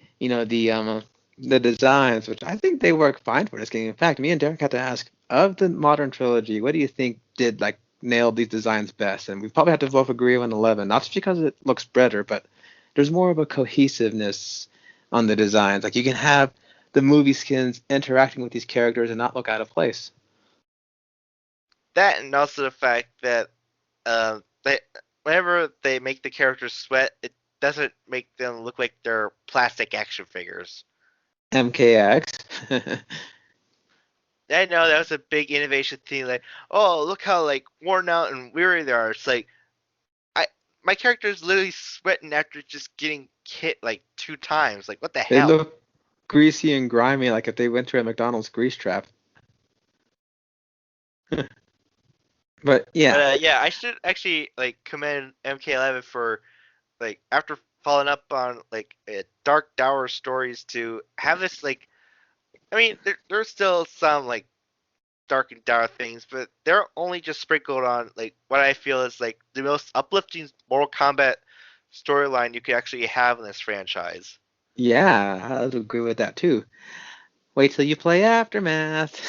the designs, which I think they work fine for this game. In fact, me and Derek had to ask, of the modern trilogy, what do you think did like nail these designs best? And we probably have to both agree on 11, not just because it looks better, but there's more of a cohesiveness on the designs. Like you can have the movie skins interacting with these characters and not look out of place. That and also the fact that they whenever they make the characters sweat, it doesn't make them look like they're plastic action figures. MKX. I know that was a big innovation thing. Like, oh, look how like worn out and weary they are. It's like I my character's literally sweating after just getting hit like 2 times. Like, what the They hell? look greasy and grimy, like if they went through a McDonald's grease trap. But But yeah, yeah, I should actually like commend MK11 for like after following up on like dark dour stories to have this like I mean there's still some like dark and dour things, but they're only just sprinkled on like what I feel is like the most uplifting Mortal Kombat storyline you could actually have in this franchise. yeah, I would agree with that too. Wait till you play Aftermath.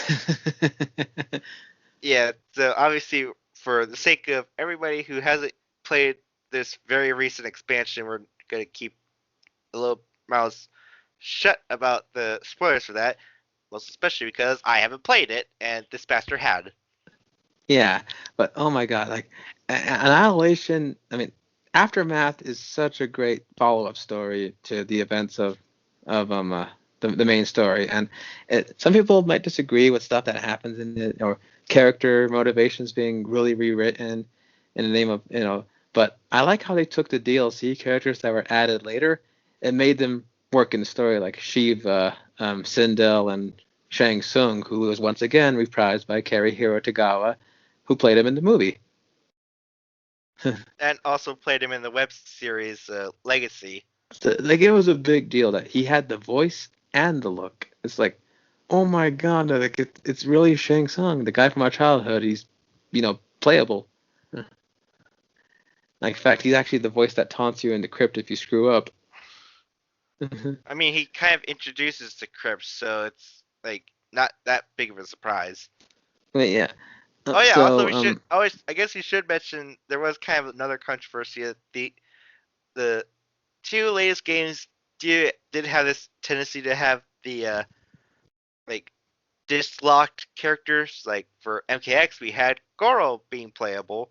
Yeah, so obviously for the sake of everybody who hasn't played this very recent expansion, we're gonna keep a little mouths shut about the spoilers for that. Most especially because I haven't played it and this bastard had. Yeah, but oh my God, like Annihilation, I mean, Aftermath is such a great follow-up story to the events of the main story. And some people might disagree with stuff that happens in it or character motivations being really rewritten in the name of, but I like how they took the DLC characters that were added later and made them work in the story, like Shiva, Sindel, and Shang Tsung, who was once again reprised by Kerihiro Tagawa, who played him in the movie. And also played him in the web series Legacy. So, like it was a big deal that he had the voice and the look. It's like, oh my God, like it's really Shang Tsung, the guy from our childhood. He's, playable. Like, in fact, he's actually the voice that taunts you in the crypt if you screw up. I mean, he kind of introduces the crypt, so it's like not that big of a surprise. But yeah, Oh yeah, also so we should always I guess we should mention there was kind of another controversy that the two latest games did have this tendency to have the like dislocked characters. Like for MKX, we had Goro being playable,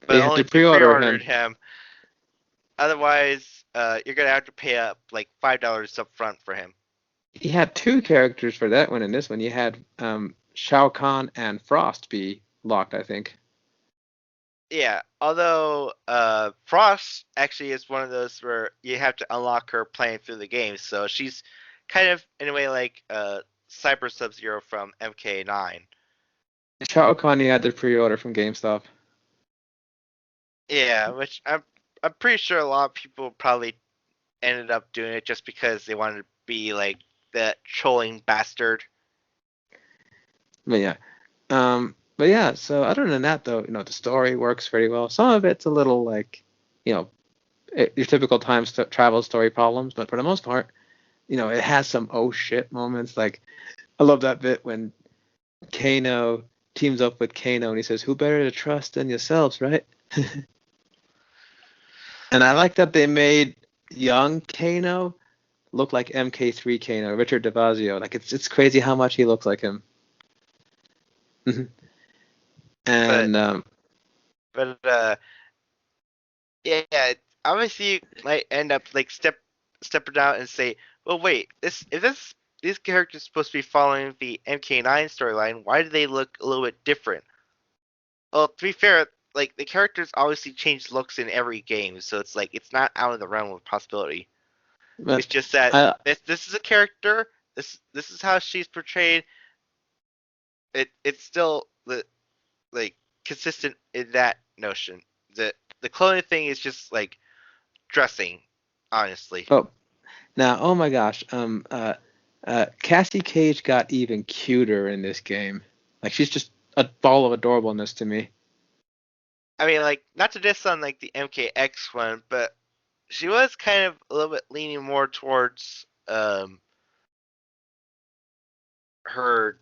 but you have only to if you pre-order pre-ordered him. him. Otherwise, you're gonna have to pay up like $5 up front for him. You had two characters for that one. In this one, you had Shao Kahn and Frost be locked, I think. Yeah, although Frost actually is one of those where you have to unlock her playing through the game, so she's kind of in a way like Cyber Sub Zero from MK9. Shao Kahn, you had to pre-order from GameStop. Yeah, which I'm pretty sure a lot of people probably ended up doing it just because they wanted to be like that trolling bastard. But yeah. But yeah, so other than that, though, the story works very well. Some of it's a little like, you know, your typical travel story problems, but for the most part, it has some oh shit moments. Like, I love that bit when Kano teams up with Kano and he says, "Who better to trust than yourselves, right?" And I like that they made young Kano look like MK3 Kano, Richard DeVazio. Like, it's crazy how much he looks like him. But And but yeah, obviously you might end up like stepping out and say, well, wait, this if this these characters supposed to be following the MK9 storyline, why do they look a little bit different? Well, to be fair, like the characters obviously change looks in every game, so it's like it's not out of the realm of possibility. It's but just that I this is a character. This is how she's portrayed. It's still the like consistent in that notion. The cloning thing is just like dressing, honestly. oh now oh my gosh Cassie Cage got even cuter in this game. Like she's just a ball of adorableness to me. I mean, like not to diss on like the MKX one, but she was kind of a little bit leaning more towards her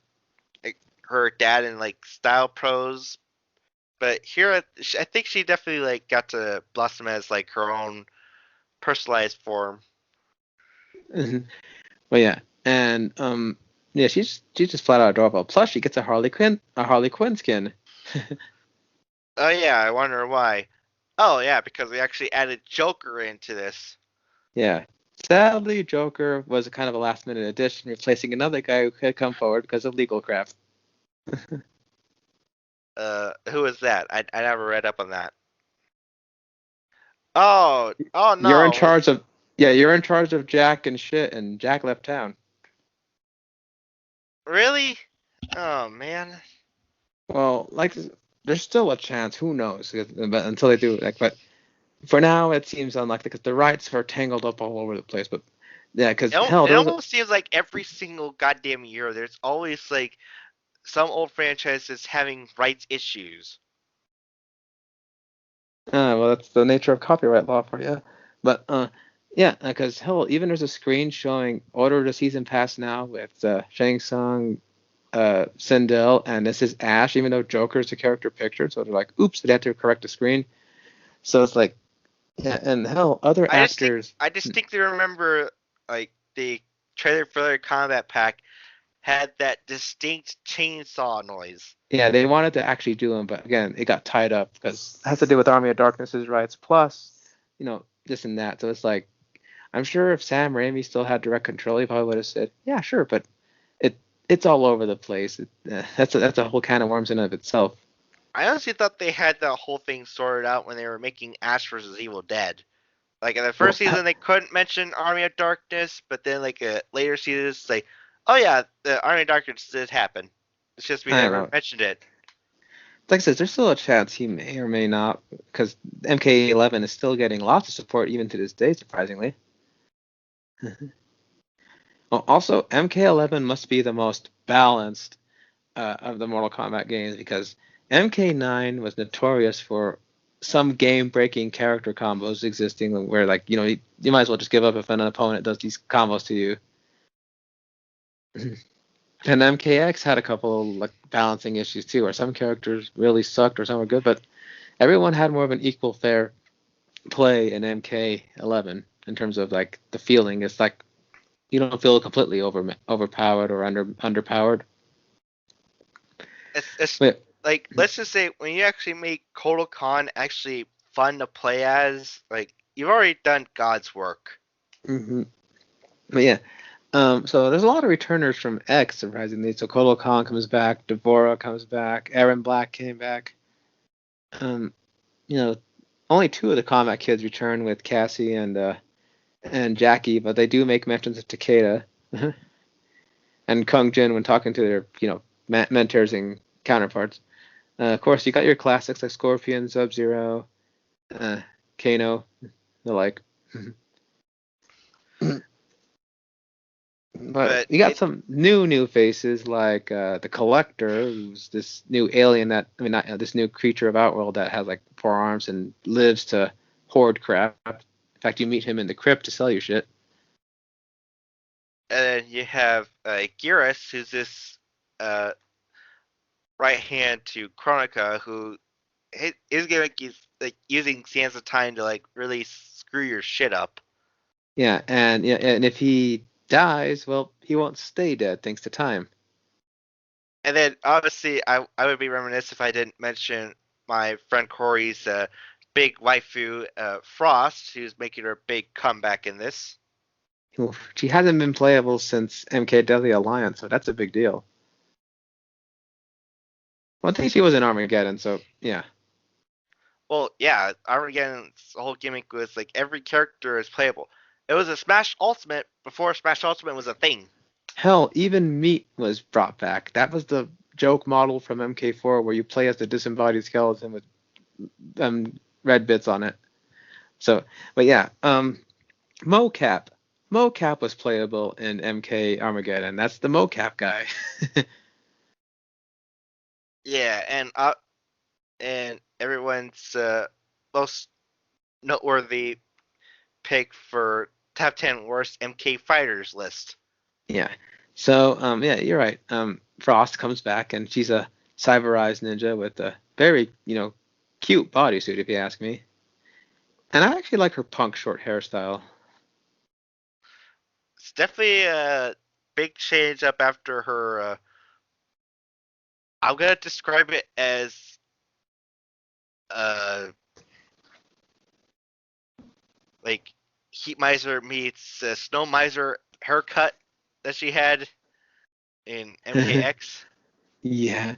her dad in like style pros, but here I think she definitely like got to blossom as like her own personalized form. Well, yeah, and yeah, she's just flat out adorable. Plus, she gets a Harley Quinn skin. Oh yeah, I wonder why. Oh yeah, because they actually added Joker into this. Yeah. Sadly, Joker was a kind of a last minute addition, replacing another guy who had come forward because of legal crap. Who is that? I never read up on that. Oh You're in no, charge of you're in charge of Jack and shit, and Jack left town. really? Oh man. Well, like, there's still a chance. Who knows? But until they do, like, but for now, it seems unlikely because the rights are tangled up all over the place. But yeah, because hell, It there was almost seems like every single goddamn year there's always like some old franchise is having rights issues. well, that's the nature of copyright law for you. But yeah, because hell, even there's a screen showing order the season pass now with Shang Tsung, Sindel, and this is Ash, even though Joker's the character picture. So they're like, oops, they had to correct the screen. So it's like, yeah, and hell, other actors. I distinctly remember like the trailer for their combat pack had that distinct chainsaw noise. Yeah, they wanted to actually do them, but again, it got tied up because it has to do with Army of Darkness's rights, plus, this and that. So it's like, I'm sure if Sam Raimi still had direct control, he probably would have said, yeah, sure, but it's all over the place. That's a whole can of worms in and of itself. I honestly thought they had the whole thing sorted out when they were making Ash vs. Evil Dead. Like in the first Well, season, they couldn't mention Army of Darkness, but then like a later season, it's like, oh yeah, the Army of Darkness did happen. It's just we I don't never know. mentioned it. Like I said, there's still a chance he may or may not, because MK11 is still getting lots of support even to this day, surprisingly. Well, also, MK11 must be the most balanced of the Mortal Kombat games because MK9 was notorious for some game-breaking character combos existing where, like, you might as well just give up if an opponent does these combos to you. And MKX had a couple like balancing issues too, where some characters really sucked or some were good, but everyone had more of an equal fair play in MK11 in terms of like the feeling. It's like you don't feel completely overpowered or underpowered. It's But like let's just say when you actually make Kotal Khan actually fun to play as, like you've already done God's work. hmm but yeah, so there's a lot of returners from X, surprisingly. So Kotal Khan comes back, Devora comes back, Aaron Black came back. Um, you know, only two of the combat kids return with Cassie and Jackie, but they do make mentions of Takeda and Kung Jin when talking to their mentors and counterparts. Of course, you got your classics like Scorpion, Sub Zero, Kano, the like. But But you got some new faces like the Collector, who's this new alien not this new creature of Outworld that has like 4 arms and lives to hoard crap. In fact, you meet him in the crypt to sell you shit. and then you have Geras, who's this uh, right hand to Chronica, who his gimmick is like using Sansa time to like really screw your shit up. And if he dies, well, he won't stay dead thanks to time. And then obviously I would be remiss if I didn't mention my friend Corey's big waifu Frost, who's making her big comeback in this. She hasn't been playable since MK Deadly Alliance, so that's a big deal. Well, I think she was in Armageddon, so yeah. Well, yeah, Armageddon's whole gimmick was like every character is playable. It was a Smash Ultimate before Smash Ultimate was a thing. Hell, even Meat was brought back. That was the joke model from MK4 where you play as the disembodied skeleton with red bits on it. So, but yeah, mocap. Mocap was playable in MK Armageddon. That's the mocap guy. Yeah, and everyone's most noteworthy pick for top 10 worst MK fighters list. Yeah. So yeah, you're right. Frost comes back and she's a cyberized ninja with a very cute bodysuit, if you ask me. And I actually like her punk short hairstyle. It's definitely a big change up after her. I'm gonna describe it as uh like Heat Miser meets Snow Miser haircut that she had in MKX. Yeah,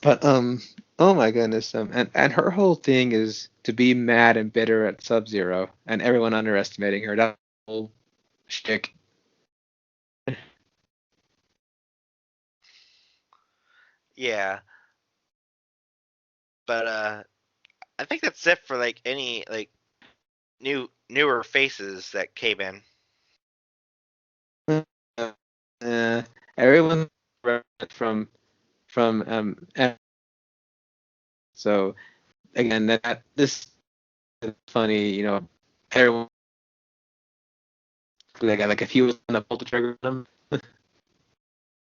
but oh my goodness, and her whole thing is to be mad and bitter at Sub-Zero, and everyone underestimating her. That whole shtick. Yeah, but I think that's it for like any like newer faces that came in. Everyone from so again that this is funny, everyone like if he was gonna pull the trigger on him.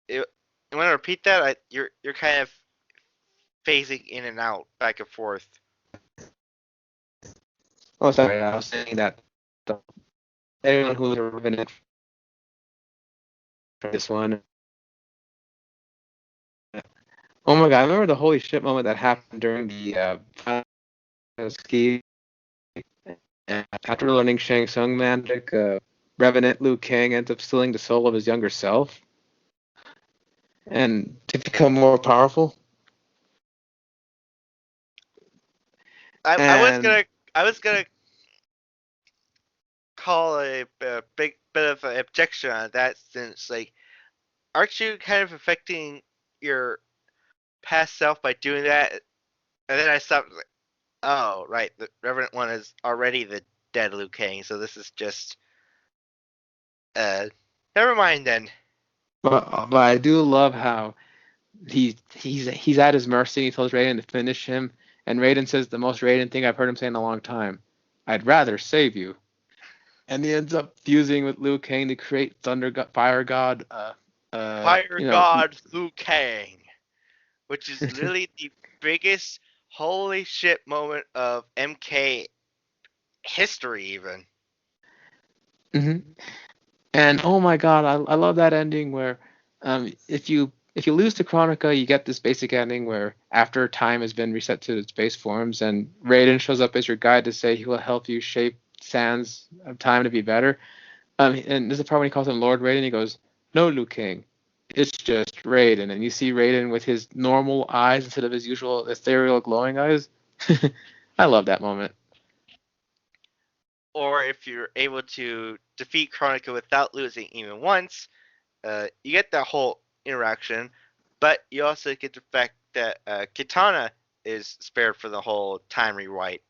You want to repeat that? You're kind of phasing in and out, back and forth. Oh, sorry, I was saying that everyone who was a revenant for this one. Oh my god, I remember the holy shit moment that happened during the ski. And after learning Shang Tsung magic, Revenant Liu Kang ends up stealing the soul of his younger self and to become more powerful. I was And gonna call a big bit of an objection on that, since like aren't you kind of affecting your past self by doing that? And then I stopped. Like, oh, right, the Revenant One is already the dead Liu Kang, so this is just uh, never mind then. but I do love how he's at his mercy. He tells Raiden to finish him, and Raiden says the most Raiden thing I've heard him say in a long time. I'd rather save you. And he ends up fusing with Liu Kang to create Fire God. Fire God Liu Kang, which is literally the biggest holy shit moment of MK history, even. hmm And oh my god, I love that ending where if you lose to Chronica, you get this basic ending where after time has been reset to its base forms, and Raiden shows up as your guide to say he will help you shape sands of time to be better. And there's a part when he calls him Lord Raiden. He goes, "No, Liu Kang, it's just Raiden." And you see Raiden with his normal eyes instead of his usual ethereal glowing eyes. I love that moment. Or if you're able to defeat Chronica without losing even once, you get that whole interaction, but you also get the fact that Kitana is spared for the whole time rewrite.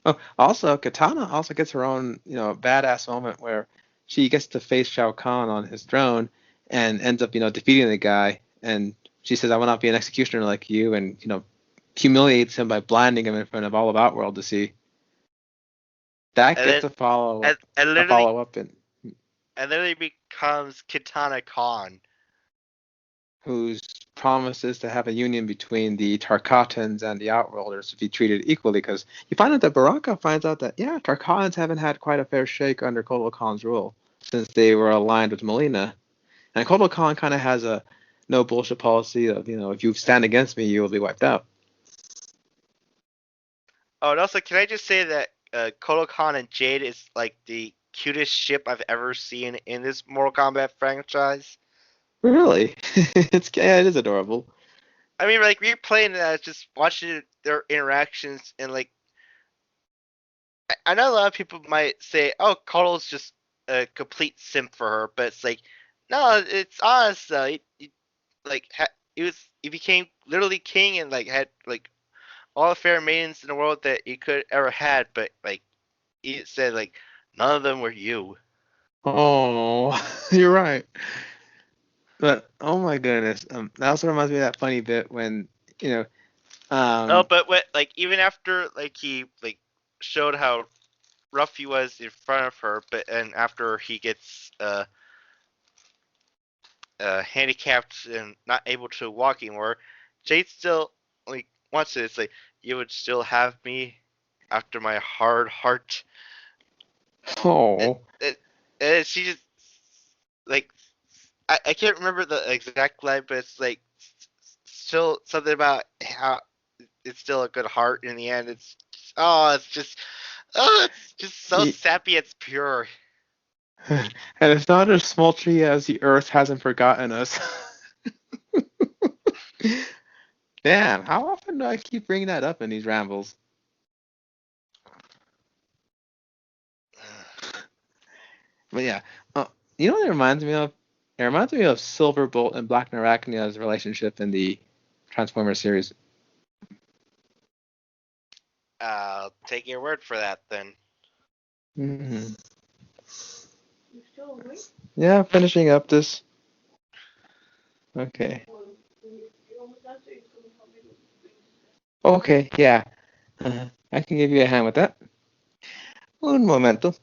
Oh, also, Katana also gets her own, badass moment where she gets to face Shao Kahn on his throne and ends up, defeating the guy. And she says, "I will not be an executioner like you," and humiliates him by blinding him in front of all of Outworld to see. That And then gets a follow and, and a literally follow up in and literally becomes Kitana Khan. whose promises to have a union between the Tarkatans and the Outworlders to be treated equally. Because you find out that Baraka finds out that yeah, Tarkatans haven't had quite a fair shake under Kotal Khan's rule since they were aligned with Melina. And Kotal Khan kind of has a no bullshit policy of if you stand against me, you will be wiped out. Oh, and also, can I just say that Kotal Khan and Jade is like the cutest ship I've ever seen in this Mortal Kombat franchise. Really, it is adorable. I mean, like replaying that, just watching their interactions, and like I know a lot of people might say, "Oh, Kotal's just a complete simp for her," but it's like, no, it's honest though. Like he became literally king and like had like all the fair maidens in the world that he could ever had, but like he said like none of them were you. Oh, you're right. But oh my goodness, that also reminds me of that funny bit when you know, Oh, um, but what like even after like he like showed how rough he was in front of her, but and after he gets handicapped and not able to walk anymore, Jade still like wants it. It's like you would still have me after my hard heart. It, Oh. she just like I can't remember the exact line, but it's like still something about how it's still a good heart in the end. It's just so Y- sappy. It's pure. And it's not as sultry as the earth hasn't forgotten us. Damn, how often do I keep bringing that up in these rambles? But yeah, uh, you know what it reminds me of? It reminds me of Silverbolt and Black Narachnia's relationship in the Transformers series. Take your word for that then. Hmm. Yeah, finishing up this. Okay. Okay, yeah. I can give you a hand with that. Un momento.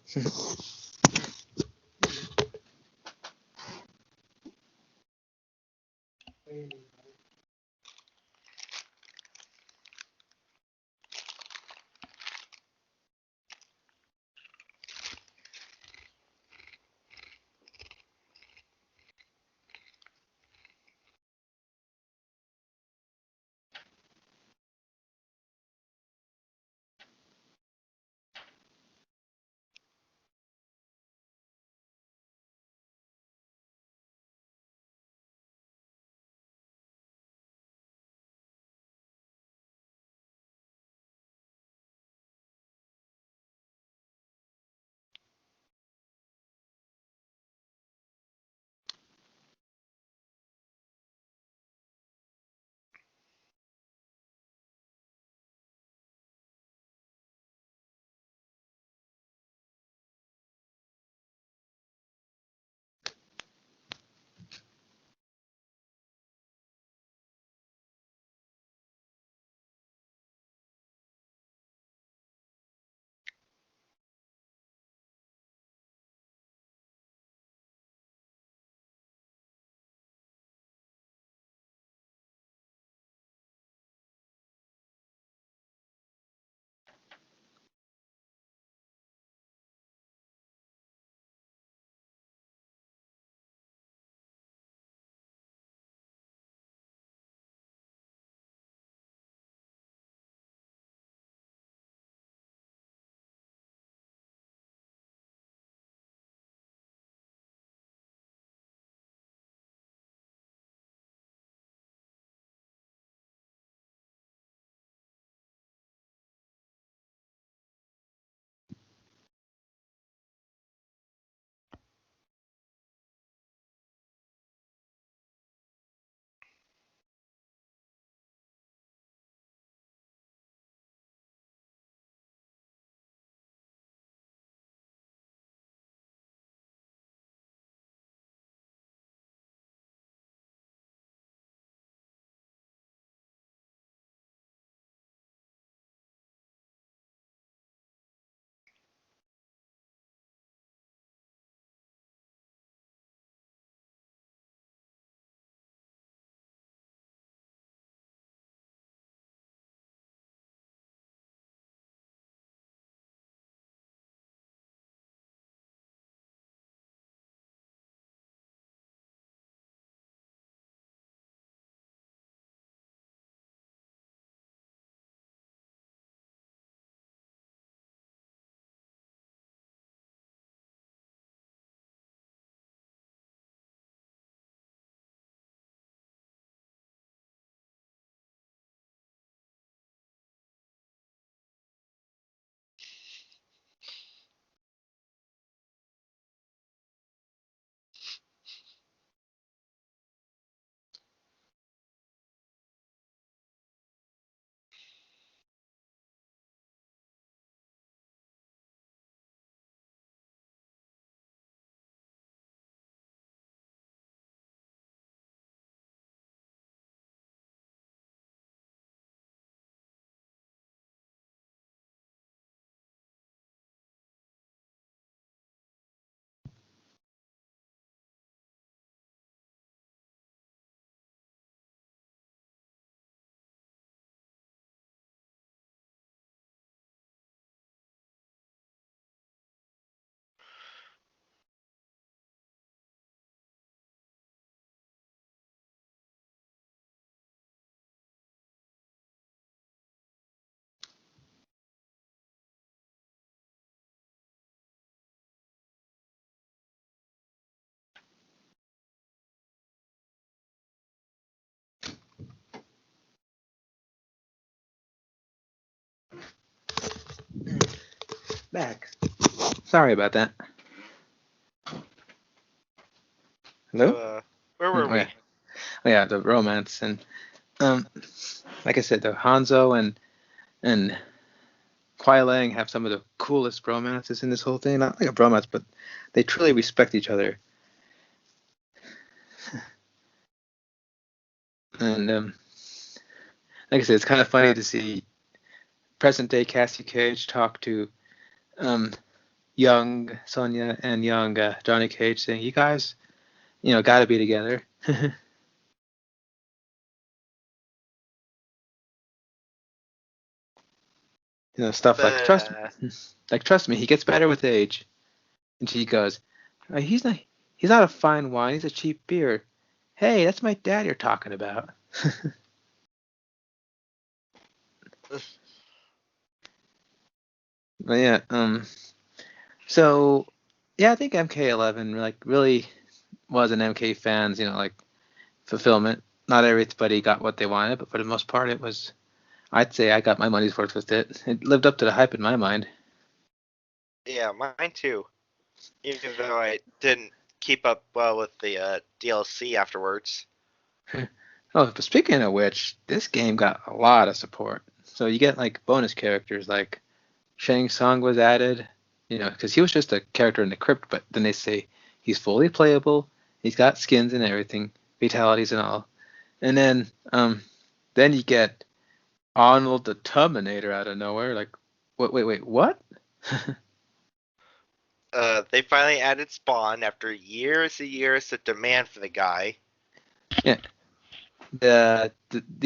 back. Sorry about that. Hello? So, where were Oh, we? yeah. Oh, yeah, the romance. And, like I said, the Hanzo and Kuai Lang have some of the coolest romances in this whole thing. Not like a bromance, but they truly respect each other. And, like I said, it's kind of funny to see present day Cassie Cage talk to young Sonya and young Johnny Cage, saying, "You guys, got to be together." Stuff like But, trust me, he gets better with age. And she goes, he's not a fine wine, he's a cheap beer. Hey, that's my dad you're talking about. But yeah, so yeah, I think MK11 really was an MK fans, fulfillment. Not everybody got what they wanted, but for the most part, I'd say I got my money's worth with it. It lived up to the hype in my mind. yeah, mine too. Even though I didn't keep up well with the DLC afterwards. Oh, but speaking of which, this game got a lot of support. So you get bonus characters like Shang Tsung was added, because he was just a character in the crypt, but then they say he's fully playable, he's got skins and everything, fatalities and all. And then you get Arnold the Terminator out of nowhere. Like, wait, what? They finally added Spawn after years and years of demand for the guy. Yeah, the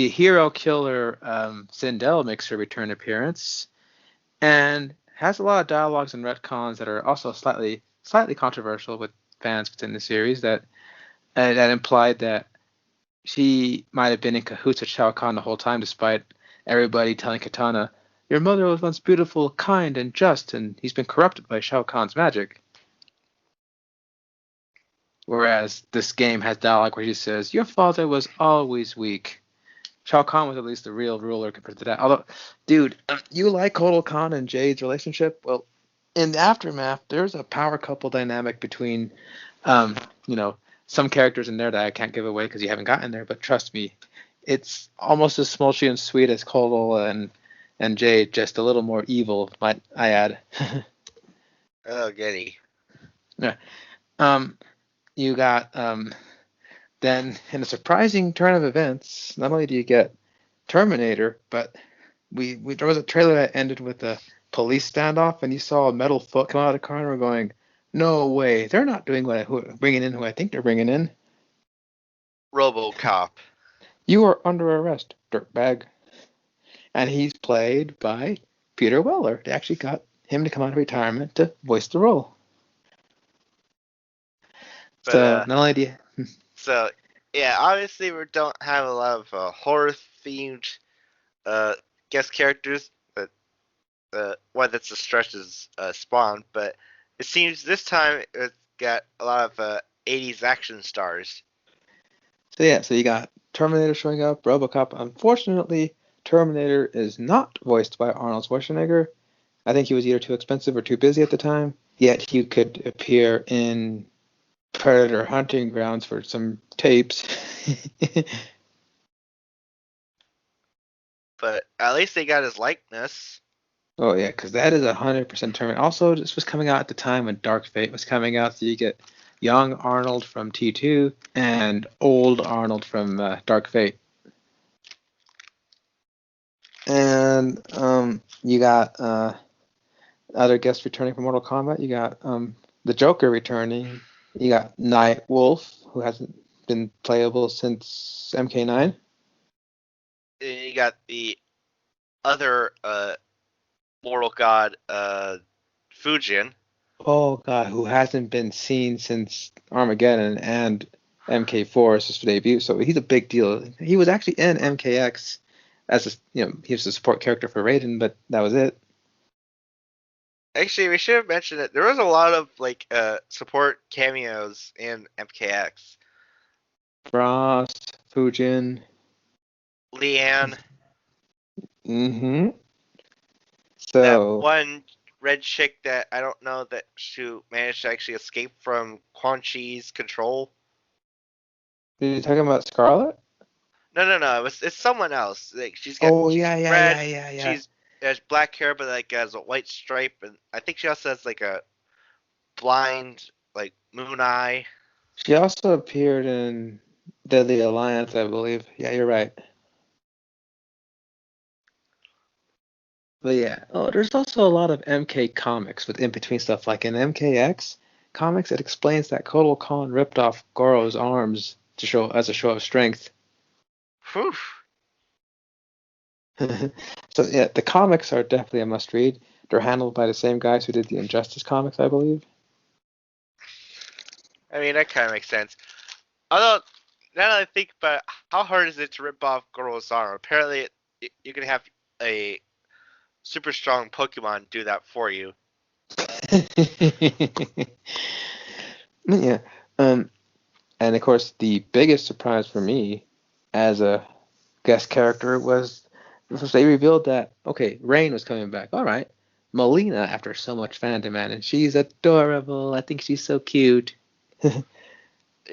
hero killer Sindel makes her return appearance and has a lot of dialogues and retcons that are also slightly controversial with fans within the series that implied that she might have been in cahoots with Shao Kahn the whole time, despite everybody telling Katana, "Your mother was once beautiful, kind, and just, and he's been corrupted by Shao Kahn's magic." Whereas this game has dialogue where he says, "Your father was always weak." Shao Kahn was at least the real ruler compared to that. Although, dude, you like Kotal Khan and Jade's relationship? Well, in the aftermath, there's a power couple dynamic between, um, you know, some characters in there that I can't give away because you haven't gotten there. But trust me, it's almost as smoochy and sweet as Kotal and Jade, just a little more evil, might I add. Oh, goody. Yeah. Um, you got then in a surprising turn of events, not only do you get Terminator, but we there was a trailer that ended with a police standoff, and you saw a metal foot come out of the car, and we're going, "No way, they're not doing bringing in who I think they're bringing in." RoboCop. You are under arrest, dirtbag. And he's played by Peter Weller. They actually got him to come out of retirement to voice the role. But So not only do you, so yeah, obviously we don't have a lot of horror themed uh guest characters, but one that's a stretch is Spawn. But it seems this time it's got a lot of 80s action stars. so you got Terminator showing up, RoboCop. Unfortunately, Terminator is not voiced by Arnold Schwarzenegger. I think he was either too expensive or too busy at the time. Yet he could appear in Predator Hunting Grounds for some tapes. But at least they got his likeness. Oh yeah, because that is 100% Terminator. Also, this was coming out at the time when Dark Fate was coming out, so you get young Arnold from T2 and old Arnold from Dark Fate. And you got other guests returning from Mortal Kombat. You got the Joker returning. You got Night Wolf, who hasn't been playable since MK9. And you got the other mortal god, Fujin. Oh god, who hasn't been seen since Armageddon and MK4 is his debut, so he's a big deal. He was actually in MKX as he was a support character for Raiden, but that was it. Actually, we should have mentioned it. There was a lot of support cameos in MKX. Frost, Fujin. Leanne, Mm-hmm. that So one red chick that I don't know that she managed to actually escape from Quan Chi's control. Are you talking about Scarlet? No. It's someone else. Like she's red. Yeah. She's has black hair, but like has a white stripe, and I think she also has like a blind like moon eye. She also appeared in Deadly Alliance, I believe. Yeah, you're right. But yeah, there's also a lot of MK comics with in between stuff. Like in MKX comics, it explains that Kotal Khan ripped off Goro's arms to show as a show of strength. Whew. So yeah, the comics are definitely a must read. They're handled by the same guys who did the Injustice comics, I believe. I mean that kind of makes sense. Although now that I think about it, how hard is it to rip off Goro's arm? Apparently, you can have a super strong Pokemon do that for you. Yeah. And of course, the biggest surprise for me as a guest character was they revealed that, okay, Rain was coming back. All right. Melina, after so much fandom, man, and she's adorable. I think she's so cute. Yeah, you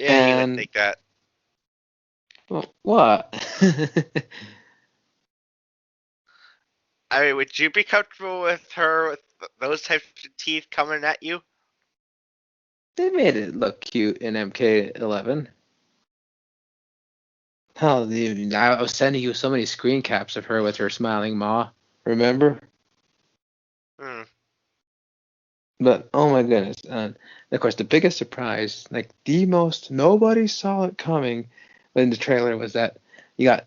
would And think that. well, what? I mean, would you be comfortable with her with those types of teeth coming at you? They made it look cute in MK11. Hell, dude, I was sending you so many screen caps of her with her smiling maw. Remember? Hmm. But oh my goodness! And of course, the biggest surprise, like the most nobody saw it coming, in the trailer was that you got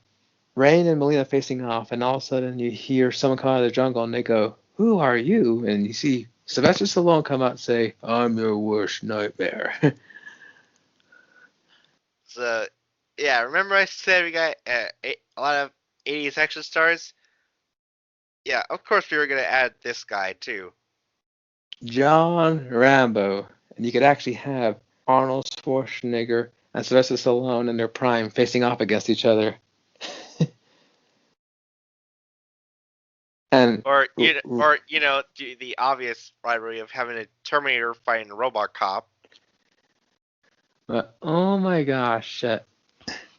Rain and Melina facing off, and all of a sudden you hear someone come out of the jungle, and they go, "Who are you?" And you see Sylvester Stallone come out and say, "I'm your worst nightmare." So, yeah, remember I said we got a lot of 80s action stars? Yeah, of course we were going to add this guy, too. John Rambo, and you could actually have Arnold Schwarzenegger and Sylvester Stallone in their prime facing off against each other. And Or the obvious rivalry of having a Terminator fighting a Robot Cop. but oh my gosh,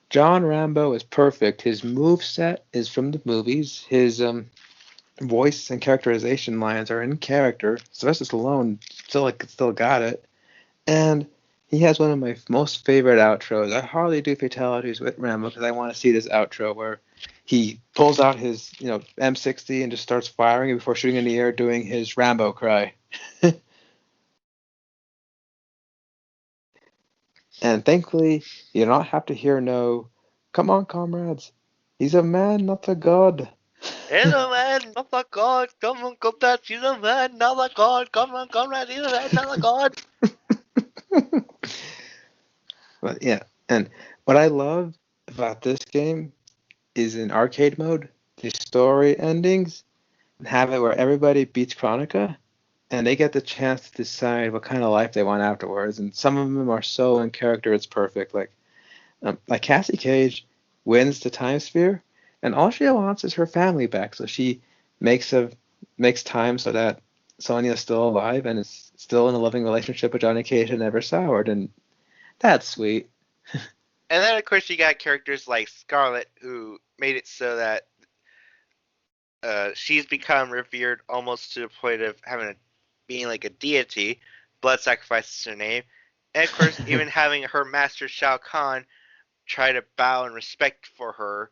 John Rambo is perfect. His move set is from the movies. His voice and characterization lines are in character. Sylvester Stallone still got it, and he has one of my most favorite outros. I hardly do fatalities with Rambo because I want to see this outro where he pulls out his M60 and just starts firing before shooting in the air, doing his Rambo cry. And thankfully, you do not have to hear no, "Come on, comrades. He's a man, not a god." He's a man, not a god. Come on, combat. He's a man, not a god. Come on, comrade. He's a man, not a god. But yeah, and what I love about this game is in arcade mode, the story endings, and have it where everybody beats Chronica, and they get the chance to decide what kind of life they want afterwards. And some of them are so in character, it's perfect. Like Cassie Cage wins the time sphere, and all she wants is her family back. So she makes a makes time so that Sonya's still alive and is still in a loving relationship with Johnny Cage and never soured, and that's sweet. And then, of course, you got characters like Scarlet, who made it so that she's become revered almost to the point of being like a deity. Blood sacrifice is her name. And, of course, even having her master Shao Kahn try to bow in respect for her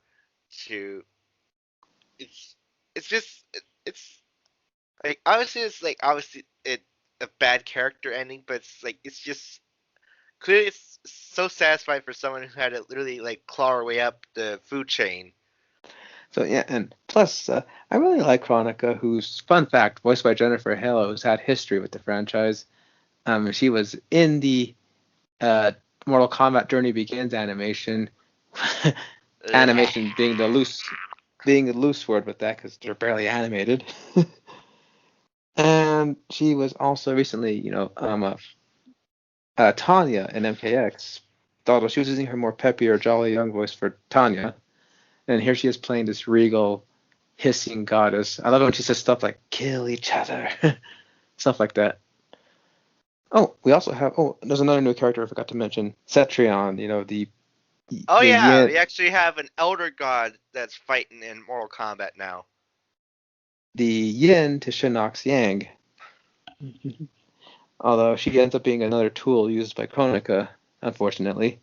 to it's it's just it's like obviously it a bad character ending, but it's just clearly it's so satisfying for someone who had to literally like claw her way up the food chain. So yeah, and plus, I really like Chronica, who's fun fact voiced by Jennifer Hale, who's had history with the franchise. She was in the uh, Mortal Kombat Journey Begins animation. Animation being the loose word with that because they're barely animated. And she was also recently, Tanya in MKX. Although she was using her more peppier, jolly young voice for Tanya, and here she is playing this regal, hissing goddess. I love it when she says stuff like "kill each other." stuff like that. Oh, we also have. Oh, there's another new character I forgot to mention. Cetrion. Oh the yeah, we yin, actually have an elder god that's fighting in Mortal Kombat now. the yin to Shinnok's yang. Although she ends up being another tool used by Kronika, unfortunately.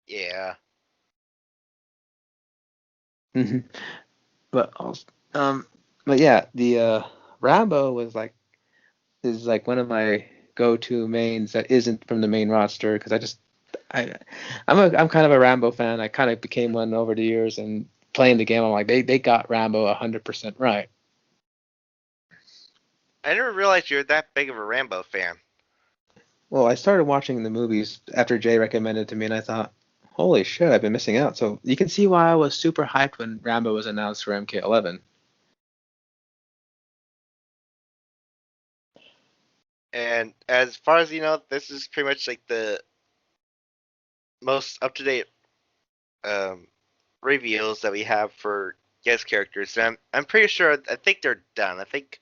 Yeah. But also, but yeah, the Rambo is like one of my go-to mains that isn't from the main roster because I'm kind of a Rambo fan. I kind of became one over the years, and playing the game, I'm like they got Rambo 100% right. I never realized you're that big of a Rambo fan. Well, I started watching the movies after Jay recommended it to me, and I thought, holy shit, I've been missing out. So you can see why I was super hyped when Rambo was announced for MK11. And as far as you know, this is pretty much like the most up to date um, reveals that we have for guest characters. And I'm pretty sure. I think they're done. I think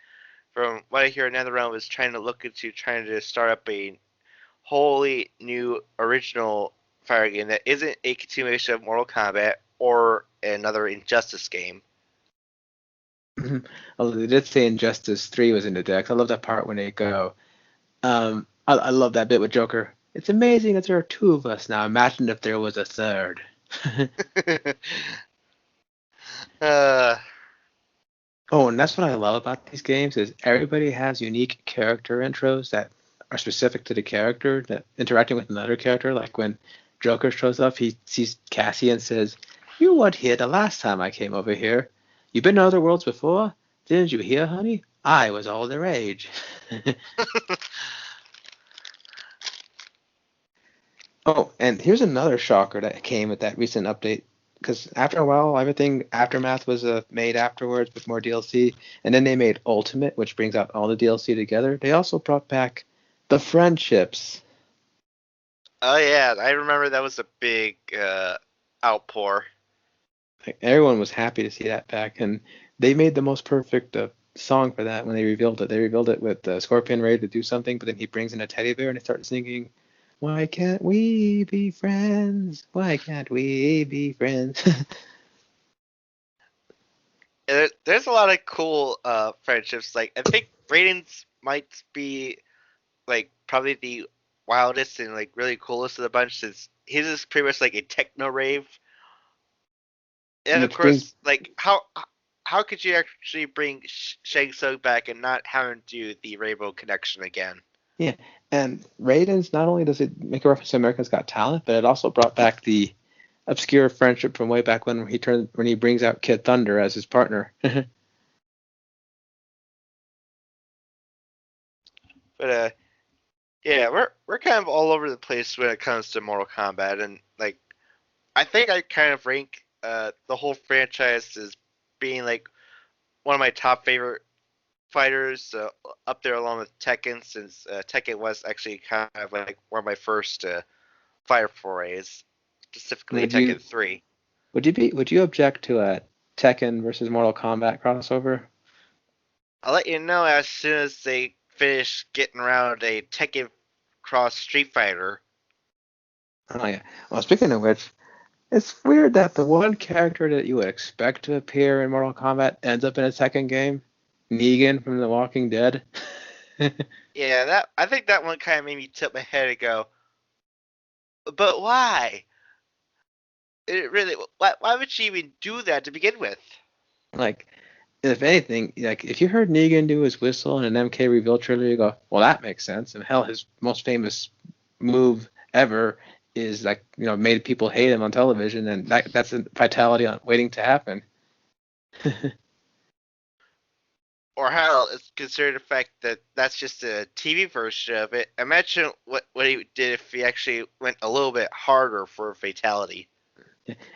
from what I hear, NetherRealm is trying to look into trying to start up a wholly new original fire game that isn't a continuation of Mortal Kombat or another Injustice game. Although they did say Injustice 3 was in the decks. I love that part when they go, I love that bit with Joker. It's amazing that there are two of us now. Imagine if there was a third. uh, Oh, and that's what I love about these games is everybody has unique character intros that are specific to the character that interacting with another character. Like when Joker shows up, he sees Cassie and says, "You weren't here the last time I came over here. You've been to other worlds before? Didn't you hear, honey? I was all the rage." Oh, and here's another shocker that came with that recent update. Because after a while, everything Aftermath was made afterwards with more DLC, and then they made Ultimate, which brings out all the DLC together. They also brought back the friendships. oh yeah, I remember that was a big outpour. Like, everyone was happy to see that back, and they made the most perfect song for that when they revealed it. They revealed it with Scorpion ready to do something, but then he brings in a teddy bear and they start singing, "Why can't we be friends? Why can't we be friends?" There's a lot of cool friendships. Like I think Raiden's might be like probably the wildest and like really coolest of the bunch since his is pretty much like a techno rave. And of Which brings course, like how could you actually bring Shang Tsung back and not having to do the Rainbow Connection again? Yeah, and Raiden's not only does it make a reference to America's Got Talent, but it also brought back the obscure friendship from way back when he brings out Kid Thunder as his partner. But yeah, we're kind of all over the place when it comes to Mortal Kombat, and like I think I kind of rank the whole franchise as being like one of my top favorite fighters, up there along with Tekken, since Tekken was actually kind of like one of my first fire forays, specifically would you Tekken 3. would you object to a Tekken versus Mortal Kombat crossover? I'll let you know as soon as they finish getting around a Tekken cross Street Fighter. Oh yeah. Well, speaking of which, it's weird that the one character that you would expect to appear in Mortal Kombat ends up in a Tekken game. Negan from The Walking Dead. Yeah, that I think that one kind of made me tip my head and go, but why? It really, why would she even do that to begin with? Like, if anything, like if you heard Negan do his whistle in an MK reveal trailer, you go, "Well, that makes sense." And hell, his most famous move ever is like made people hate him on television, and that's a fatality on waiting to happen. Or how it's considered the fact that that's just a TV version of it. Imagine what he did if he actually went a little bit harder for a fatality.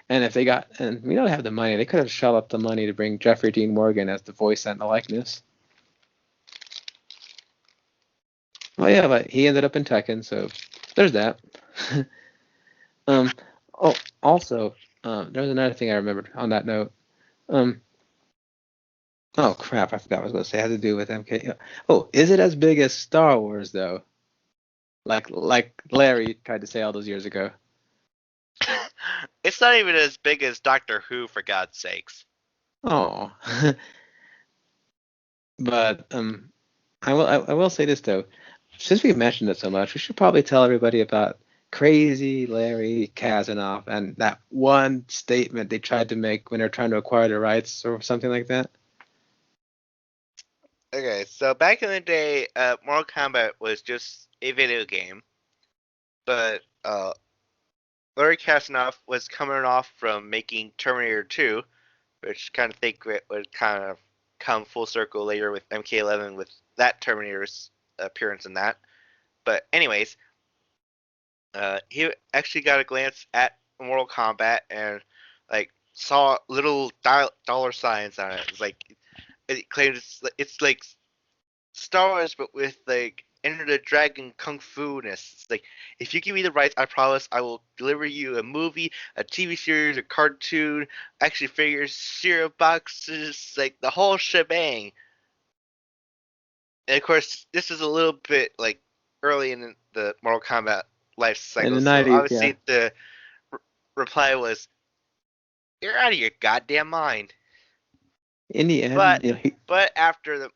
And if and we don't have the money, they could have shelled up the money to bring Jeffrey Dean Morgan as the voice and the likeness. Well, yeah, but he ended up in Tekken, so there's that. um, oh, also, there was another thing I remembered on that note. Um, Oh crap! I forgot what I was going to say. It had to do with MK. Oh, is it as big as Star Wars though? Like Larry tried to say all those years ago. It's not even as big as Doctor Who, for God's sakes. Oh, but I will say this though. Since we mentioned it so much, we should probably tell everybody about crazy Larry Kazanoff and that one statement they tried to make when they're trying to acquire the rights or something like that. Okay, so back in the day, Mortal Kombat was just a video game, but Larry Kasanoff was coming off from making Terminator 2, which kind of think it would kind of come full circle later with MK11 with that Terminator's appearance in that. But anyways, he actually got a glance at Mortal Kombat and like saw little dollar signs on it. It's like it claims it's like Star Wars, but with like Enter the Dragon kung fu ness. It's like if you give me the rights, I promise I will deliver you a movie, a TV series, a cartoon, action figures, cereal boxes, like the whole shebang. And of course, this is a little bit like early in the Mortal Kombat life In cycle, the so 90s, yeah. obviously the reply was, "You're out of your goddamn mind." In the But end, but after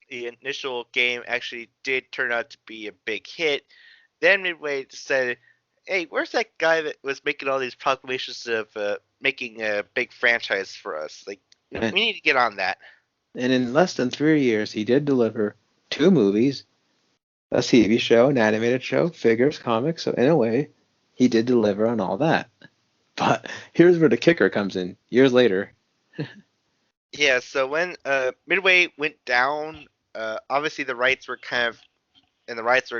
the initial game actually did turn out to be a big hit, then Midway decided, hey, where's that guy that was making all these proclamations of making a big franchise for us? Like, we and, need to get on that. and in less than 3 years, he did deliver two movies, a TV show, an animated show, figures, comics. So in a way, he did deliver on all that. But here's where the kicker comes in. Years later, Yeah, so when Midway went down, obviously the rights were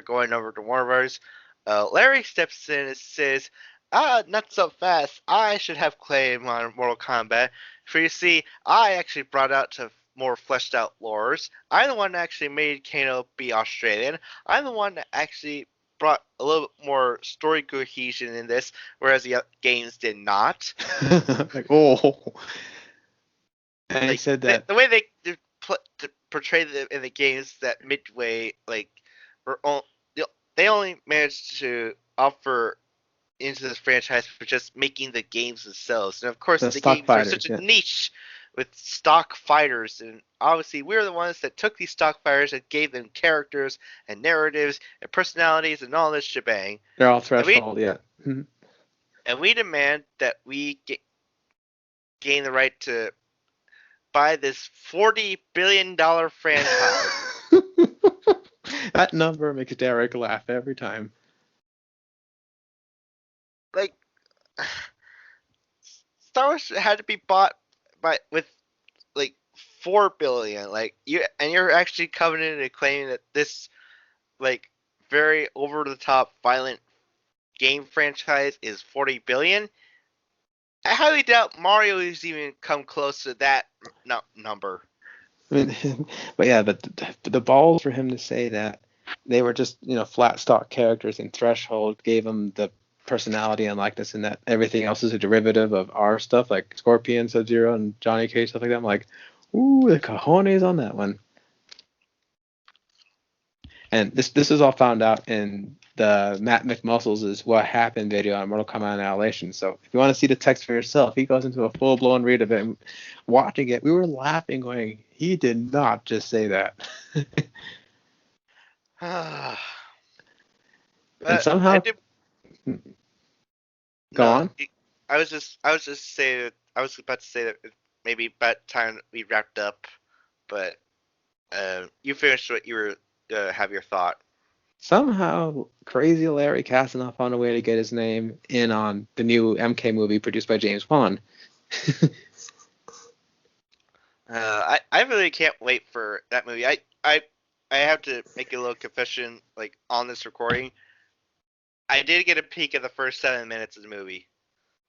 going over to Warner Bros. Larry steps in and says, not so fast. I should have claim on Mortal Kombat. For you see, I actually brought out to more fleshed out lores. I'm the one that actually made Kano be Australian. I'm the one that actually brought a little bit more story cohesion in this, whereas the games did not. like, oh. And he Like said that the way they portray them in the games that Midway like were they only managed to offer into this franchise for just making the games themselves. And of course, the the stock games are fighters, such a yeah. niche with stock fighters, and obviously we're the ones that took these stock fighters and gave them characters and narratives and personalities and all this shebang. They're all And we threshold, yeah. Mhm. and we demand that we gain the right to buy this $40 billion franchise. That number makes Derek laugh every time. Like Star Wars had to be bought by with like 4 billion. Like you're actually coming in and claiming that this like very over the top violent game franchise is 40 billion. I highly doubt Mario has even come close to that number. I mean, but yeah, but the balls for him to say that they were just flat stock characters and Threshold gave them the personality and likeness, and that everything else is a derivative of our stuff like Scorpion, Sub Zero, and Johnny Cage stuff like that. I'm like, ooh, the cojones on that one. And this is all found out in the Matt McMuscles is what happened video on Mortal Kombat Annihilation. So if you want to see the text for yourself, he goes into a full blown read of it. And watching it, we were laughing, going, he did not just say that. But And I somehow, did go no. on. I was just saying that I was about to say that maybe by the time we wrapped up, but you finished what you were have your thought. Somehow, crazy Larry Kasanoff found a way to get his name in on the new MK movie produced by James Wan. I really can't wait for that movie. I have to make a little confession, like on this recording. I did get a peek at the first 7 minutes of the movie.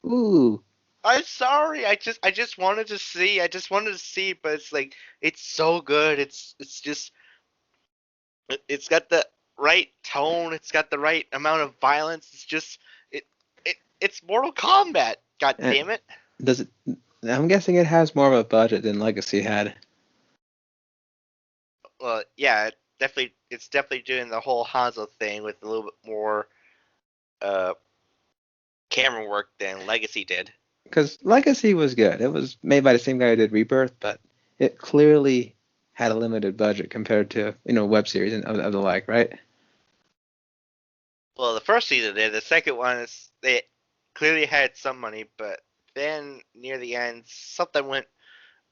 Ooh. I'm sorry. I just wanted to see. I just wanted to see, but it's like it's so good. It's just it's got the right tone. It's got the right amount of violence. It's just it's Mortal Kombat. God And damn it. does it? I'm guessing it has more of a budget than Legacy had. Well, yeah, it's definitely doing the whole Hanzo thing with a little bit more uh camera work than Legacy did. Because Legacy was good. It was made by the same guy who did Rebirth, but it clearly had a limited budget compared to web series and of the like, right? Well, the first season did. The second one is they clearly had some money, but then near the end something went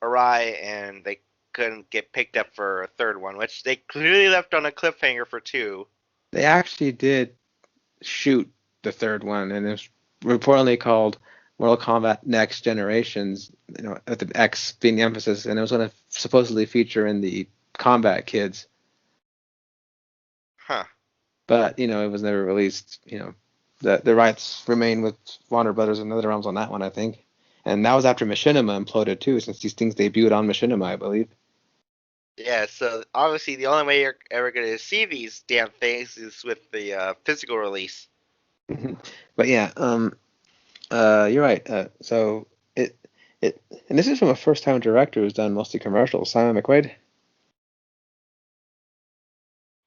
awry and they couldn't get picked up for a third one, which they clearly left on a cliffhanger for two. They actually did shoot the third one, and it was reportedly called Mortal Kombat Next Generations, with the X being the emphasis, and it was going to supposedly feature in the Combat Kids, Huh. but it was never released. The rights remain with Warner Brothers and NetherRealms on that one, I think. And that was after Machinima imploded too, since these things debuted on Machinima, I believe. Yeah, so obviously the only way you're ever going to see these damn things is with the physical release. But yeah, you're right. So it, and this is from a first-time director who's done mostly commercials, Simon McQuaid.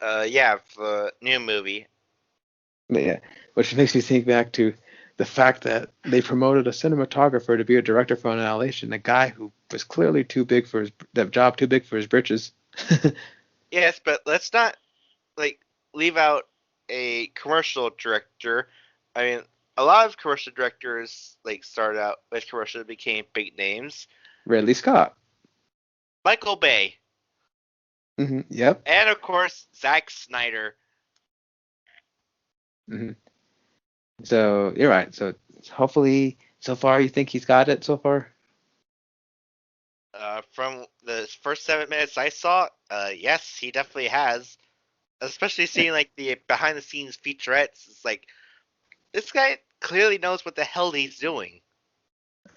Yeah, the new movie. But yeah, which makes me think back to the fact that they promoted a cinematographer to be a director for Annihilation, a guy who was clearly too big for that job, too big for his britches. Yes, but let's not like leave out a commercial director. I mean, a lot of commercial directors like started out with commercials, became big names. Ridley Scott. Michael Bay, Yep. and of course Zack Snyder. hmm So you're right. So hopefully, so far, you think he's got it so far? From the first 7 minutes I saw, yes, he definitely has. Especially seeing like the behind the scenes featurettes, it's like this guy clearly knows what the hell he's doing.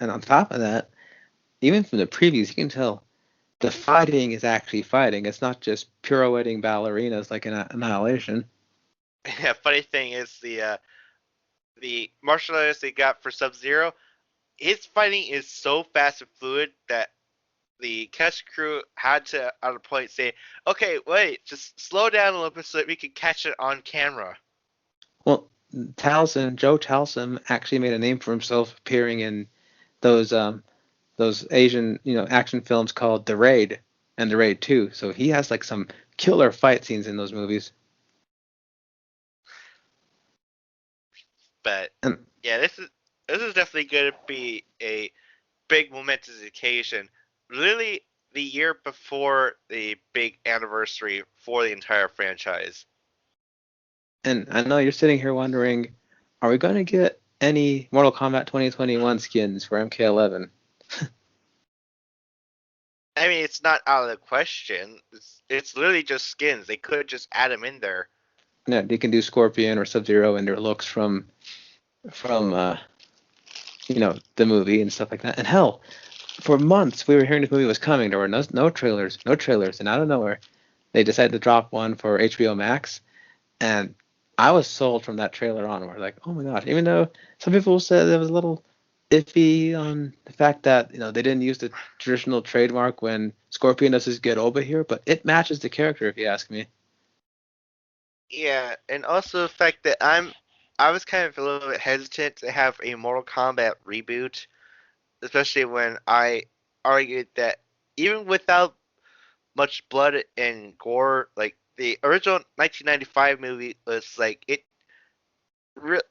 And on top of that, even from the previews, you can tell the fighting is actually fighting. It's not just pirouetting ballerinas like in Annihilation. Yeah, funny thing is the martial artist they got for Sub Zero, his fighting is so fast and fluid that the catch crew had to at a point say, "Okay, wait, just slow down a little bit so that we can catch it on camera." Well, Joe Towson actually made a name for himself appearing in those those Asian action films called The Raid and The Raid 2. So he has like some killer fight scenes in those movies. But And yeah, this is definitely going to be a big momentous occasion. Really, the year before the big anniversary for the entire franchise. and I know you're sitting here wondering, are we going to get any Mortal Kombat 2021 skins for MK11? I mean, it's not out of the question. It's literally just skins. They could just add them in there. No, you can do Scorpion or Sub-Zero and their looks from the movie and stuff like that. And hell, for months we were hearing this movie was coming. There were no trailers, and out of nowhere they decided to drop one for HBO Max, and I was sold from that trailer onward. Like, oh my gosh! Even though some people said it was a little iffy on the fact that they didn't use the traditional trademark when Scorpion does his get over here, but it matches the character if you ask me. Yeah, and also the fact that I was kind of a little bit hesitant to have a Mortal Kombat reboot, especially when I argued that even without much blood and gore, like the original 1995 movie was like it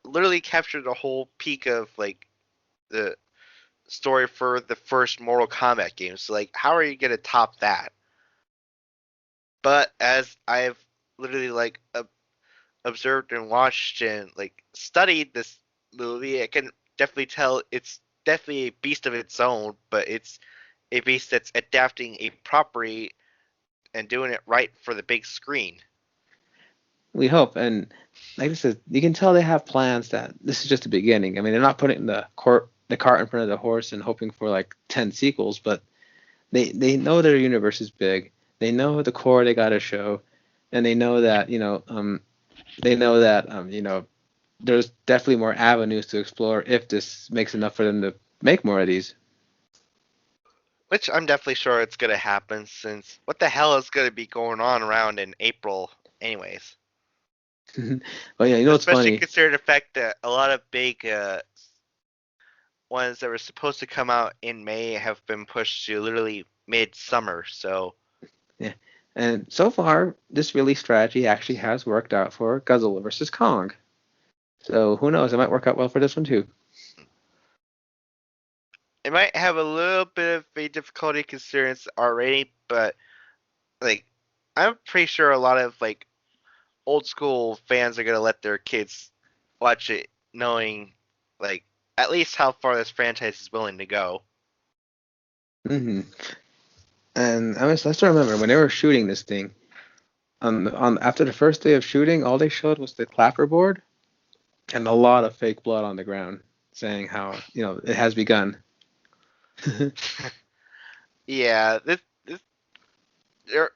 literally captured the whole peak of like the story for the first Mortal Kombat game. So like, how are you gonna top that? But as I've literally like observed and watched and like studied this movie, I can definitely tell it's definitely a beast of its own, but it's a beast that's adapting a property and doing it right for the big screen. We hope, and like I said, you can tell they have plans that this is just the beginning. I mean, they're not putting the cart in front of the horse and hoping for like 10 sequels, but they know their universe is big. They know the core they got to show, and they know that there's definitely more avenues to explore if this makes enough for them to make more of these. Which I'm definitely sure it's gonna happen, since what the hell is gonna be going on around in April, anyways? Well, yeah, you know what's Especially funny? considering the fact that a lot of big ones that were supposed to come out in May have been pushed to literally mid-summer. So Yeah. And so far, this release strategy actually has worked out for Godzilla versus Kong. So who knows? It might work out well for this one too. it might have a little bit of a difficulty considering it's R-rated, but like I'm pretty sure a lot of like old school fans are gonna let their kids watch it, knowing like at least how far this franchise is willing to go. hmm And I still remember when they were shooting this thing. On after the first day of shooting, all they showed was the clapperboard and a lot of fake blood on the ground, saying how it has begun. Yeah, there-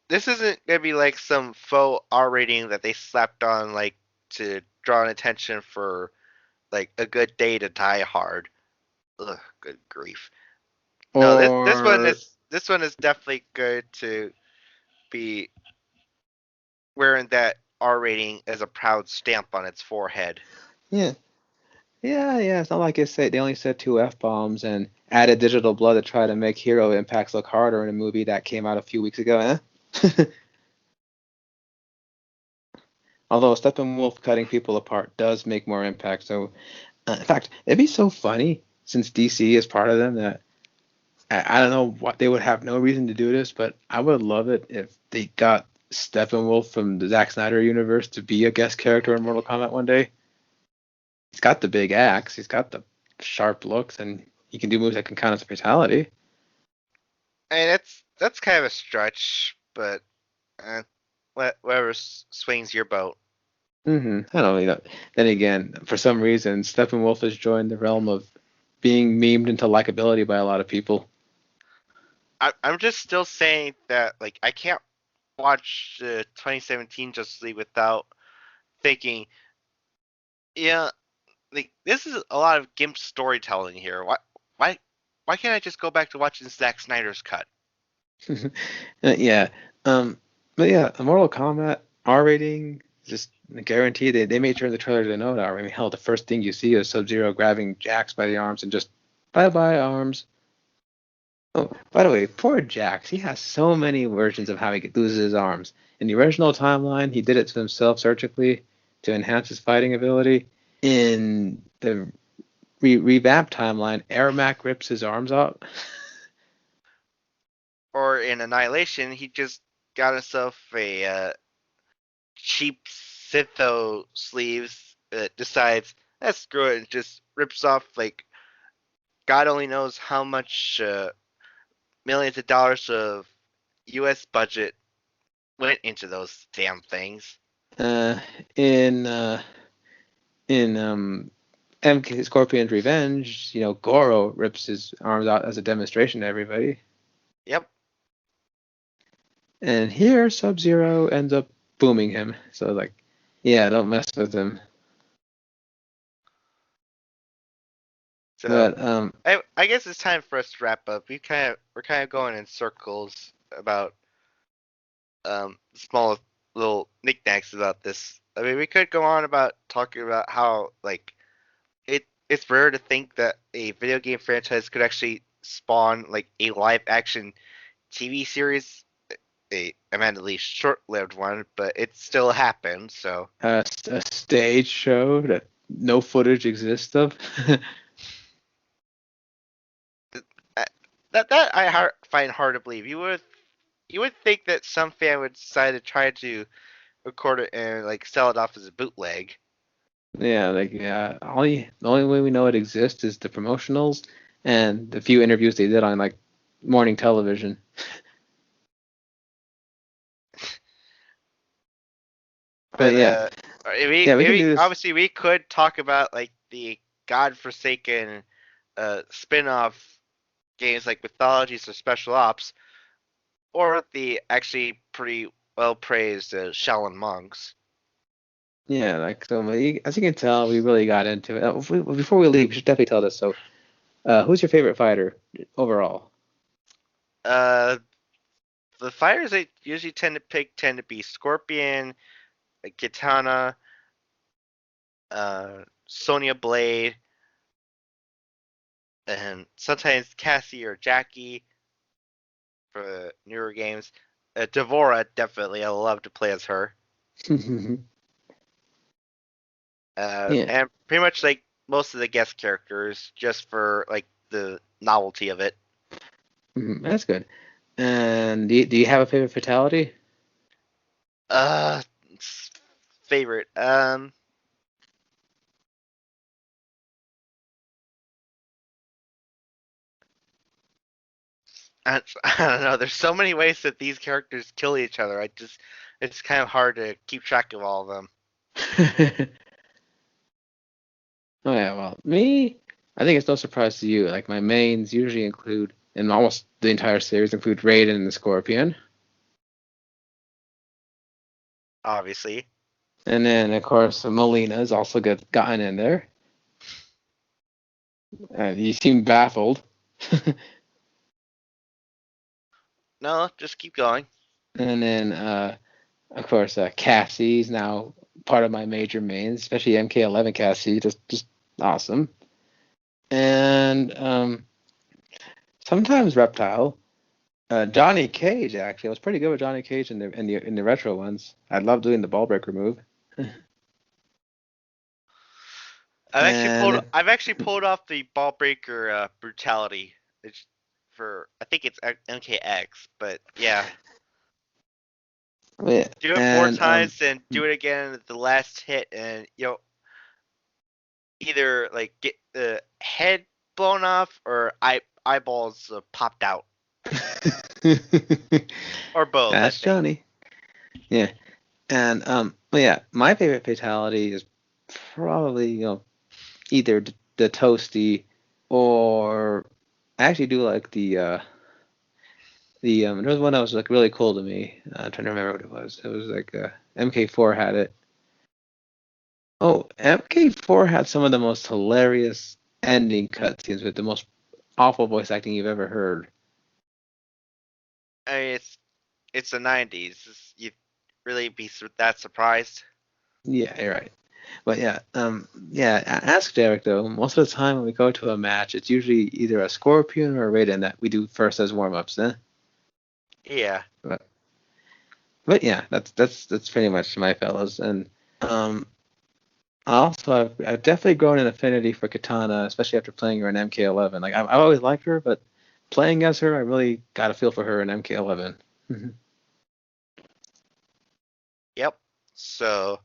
this isn't gonna be like some faux R rating that they slapped on like to draw an attention for like a good day to die hard. Ugh, good grief. No, Or this one is definitely good to be wearing that R rating as a proud stamp on its forehead. yeah, yeah. It's not like they only said two f-bombs and added digital blood to try to make hero impacts look harder in a movie that came out a few weeks ago, eh? Although Steppenwolf cutting people apart does make more impact. So, in fact, it'd be so funny since DC is part of them that I don't know what they would have no reason to do this, but I would love it if they got Steppenwolf from the Zack Snyder universe to be a guest character in Mortal Kombat one day. He's got the big axe, he's got the sharp looks, and he can do moves that can count as a fatality. And that's kind of a stretch, but uh, whatever swings your boat. I don't know. Then again, for some reason, Steppenwolf has joined the realm of being memed into likability by a lot of people. I'm just still saying that like I can't watch the 2017 Justice League without thinking, yeah, like this is a lot of GIMP storytelling here. Why why can't I just go back to watching Zack Snyder's cut? Yeah. Um, but yeah, Mortal Kombat R rating just guaranteed. They made sure in the trailer to know that. I mean, hell, the first thing you see is Sub-Zero grabbing Jax by the arms and just bye bye arms. Oh, by the way, poor Jax. He has so many versions of how he loses his arms. In the original timeline, he did it to himself surgically to enhance his fighting ability. In the revamped timeline, Ermac rips his arms off. Or in Annihilation, he just got himself a cheap Sitho sleeves that decides, screw it, and just rips off like God only knows how much millions of dollars of U.S. budget went into those damn things. Uh, in uh, in MK Scorpion's Revenge, Goro rips his arms out as a demonstration to everybody. Yep. And here, Sub-Zero ends up booming him. So, like, yeah, don't mess with him. So But, I guess it's time for us to wrap up. We're kind of going in circles about small little knickknacks about this. I mean, we could go on about talking about how like it's rare to think that a video game franchise could actually spawn like a live action TV series, a admittedly short lived one, but it still happened. So a stage show that no footage exists of. uh, that find hard to believe. You would think that some fan would decide to try to record it and like sell it off as a bootleg. Yeah, like, the only way we know it exists is the promotionals and the few interviews they did on, like, morning television. But But yeah, we can we do this. obviously we could talk about like the godforsaken spin-off games like mythologies or special ops, or the actually pretty well praised Shaolin monks. Yeah, like, so as you can tell, we really got into it. Before we leave, we should definitely tell this. So, who's your favorite fighter overall? The fighters I usually tend to pick tend to be Scorpion, Kitana, Sonya Blade, and sometimes Cassie or Jackie for the newer games. Devora, definitely. I love to play as her. Yeah. And pretty much like most of the guest characters, just for like the novelty of it. That's good. And do you have a favorite fatality? Uh, favorite. I don't know. There's so many ways that these characters kill each other. It's kind of hard to keep track of all of them. Oh yeah, well, me, I think it's no surprise to you. Like my mains usually include, in almost the entire series, include Raiden and the Scorpion, Obviously. and then of course Melina's also gotten in there. You seem baffled. No, just keep going. And then of course Cassie's now part of my major mains, especially MK11 Cassie, just awesome. And sometimes Reptile. Johnny Cage actually, I was pretty good with Johnny Cage in the retro ones. I love doing the ball breaker move. And I've actually pulled off the ball breaker brutality. It's for I think it's MKX, but yeah, yeah, do it four and times and do it again at the last hit, and either like get the head blown off or eyeballs popped out, or both. I that's think. Johnny. Yeah, and but yeah, my favorite fatality is probably either the toasty or I actually do like the there was one that was like really cool to me. I'm trying to remember what it was. It was like MK4 had it. Oh, MK4 had some of the most hilarious ending cutscenes with the most awful voice acting you've ever heard. I mean, it's the '90s. You'd really be that surprised. Yeah, you're right. But yeah, ask Derek though. Most of the time when we go to a match, it's usually either a Scorpion or a Raiden that we do first as warm-ups, eh? Yeah. But, but yeah, that's pretty much my fellows. And um, also I've definitely grown an affinity for Katana, especially after playing her in MK11. Like I've always liked her, but playing as her, I really got a feel for her in MK11. Yep. So,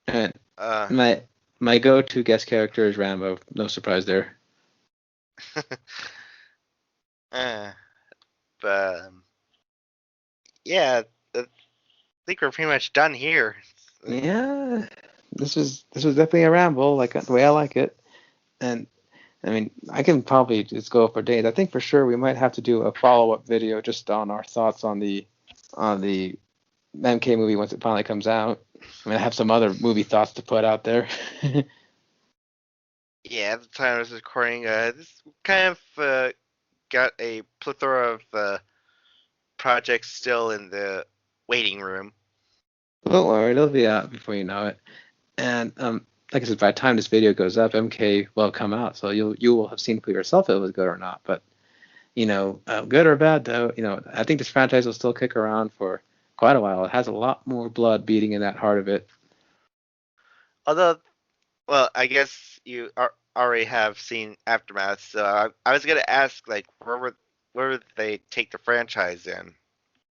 And uh, my go-to guest character is Rambo. No surprise there. uh, but yeah, I think we're pretty much done here. Yeah, this was definitely a ramble, like the way I like it. And I mean, I can probably just go for days. I think for sure we might have to do a follow-up video just on our thoughts on the MK movie once it finally comes out. I mean, I have some other movie thoughts to put out there. Yeah, at the time I was recording, this kind of got a plethora of projects still in the waiting room. Don't worry, it'll be out before you know it. And like I said, by the time this video goes up, MK will have come out, so you will have seen for yourself if it was good or not. But good or bad though, I think this franchise will still kick around for quite a while. It has a lot more blood beating in that heart of it. Although, well, I guess you already have seen Aftermath, so I was gonna ask, like, where would they take the franchise in?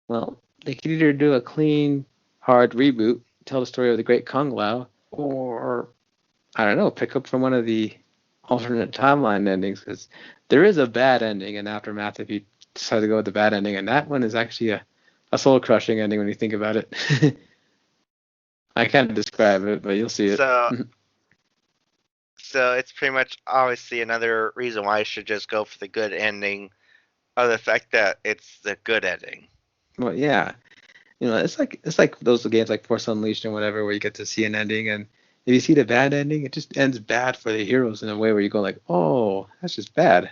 Well, they could either do a clean, hard reboot, tell the story of the Great Kung Lao, or I don't know, pick up from one of the alternate timeline endings because there is a bad ending in Aftermath if you decide to go with the bad ending, and that one is actually a soul crushing ending when you think about it. I can't describe it, but you'll see it. So, so it's pretty much obviously another reason why I should just go for the good ending, of the fact that it's the good ending. Well, yeah, it's like those games like Force Unleashed and whatever, where you get to see an ending, and if you see the bad ending, it just ends bad for the heroes in a way where you go like, oh, that's just bad.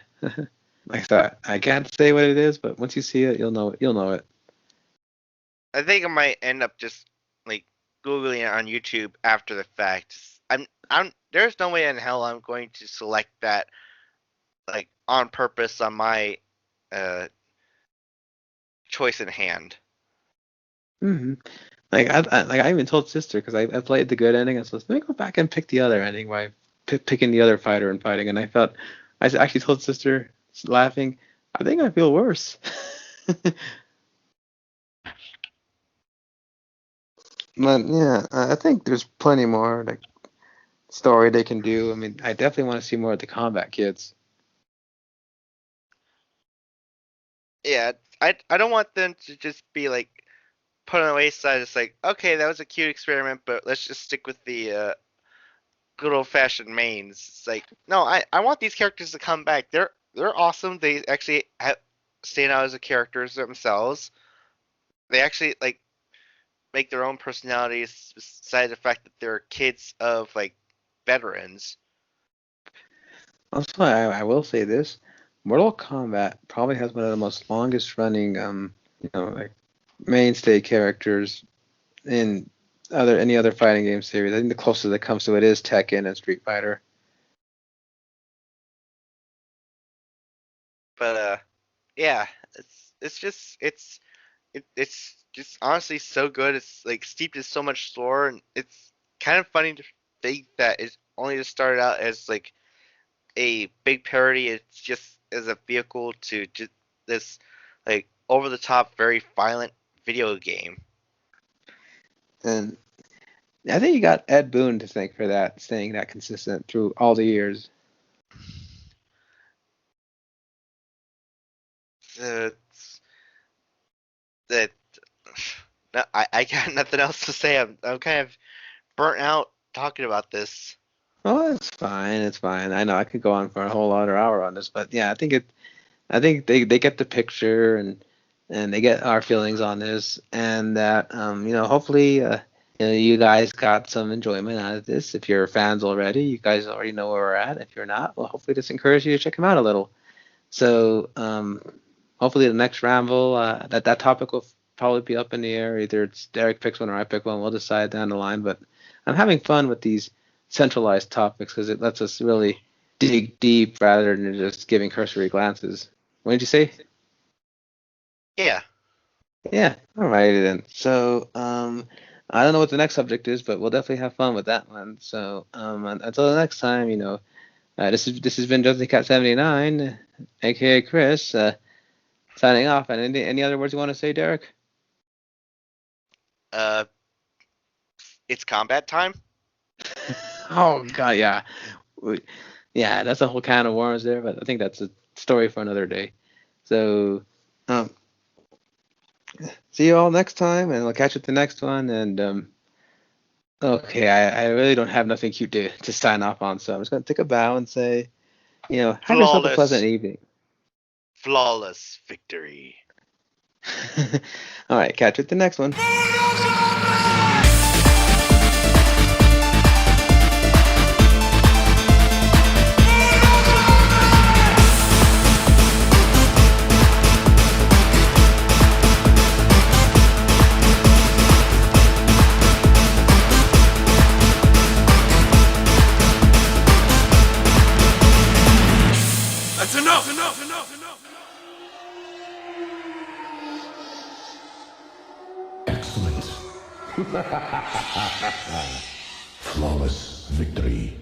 Like that, I can't say what it is, but once you see it, you'll know it. You'll know it. I think I might end up just like googling it on YouTube after the fact. I'm there's no way in hell I'm going to select that like on purpose on my uh choice in hand. Hmm. I even told sister because I played the good ending. I said, let me go back and pick the other ending by picking the other fighter and fighting. And I felt actually told sister laughing, I think I feel worse. But yeah, I think there's plenty more like story they can do. I mean, I definitely want to see more of the combat kids. Yeah, I don't want them to just be like put on the wayside. It's like, okay, that was a cute experiment, but let's just stick with the good old fashioned mains. It's like, no, I want these characters to come back. They're awesome. They actually stand out as a characters themselves. They actually like make their own personalities, besides the fact that they're kids of like veterans. Also, I will say this: Mortal Kombat probably has one of the most longest running, like mainstay characters in any other fighting game series. I think the closest that comes to it is Tekken and Street Fighter. But yeah, it's just honestly so good. It's like steeped in so much lore, and it's kind of funny to think that it only just started out as like a big parody. It's just as a vehicle to just this like over the top, very violent video game. And I think you got Ed Boon to thank for that, staying that consistent through all the years. Uh, that no, I got nothing else to say. I'm kind of burnt out talking about this. Oh, it's fine. It's fine. I know I could go on for a whole other hour on this, but yeah, I think they get the picture and they get our feelings on this, and that hopefully you guys got some enjoyment out of this. If you're fans already, you guys already know where we're at. If you're not, well, hopefully this encourages you to check them out a little. So hopefully the next ramble that topic will probably be up in the air. Either it's Derek picks one or I pick one. We'll decide down the line. But I'm having fun with these centralized topics because it lets us really dig deep rather than just giving cursory glances. What did you say? Yeah. Yeah. All righty then. So I don't know what the next subject is, but we'll definitely have fun with that one. So until the next time, this has been Justin Cat 79, aka Chris, signing off. And any other words you want to say, Derek? Uh, it's combat time. Oh God, yeah, yeah. That's a whole can of worms there, but I think that's a story for another day. So, um, see you all next time, and we'll catch you at the next one. And okay, I really don't have nothing cute to sign off on, so I'm just gonna take a bow and say, have yourself a pleasant Flawless, evening. flawless victory. All right, catch you at the next one. That's enough! Enough! Enough! Enough! Excellent. Flawless victory.